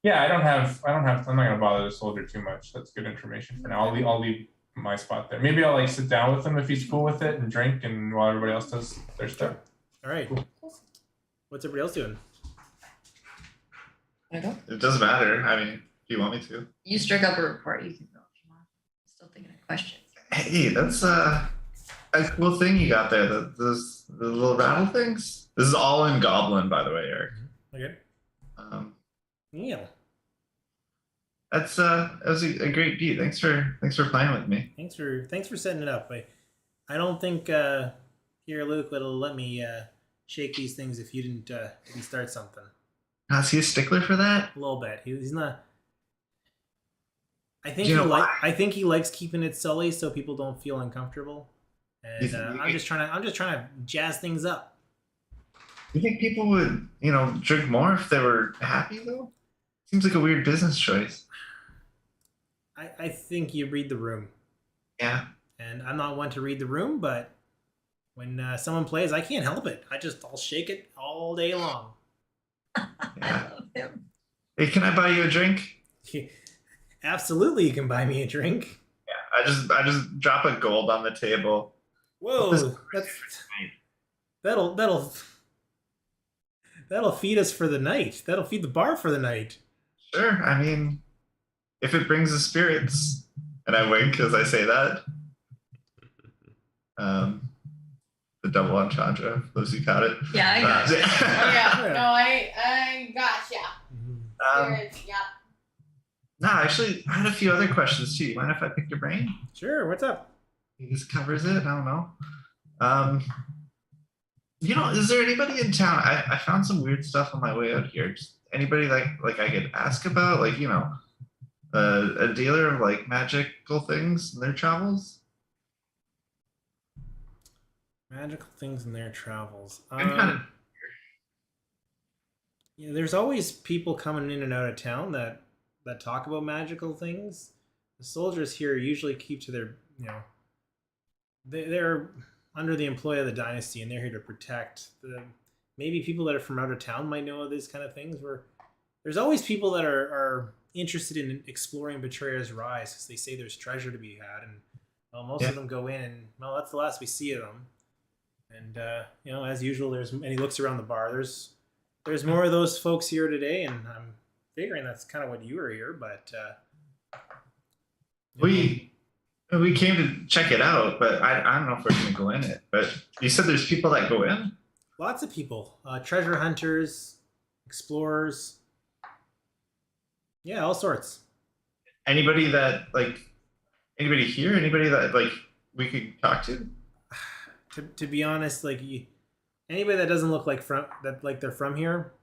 Yeah, I don't have. I'm not gonna bother the soldier too much. That's good information for now. I'll leave my spot there. Maybe I'll like sit down with him if he's cool with it and drink, and while everybody else does their stuff. All right. Cool. What's everybody else doing? Wanna go? It doesn't matter. I mean, if you want me to. You struck up a report. You can go if you want. I'm still thinking of questions. Hey, that's a cool thing you got there. The little rattle things. This is all in Goblin, by the way, Eric. Okay. Yeah. That was a great beat. Thanks for playing with me. Thanks for setting it up. I don't think here Luke will let me shake these things if you didn't start something. Is he a stickler for that? A little bit. He's not. I think Do you know why? I think he likes keeping it sully so people don't feel uncomfortable. And You think- I'm just trying to jazz things up. You think people would, drink more if they were happy though? Seems like a weird business choice. I think you read the room. Yeah. And I'm not one to read the room, but when someone plays, I can't help it. I'll shake it all day long. I Yeah. love him. Hey, can I buy you a drink? Absolutely, you can buy me a drink. Yeah. I just drop a gold on the table. Whoa, that'll feed us for the night. That'll feed the bar for the night. Sure. I mean, if it brings the spirits, and I wink as I say that. The double entendre, those who got it. Yeah, I got it. Oh yeah. No, I gotcha. Yeah. No, actually, I had a few other questions too. You mind if I pick your brain? Sure, what's up? This covers it. I don't know. Is there anybody in town? I found some weird stuff on my way out here. Just anybody like I could ask about, like, a dealer of like magical things in their travels? Magical things in their travels. I'm kind of There's always people coming in and out of town that talk about magical things. The soldiers here usually keep to their, they're under the employ of the dynasty, and they're here to protect the. Maybe people that are from out of town might know of these kind of things. Where there's always people that are interested in exploring Betrayer's Rise because they say there's treasure to be had, and most of them go in, and that's the last we see of them. And as usual, and he looks around the bar. There's more of those folks here today, and I'm figuring that's kind of what you were here, but we came to check it out, but I don't know if we're going to go in it. But you said there's people that go in? Lots of people. Treasure hunters, explorers. Yeah, all sorts. Anybody that, anybody here? Anybody that, we could talk to? To be honest, anybody that doesn't look like they're from here,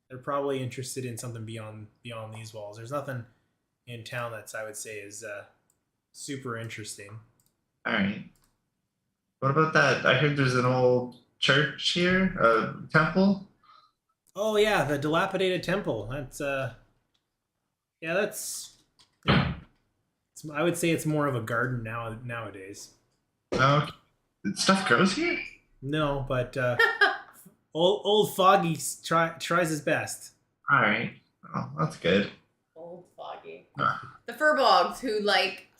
they're probably interested in something beyond these walls. There's nothing in town that's, I would say, is super interesting. All right. What about that? I heard there's an old church here, a temple. Oh yeah, the dilapidated temple. That's I would say it's more of a garden nowadays. Oh, stuff grows here? No, but old Foggy tries his best. All right. Oh, that's good. Old Foggy. The Furbogs who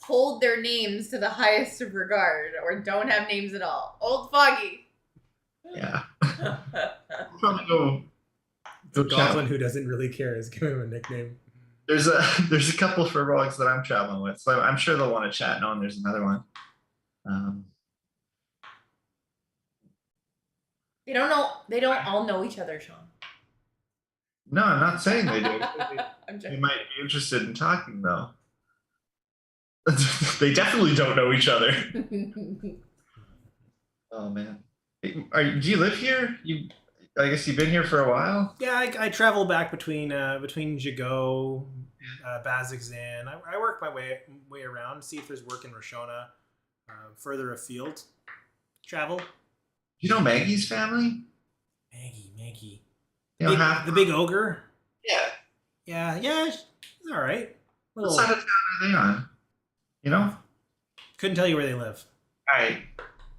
hold their names to the highest of regard or don't have names at all. Old Foggy. Yeah. Probably go The goblin chat. who doesn't really care is giving him a nickname. There's a couple Furbogs that I'm traveling with, so I'm sure they'll want to chat knowing there's another one. They don't all know each other, Sean. No, I'm not saying they do. I'm They joking. might be interested in talking though. They definitely don't know each other. Oh man. Do you live here? I guess you've been here for a while. Yeah, I travel back between Jago, Bazzoxan. I work my way around, see if there's work in Roshona, further afield. Travel. You know Maggie's family? Maggie. You know, The big ogre. Yeah. Yeah, she's all right. What side of town are they on? You know? Couldn't tell you where they live.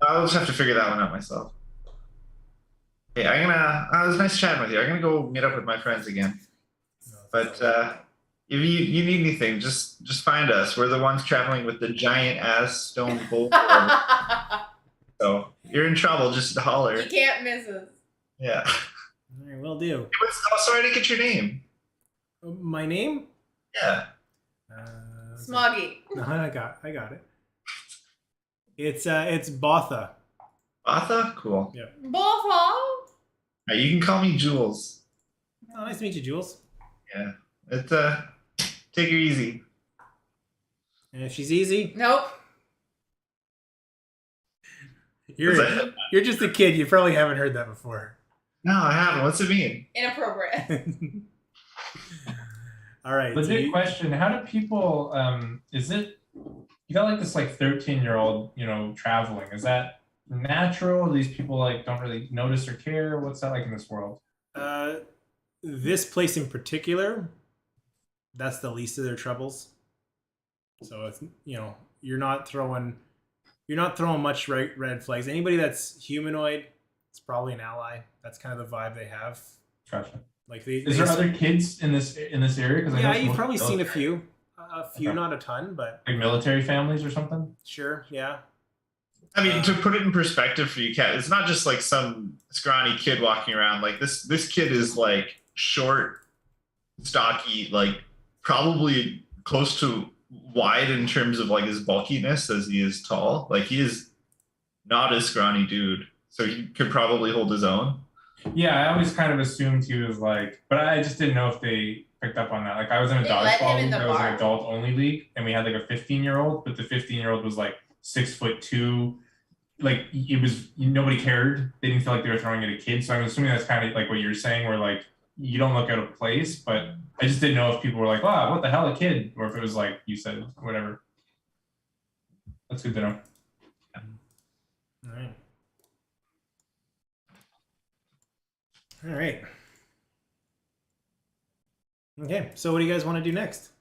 I'll just have to figure that one out myself. Hey, it was nice chatting with you. I'm gonna go meet up with my friends again. But if you need anything, just find us. We're the ones traveling with the giant ass stone cold. So you're in trouble. Just holler. You can't miss us. Yeah. All right, will do. Sorry to get your name. My name? Yeah. Smoggy. No, I got it. It's Botha. Botha? Cool. Yeah. Botha. You can call me Jules. Oh, nice to meet you, Jules. Yeah. Take her easy. And if she's easy, Nope. you're just a kid. You probably haven't heard that before. No, I haven't. What's it mean? Inappropriate. All right. Legit question: how do people? Is it you got like this like 13-year-old, traveling? Is that natural? These people like don't really notice or care. What's that like in this world? This place in particular, that's the least of their troubles. So it's you're not throwing much red flags. Anybody that's humanoid, it's probably an ally. That's kind of the vibe they have. Gotcha. Like Is there other kids in this area? Because yeah, you've probably seen a few, okay. Not a ton, but like military families or something. Sure, yeah. I mean, to put it in perspective for you, Kat, it's not just like some scrawny kid walking around. Like this kid is like short, stocky, like probably close to wide in terms of like his bulkiness as he is tall. Like he is not a scrawny dude, so he could probably hold his own. Yeah, I always kind of assumed he was like, but I just didn't know if they picked up on that. Like I was in a They let him dodgeball in league the that was bar. an adult only league, and we had like a 15-year-old, but the 15-year-old was like 6'2". Like it was nobody cared. They didn't feel like they were throwing at a kid. So I'm assuming that's kind of like what you're saying, where like you don't look out of place. But I just didn't know if people were like, "Wow, what the hell, a kid," or if it was like you said, whatever. That's good to know. All right. All right. Okay, so what do you guys want to do next?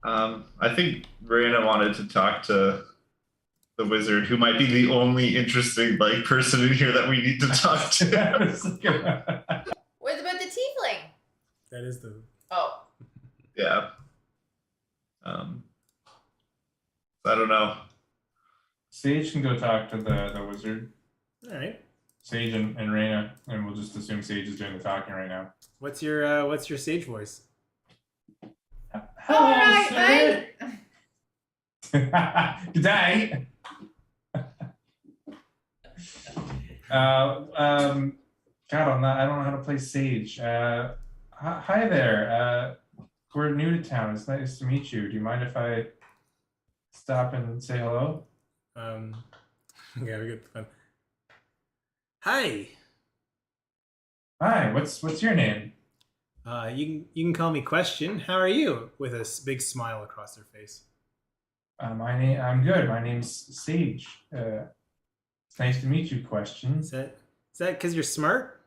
I think Reiner wanted to talk to the wizard, who might be the only interesting like person in here that we need to talk to. What about the tiefling? That is the. Oh. Yeah. I don't know. Sage can go talk to the wizard. All right. Sage and Reina, and we'll just assume Sage is doing the talking right now. What's your sage voice? Hello, All right, sir. mate. Good day. God, I don't know how to play Sage. Hi there. We're new to town. It's nice to meet you. Do you mind if I stop and say hello? Yeah, we get fun. Hi. Hi. What's your name? You can call me Question. How are you? With a big smile across her face. I'm good. My name's Sage. It's nice to meet you. Question. Is that because you're smart?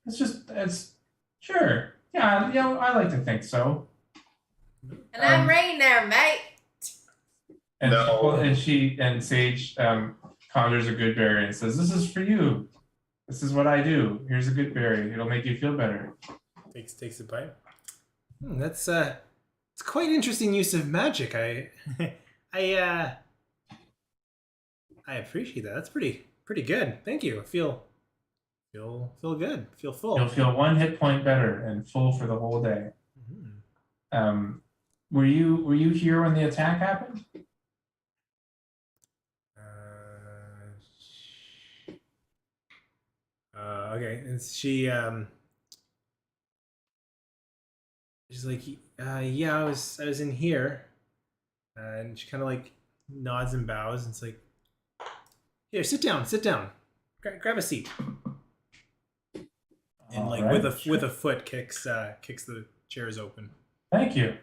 It's sure. Yeah, I like to think so. And I'm Reiner, mate. And No. and Sage conjures a good berry and says, "This is for you. This is what I do. Here's a good berry. It'll make you feel better." Takes a bite. That's it's quite interesting use of magic. I appreciate that. That's pretty good. Thank you. I feel good. Feel full. You'll feel 1 hit point better and full for the whole day. Mm-hmm. Were you here when the attack happened? okay. And she's like, yeah, I was in here, and she kind of like nods and bows, and it's like, here, sit down, grab a seat, and like Alright, with a foot kicks the chairs open, Thank you.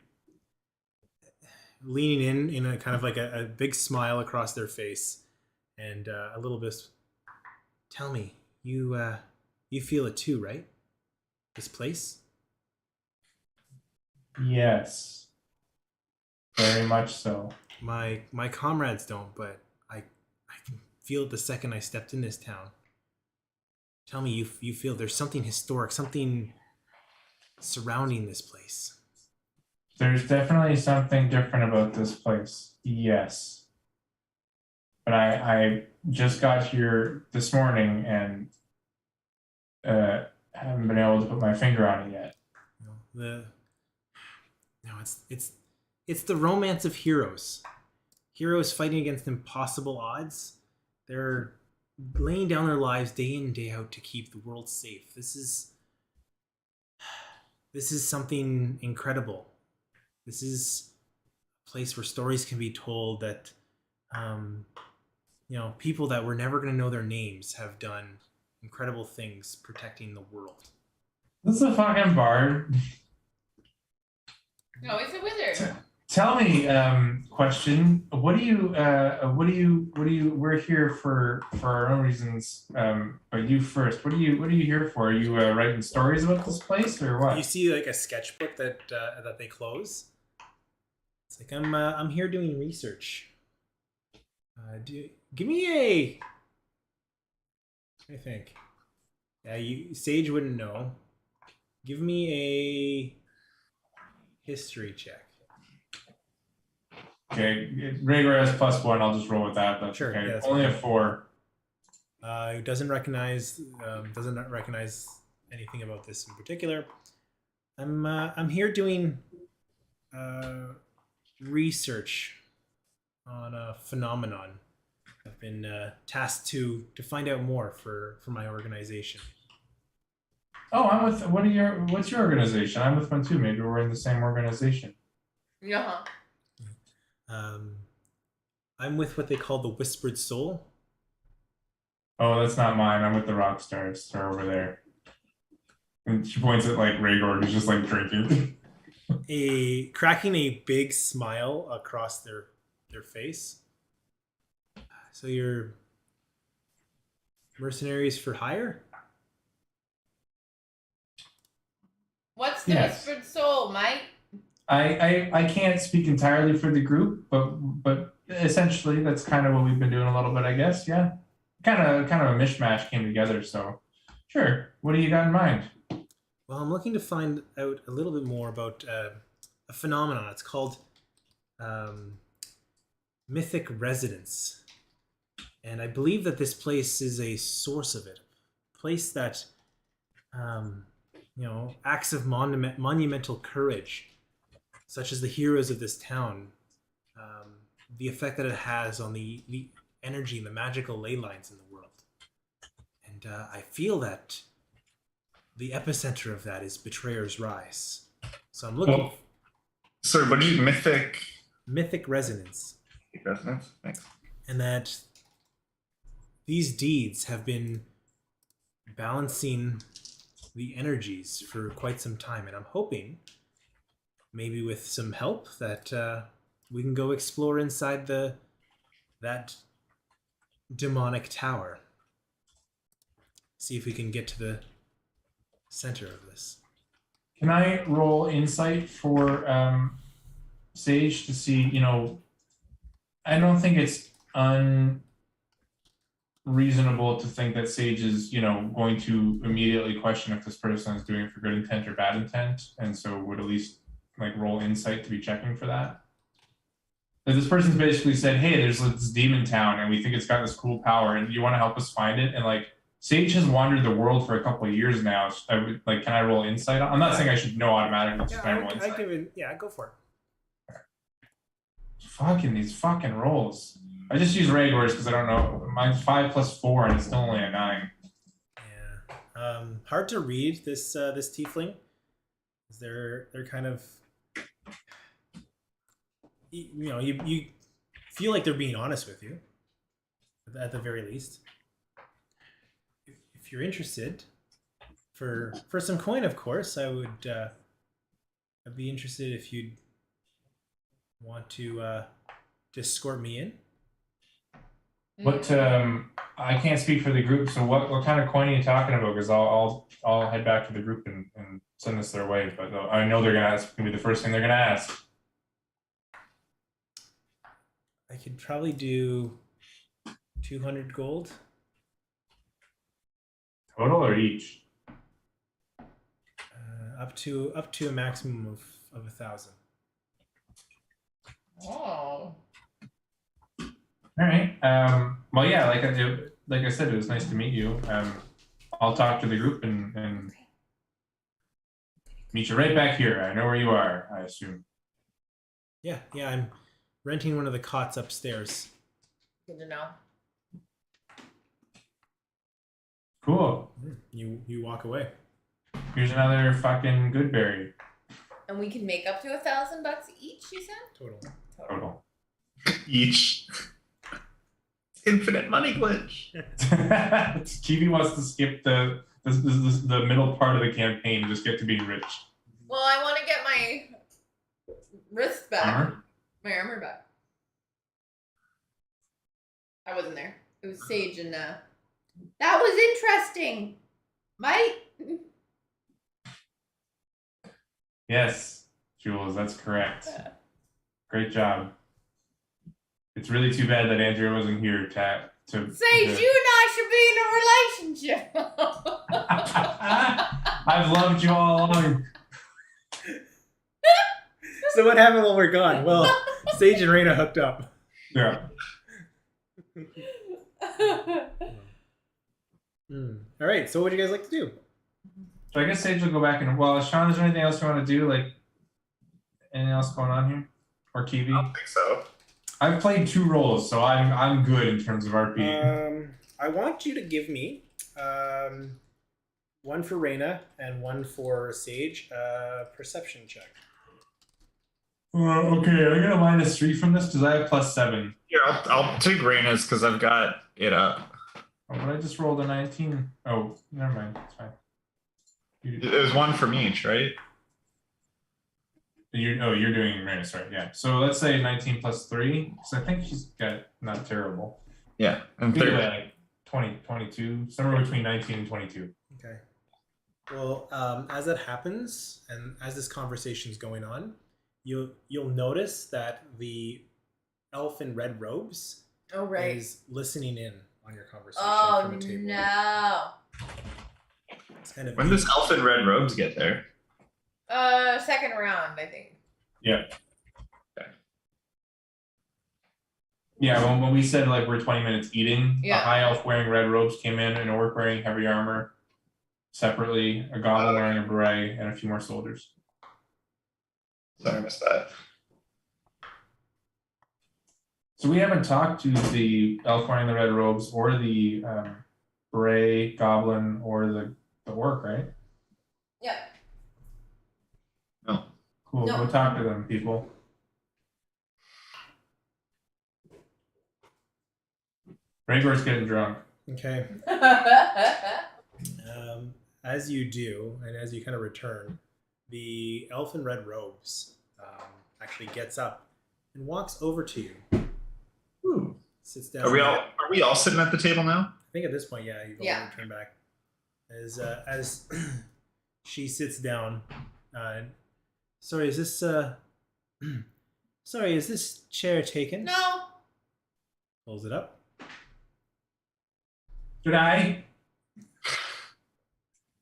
leaning in a kind of like a big smile across their face, and a little bit. Tell me, you feel it too, right? This place. Yes. Very much so. My comrades don't, but I can feel it the second I stepped in this town. Tell me, you feel there's something historic, something surrounding this place. There's definitely something different about this place. Yes. But I just got here this morning and haven't been able to put my finger on it yet. It's the romance of heroes. Heroes fighting against impossible odds. They're laying down their lives day in, day out to keep the world safe. This is something incredible. This is a place where stories can be told that, people that we're never going to know their names have done incredible things protecting the world. This is a fucking bard. No, he's a wizard. Tell me, question. What do you? We're here for our own reasons. But you first. What are you here for? Are you writing stories about this place or what? You see, like a sketchbook that they close. It's like I'm here doing research. Give me a. I think. Yeah, Sage wouldn't know. Give me a history check. Okay, Rhaegar has +1. I'll just roll with that. That's Sure, okay. yeah, that's Only fine. a 4. Doesn't recognize anything about this in particular. I'm here doing research on a phenomenon. I've been tasked to find out more for my organization. Oh, I'm with. What's your organization? I'm with one too. Maybe we're in the same organization. Yeah. I'm with what they call the Whispered Soul. Oh, that's not mine. I'm with the rock stars. They're over there. And she points at like Rhaegar, who's just like drinking. Cracking a big smile across their face. So you're mercenaries for hire? What's the Yes. whispered soul, Mike? I can't speak entirely for the group, but essentially that's kind of what we've been doing a little bit, I guess. Yeah, kind of a mishmash came together. So, sure. What do you got in mind? Well, I'm looking to find out a little bit more about a phenomenon. It's called mythic resonance, and I believe that this place is a source of it. A place that, acts of monumental courage, such as the heroes of this town, the effect that it has on the energy and the magical ley lines in the world. And I feel that the epicenter of that is Betrayer's Rise. So I'm looking... Sorry, what do you... Mythic resonance. Resonance? Thanks. And that these deeds have been balancing the energies for quite some time. And I'm hoping, maybe with some help, that we can go explore inside that demonic tower. See if we can get to the center of this. Can I roll insight for Sage to see? I don't think it's unreasonable to think that Sage is, going to immediately question if this person is doing it for good intent or bad intent, and so would at least like roll insight to be checking for that. Like this person's basically said, "Hey, there's this demon town, and we think it's got this cool power, and you want to help us find it?" And like Sage has wandered the world for a couple of years now. So can I roll insight? I'm not saying I should know automatically. Just can I roll insight? Go for it. Fucking these fucking rolls. I just use Rhaegar's because I don't know. Mine's 5 + 4, and it's still only a 9. Yeah. Hard to read this tiefling. They're kind of, you feel like they're being honest with you, at the very least. If you're interested, for some coin, of course, I'd be interested if you'd want to escort me in. What I can't speak for the group, so what kind of coin are you talking about? Because I'll head back to the group and send this their way. But I know they're gonna ask. Gonna be the first thing they're gonna ask. I could probably do 200 gold. Total or each? Up to a maximum of 1,000. Oh. All right. Well, yeah. Like I said, it was nice to meet you. I'll talk to the group and meet you right back here. I know where you are, I assume. Yeah. I'm renting one of the cots upstairs. Good to know. Cool. You walk away. Here's another fucking good berry. And we can make up to $1,000 each, you said? Total. Each. Infinite money glitch. Kivi wants to skip the middle part of the campaign and just get to being rich. Well, I want to get my wrist back. Armor? My armor back. I wasn't there. It was Sage and that was interesting. Yes, Jules, that's correct. Great job. It's really too bad that Andrea wasn't here to Sage, you and I should be in a relationship. I've loved you all along. So what happened while we're gone? Well, Sage and Reiner hooked up. Yeah. All right. So what would you guys like to do? So I guess Sage will go back and Sean, is there anything else you want to do? Like anything else going on here? Or Kivi? I don't think so. I've played 2 roles, so I'm good in terms of RP. I want you to give me one for Reina and one for Sage. Perception check. Okay, I'm gonna -3 from this because I have +7. Here, I'll take Reina's because I've got it up. Oh, but I just rolled a 19. Oh, never mind. It's fine. It was one from each, right? You're doing Reina, right? Yeah. So let's say 19 + 3, because I think she's got not terrible. Yeah, and Maybe 30. like 20, 22, somewhere between 19 and 22. Okay. Well, as that happens, and as this conversation's going on, you'll notice that the elf in red robes is listening in on your conversation from a table. No. It's kind of When does Elf in Red Robes get there? Second round, I think. Yeah. Yeah, when we said like we're 20 minutes eating, a high elf wearing red robes came in, an orc wearing heavy armor separately, a goblin wearing a beret, and a few more soldiers. Sorry, I missed that. So we haven't talked to the elf wearing the red robes or the beret, goblin, or the orc, right? Yeah. No. Cool, No. go talk to them, people. Rhaegar's getting drunk. Okay. As you do, and as you kind of return, the elf in red robes actually gets up and walks over to you. Ooh. Sits down. Are we all sitting at the table now? I think at this point, yeah, you've already turned back. As she sits down, sorry, is this sorry, is this chair taken? No. Pulls it up. Good eye.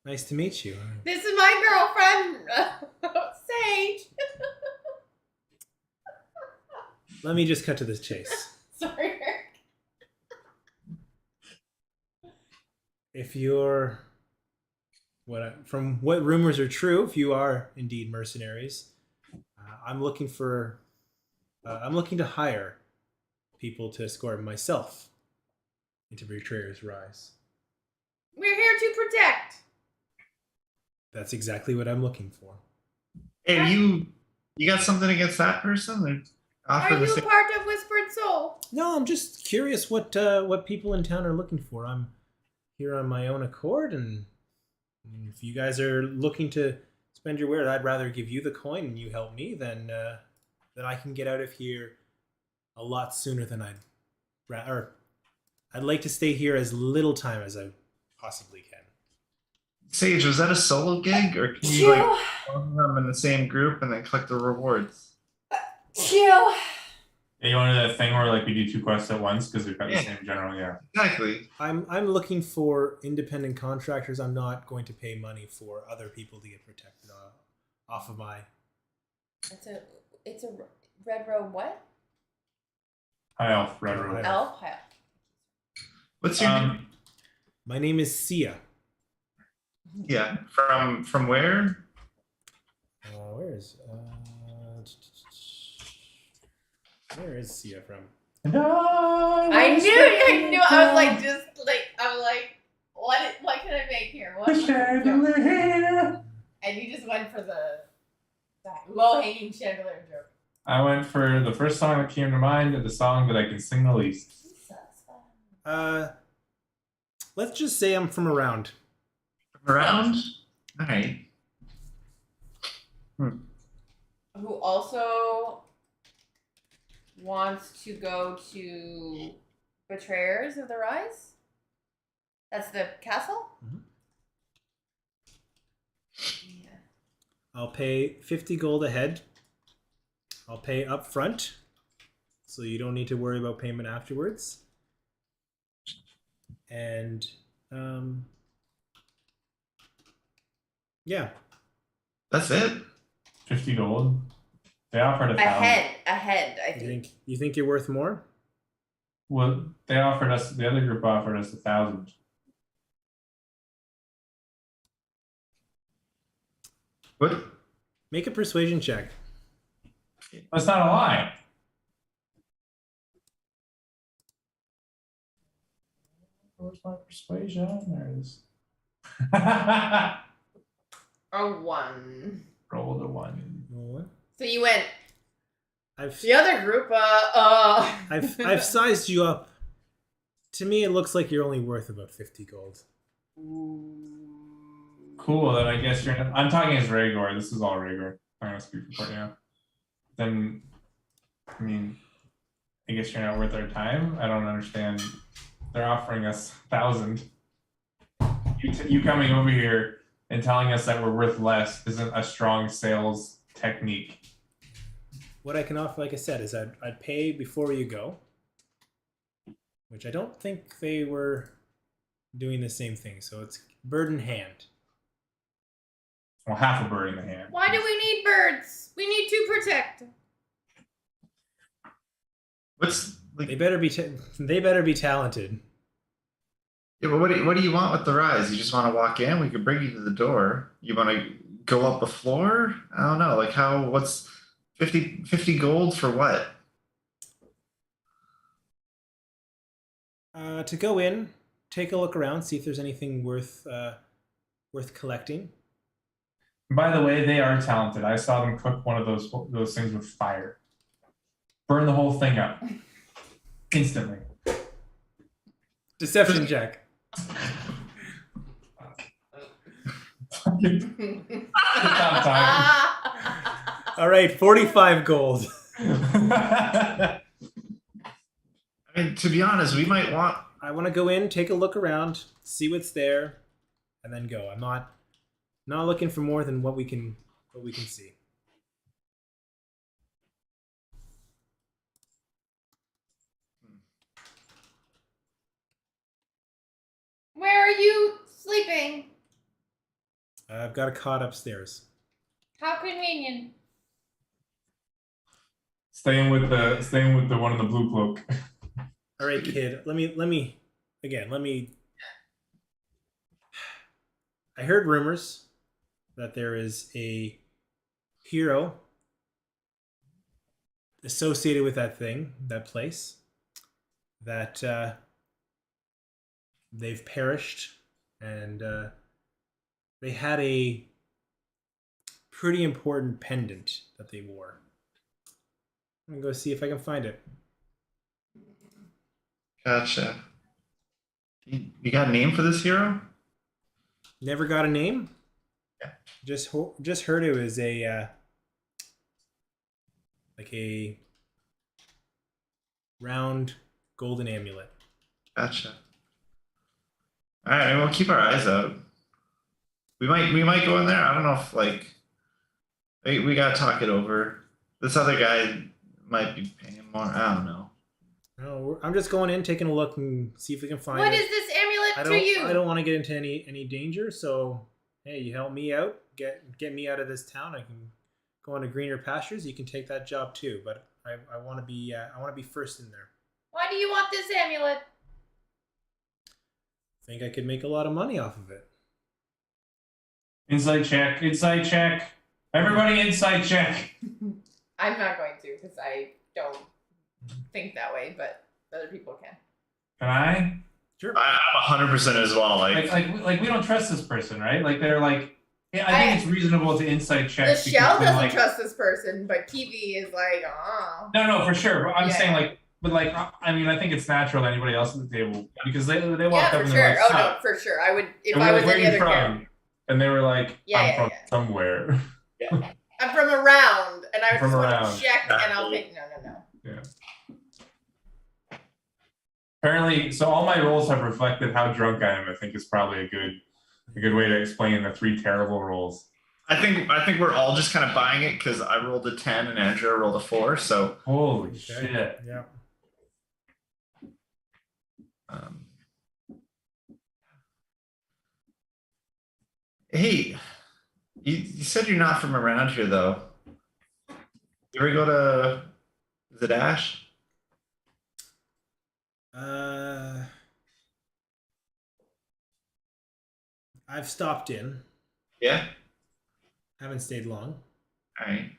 Nice to meet you. This is my girlfriend, Sage. Let me just cut to the chase. Sorry. If you're from what rumors are true, if you are indeed mercenaries, I'm looking to hire people to escort myself into Betrayer's Rise. We're here to protect. That's exactly what I'm looking for. Hey, you got something against that person? They're Are offering the you same. part of Whispered Soul? No, I'm just curious what people in town are looking for. I'm here on my own accord, and if you guys are looking to spend your word, I'd rather give you the coin and you help me than I can get out of here a lot sooner than I'd like to stay here as little time as I possibly can. Sage, was that a solo gig, or can you like form them in the same group and then collect the rewards? Chill. Yeah, you wanted that thing where like we do 2 quests at once because we've got the Yeah. same general, yeah. Exactly. I'm looking for independent contractors. I'm not going to pay money for other people to get protected off of my. It's a red robe. What? High elf, red robe. High Elf. High. What's your name? My name is Sia. Yeah. From where? Where is Sia from? I knew. I was like, what can I make here? What? And you just went for the low-hanging chandelier joke. I went for the first song that came to mind and the song that I can sing the least. Let's just say I'm from around. Around? All right. Who also wants to go to Betrayers of the Rise? That's the castle? Mhm. Yeah. I'll pay 50 gold a head. I'll pay up front, so you don't need to worry about payment afterwards. And yeah, That's it. 50 gold. They offered 1,000. Ahead, I think. you think you're worth more? Well, they offered us. The other group offered us 1,000. What? Make a persuasion check. That's not a lie. Where's my persuasion? There it is. A 1. Rolled a 1. What? So you went. I've The other group, I've sized you up. To me, it looks like you're only worth about 50 gold. Cool. Then I guess you're. I'm talking as Rhaegar. This is all Rhaegar. I'm gonna speak for Courtney now. Then, I mean, I guess you're not worth our time. I don't understand. They're offering us 1,000. You coming over here and telling us that we're worth less isn't a strong sales technique. What I can offer, like I said, is I'd pay before you go, which I don't think they were doing the same thing. So it's bird in hand. Well, half a bird in the hand. why do we need birds? We need to protect. What's like? They better be talented. Yeah, but what do you want with the rise? You just want to walk in? We could bring you to the door. You want to go up a floor? I don't know. Like how? What's 50 gold for what? To go in, take a look around, see if there's anything worth collecting. By the way, they are talented. I saw them cook one of those things with fire. Burn the whole thing up instantly. Deception check. All right, 45 gold. I mean, to be honest, we might want. I want to go in, take a look around, see what's there, and then go. I'm not looking for more than what we can see. Where are you sleeping? I've got a cot upstairs. How convenient. Staying with the one in the blue cloak. All right, kid. Let me. I heard rumors that there is a hero associated with that place, that they've perished and they had a pretty important pendant that they wore. I'm gonna go see if I can find it. Gotcha. You got a name for this hero? Never got a name. Yeah. Just heard it was a like a round golden amulet. Gotcha. All right, we'll keep our eyes out. We might go in there. I don't know if like we gotta talk it over. This other guy might be paying more. I don't know. No, I'm just going in, taking a look, and see if we can find What it. is this amulet I to don't. you? I don't want to get into any danger. So, hey, you help me out. Get me out of this town. I can go on to greener pastures. You can take that job too. But I want to be. I want to be first in there. Why do you want this amulet? Think I could make a lot of money off of it. Inside check. Inside check. Everybody, inside check. I'm not going to because I don't think that way, but other people can. Can I? Sure. I'm 100% as well. Like we don't trust this person, right? Like they're like, yeah, I think it's reasonable to inside check. Leichelle doesn't like, trust this person, but Kivi is like, oh. No, for sure. But I'm Yeah. saying like, but like, I mean, I think it's natural to anybody else at the table because they walk Yeah, up for and sure. they're like, Oh no, "Sup?" for sure. I would if And I we're was like, any "Where you other character. And they were like, Yeah, I'm yeah, from yeah. somewhere. I'm from around, and I From just want around. to check, and I'll think. No. Apparently, so all my rolls have reflected how drunk I am. I think is probably a good way to explain the 3 terrible rolls. I think we're all just kind of buying it because I rolled a 10 and Andrea rolled a 4. So Holy shit! Yeah. Hey, you said you're not from around here though. You ever go to is it Ash? I've stopped in. Yeah. Haven't stayed long. All right.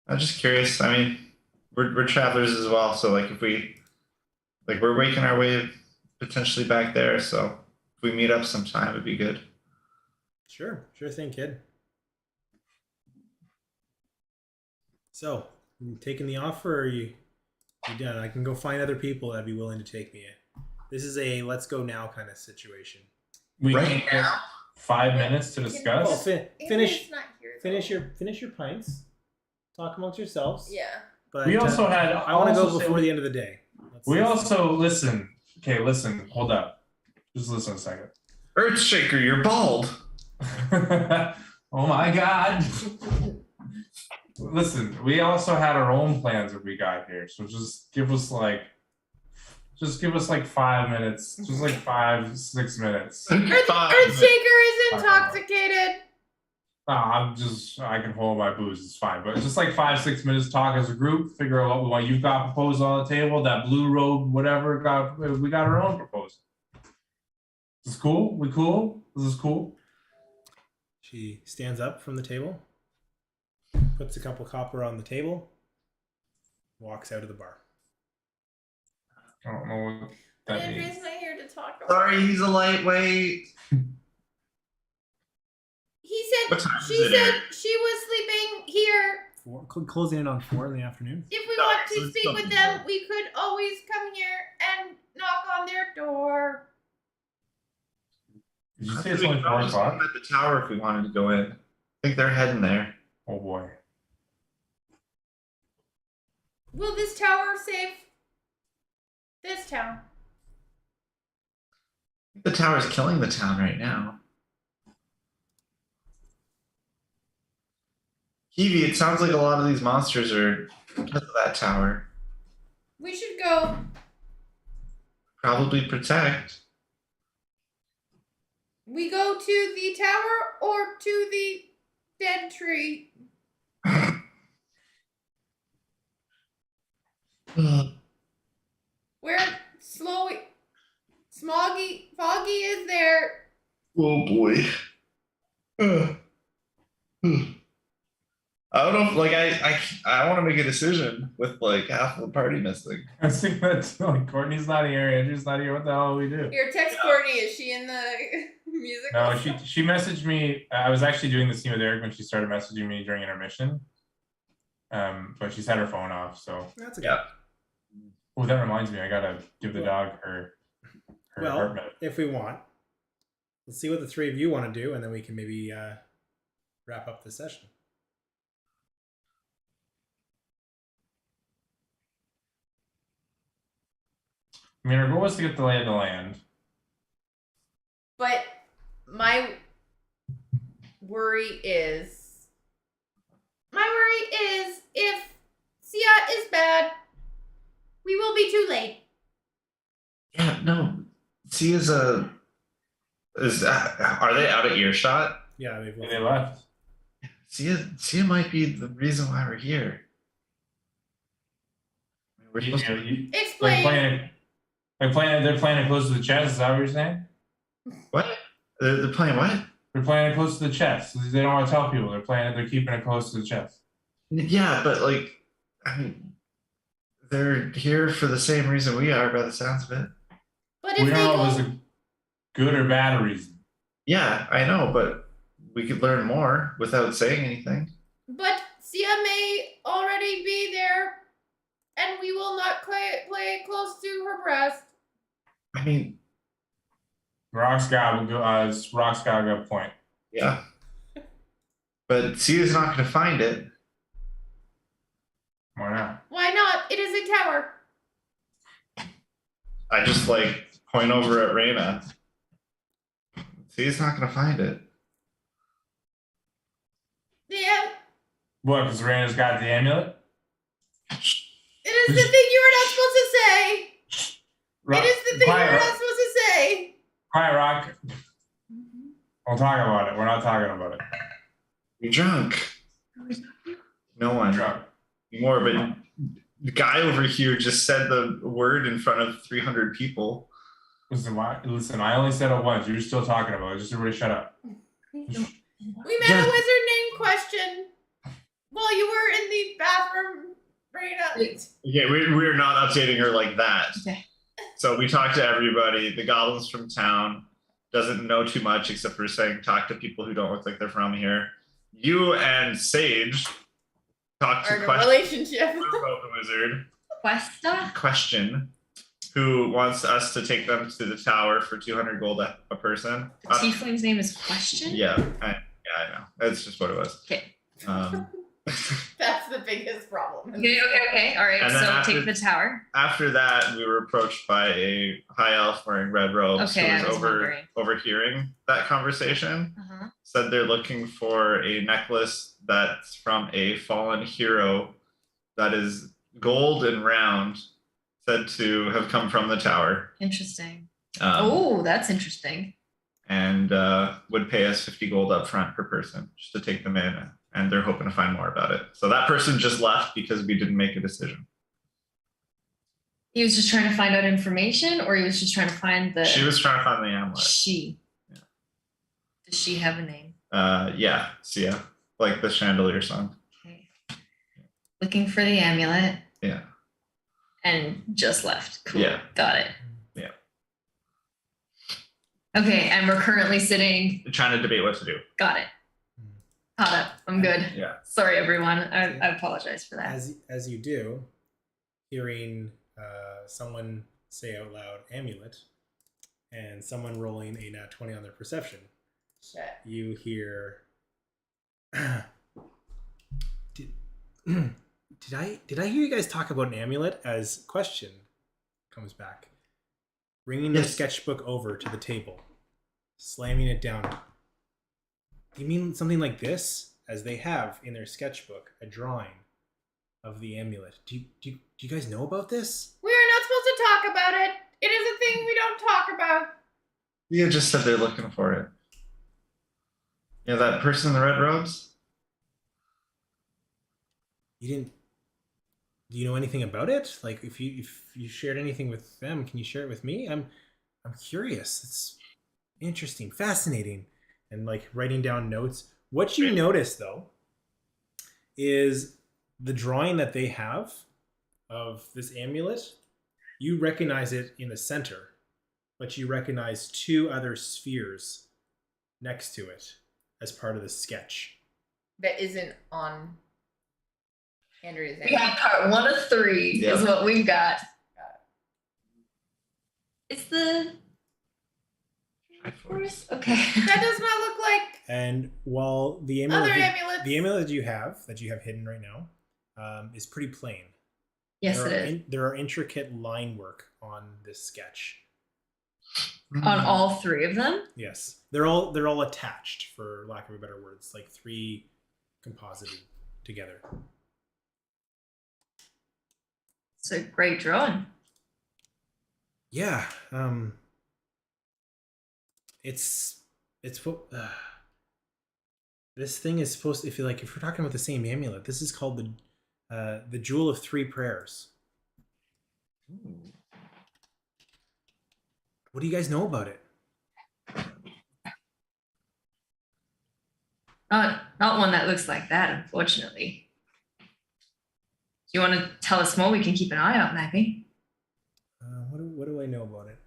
I'm just curious. I mean, we're travelers as well, so like if we like we're making our way potentially back there, so if we meet up sometime, it'd be good. Sure thing, kid. So, you taking the offer, or are you done? I can go find other people that'd be willing to take me in. This is a let's go now kind of situation. We Right can now? 5 minutes to Well, discuss. finish not here, though. finish your pints. Talk amongst yourselves. Yeah. But We also had. I want to go also say- before the end of the day. We also listen. Okay, listen. Hold up. Just listen a second. Earthshaker, you're bald. Oh my god. Listen, we also had our own plans when we got here, so just give us like 5 minutes, just like 5-6 minutes. Earthshaker is intoxicated. I can hold my booze, it's fine. But just like 5-6 minutes talk as a group, figure out what you've got proposed on the table, that blue robe, whatever, we got our own proposal. This is cool? We cool? This is cool? She stands up from the table, puts a couple copper on the table, walks out of the bar. I don't know what that Andrea's means. not here to talk about. Sorry, he's a lightweight. He What said time is she it said here? she was sleeping here. Closing in on 4 in the afternoon. If we Sorry, want so to it's speak with something them, good. we could always come here and knock on their door. Did you I say it's think only we 4 could just o'clock? meet at the tower if we wanted to go in. I think they're heading there. Oh boy. Will this tower save this town? The tower's killing the town right now. Kivi, it sounds like a lot of these monsters are because of that tower. We should go. Probably protect. We go to the tower or to the dead tree. Where Foggy is there. Oh boy. I don't know if, like I I want to make a decision with like half the party missing. I was thinking that too, like Courtney's not here, Andrew's not here. What the hell do we do? Here, text Courtney. Is she in the music? No, she messaged me. I was actually doing the scene with Eric when she started messaging me during intermission. But she's had her phone off, so That's okay. Yeah. Oh, that reminds me, I gotta give the dog her heart med. If we want, let's see what the three of you want to do, and then we can maybe wrap up the session. I mean, our goal was to get the lay of the land. But my worry is if Sia is bad, we will be too late. Yeah, no. See, are they out of earshot? Yeah, They left. Sia might be the reason why we're here. We're supposed to... Explain. They're playing it close to the chest. Is that what you're saying? What? They're playing what? They're playing it close to the chest. They don't want to tell people. They're keeping it close to the chest. Yeah, but like, I mean, they're here for the same reason we are, by the sounds of it. But We if don't they know go, if it's a good or bad reason. Yeah, I know, but we could learn more without saying anything. but Sia may already be there, and we will not play close to her breast. I mean, Rock's got a good point. yeah. But Sia's not going to find it. Why not? Why not? It is a tower. I just like point over at Reina. Sia's not going to find it. Yeah, What? Because Reiner's got the amulet. it is the thing you were not supposed to say. Rock, It is the thing you were not supposed to say. Quiet, Rock. We'll talk about it. We're not talking about it. You're drunk. No one. Drunk. More, but the guy over here just said the word in front of 300 people. Listen, I only said it once. You're still talking about it. Just everybody shut up. We met a wizard named Question while you were in the bathroom, Reina. Yeah, we're not updating her like that. Okay. So we talked to everybody. The goblins from town doesn't know too much except for saying talk to people who don't look like they're from here. You and Sage talked Our to Question relationship. about the wizard. Question, who wants us to take them to the tower for 200 gold a person. The tiefling's name is Question? Yeah, I know. That's just what it was. Okay. That's the biggest problem. Okay. All right. And then So take the tower. After that, we were approached by a high elf wearing red robes Okay, I who was was wondering. overhearing that conversation. Uh-huh. Said they're looking for a necklace that's from a fallen hero that is gold and round, said to have come from the tower. Interesting. Um, That's interesting. And would pay us 50 gold up front per person just to take them in. And they're hoping to find more about it. So that person just left because we didn't make a decision. He was just trying to find out information, or he was just trying to find the. She was trying to find the amulet. She. Yeah. Does she have a name? Yeah, Sia, like the Chandelier song. Okay. Looking for the amulet. Yeah. And just left. Cool. Yeah. Got it. Yeah. Okay, and we're currently sitting. Trying to debate what to do. Got it. Caught up. I'm good. Yeah. Sorry, everyone. I apologize for that. As you do, hearing someone say out loud "amulet" and someone rolling a nat 20 on their perception, Shit. you hear. Did I hear you guys talk about an amulet? As Question comes back, bringing their sketchbook over to the table, slamming it down. Do you mean something like this? As they have in their sketchbook a drawing of the amulet. Do you guys know about this? We are not supposed to talk about it. It is a thing we don't talk about. Yeah, just said they're looking for it. Yeah, that person in the red robes? You didn't. Do you know anything about it? Like, if you shared anything with them, can you share it with me? I'm curious. It's interesting, fascinating, and like writing down notes. What you notice though is the drawing that they have of this amulet, you recognize it in the center, but you recognize 2 other spheres next to it as part of the sketch. That isn't on Andrea's We got part 1 of 3 is what we've got. It's the forest. Okay. That does not look like And while the other amulet, amulets. the amulet that you have hidden right now, is pretty plain. Yes, there it are is. There are intricate line work on this sketch. On all 3 of them? Yes, they're all attached, for lack of a better word. It's like 3 composited together. It's a great drawing. Yeah, it's what this thing is supposed to, if we're talking about the same amulet, this is called the Jewel of 3 Prayers. What do you guys know about it? Not one that looks like that, unfortunately. Do you want to tell us more? We can keep an eye out, maybe. What do I know about it?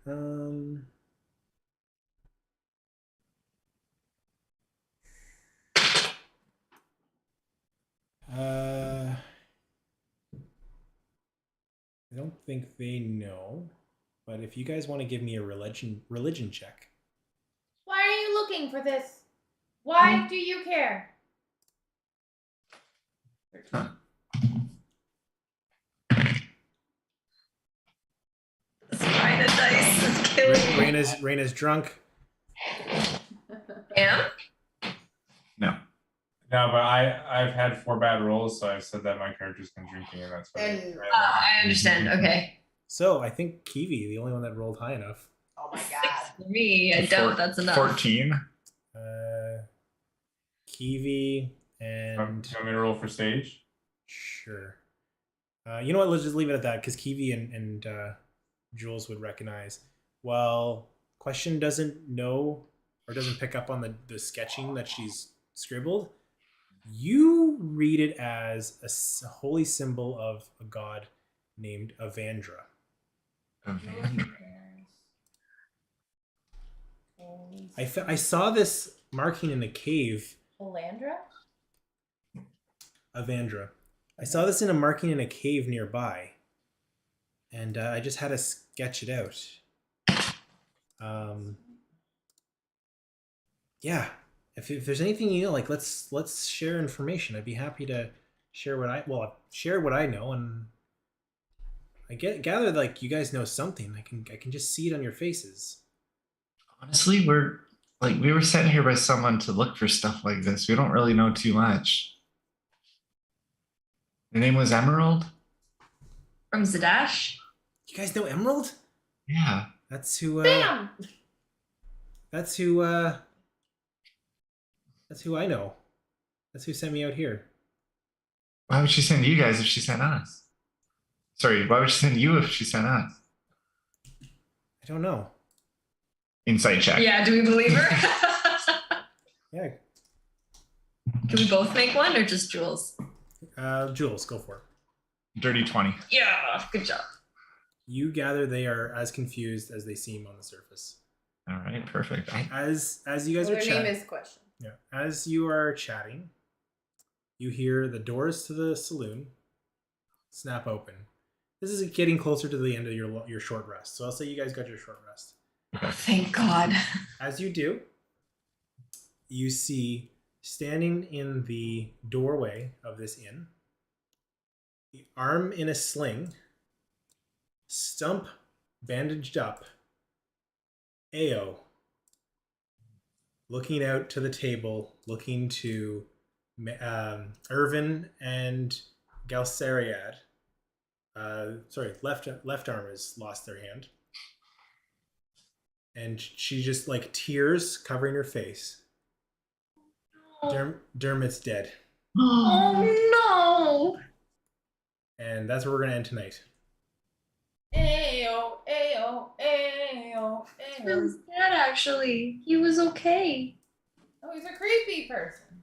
I don't think they know, but if you guys want to give me a religion check. Why are you looking for this? Why do you care? This kind of dice is killing me. Raina's drunk. Am? No. No, but I've had 4 bad rolls, so I've said that my character's been drinking, and that's why. I understand. Okay. So I think Kivi, the only one that rolled high enough. Oh my 6 god. for me. I doubt that's enough. 14. Kivi You and want me to roll for stage? sure. You know what? Let's just leave it at that because Kivi and Jules would recognize. Well, Question doesn't know or doesn't pick up on the sketching that she's scribbled. You read it as a holy symbol of a god named Avandra. I saw this marking in a cave. Olandra? Avandra. I saw this in a marking in a cave nearby, and I just had to sketch it out. Yeah. If there's anything you know, like let's share information. I'd be happy to share what I know, and I gather like you guys know something. I can just see it on your faces. Honestly, we were sent here by someone to look for stuff like this. We don't really know too much. Her name was Emerald? From Zadash? You guys know Emerald? Yeah. That's who Bam! That's who I know. That's who sent me out here. Why would she send you guys if she sent us? Sorry, why would she send you if she sent us? I don't know. Insight check. Yeah, do we believe her? Yeah. Can we both make one or just Jules? Jules, go for it. Dirty 20. Yeah, good job. You gather they are as confused as they seem on the surface. All right, perfect. As you guys are Her chatting. name is Question. Yeah. As you are chatting, you hear the doors to the saloon snap open. This is getting closer to the end of your short rest. So I'll say you guys got your short rest. Thank God. As you do, you see standing in the doorway of this inn, the arm in a sling, stump bandaged up, Ao, looking out to the table, looking to Irvin and Galsariad. Left arm has lost their hand. And she just like tears covering her face. Dermot's dead. Oh no! And that's where we're gonna end tonight. Ayo, ayo, ayo, He ayo. was dead actually. He was okay. Oh, he's a creepy person.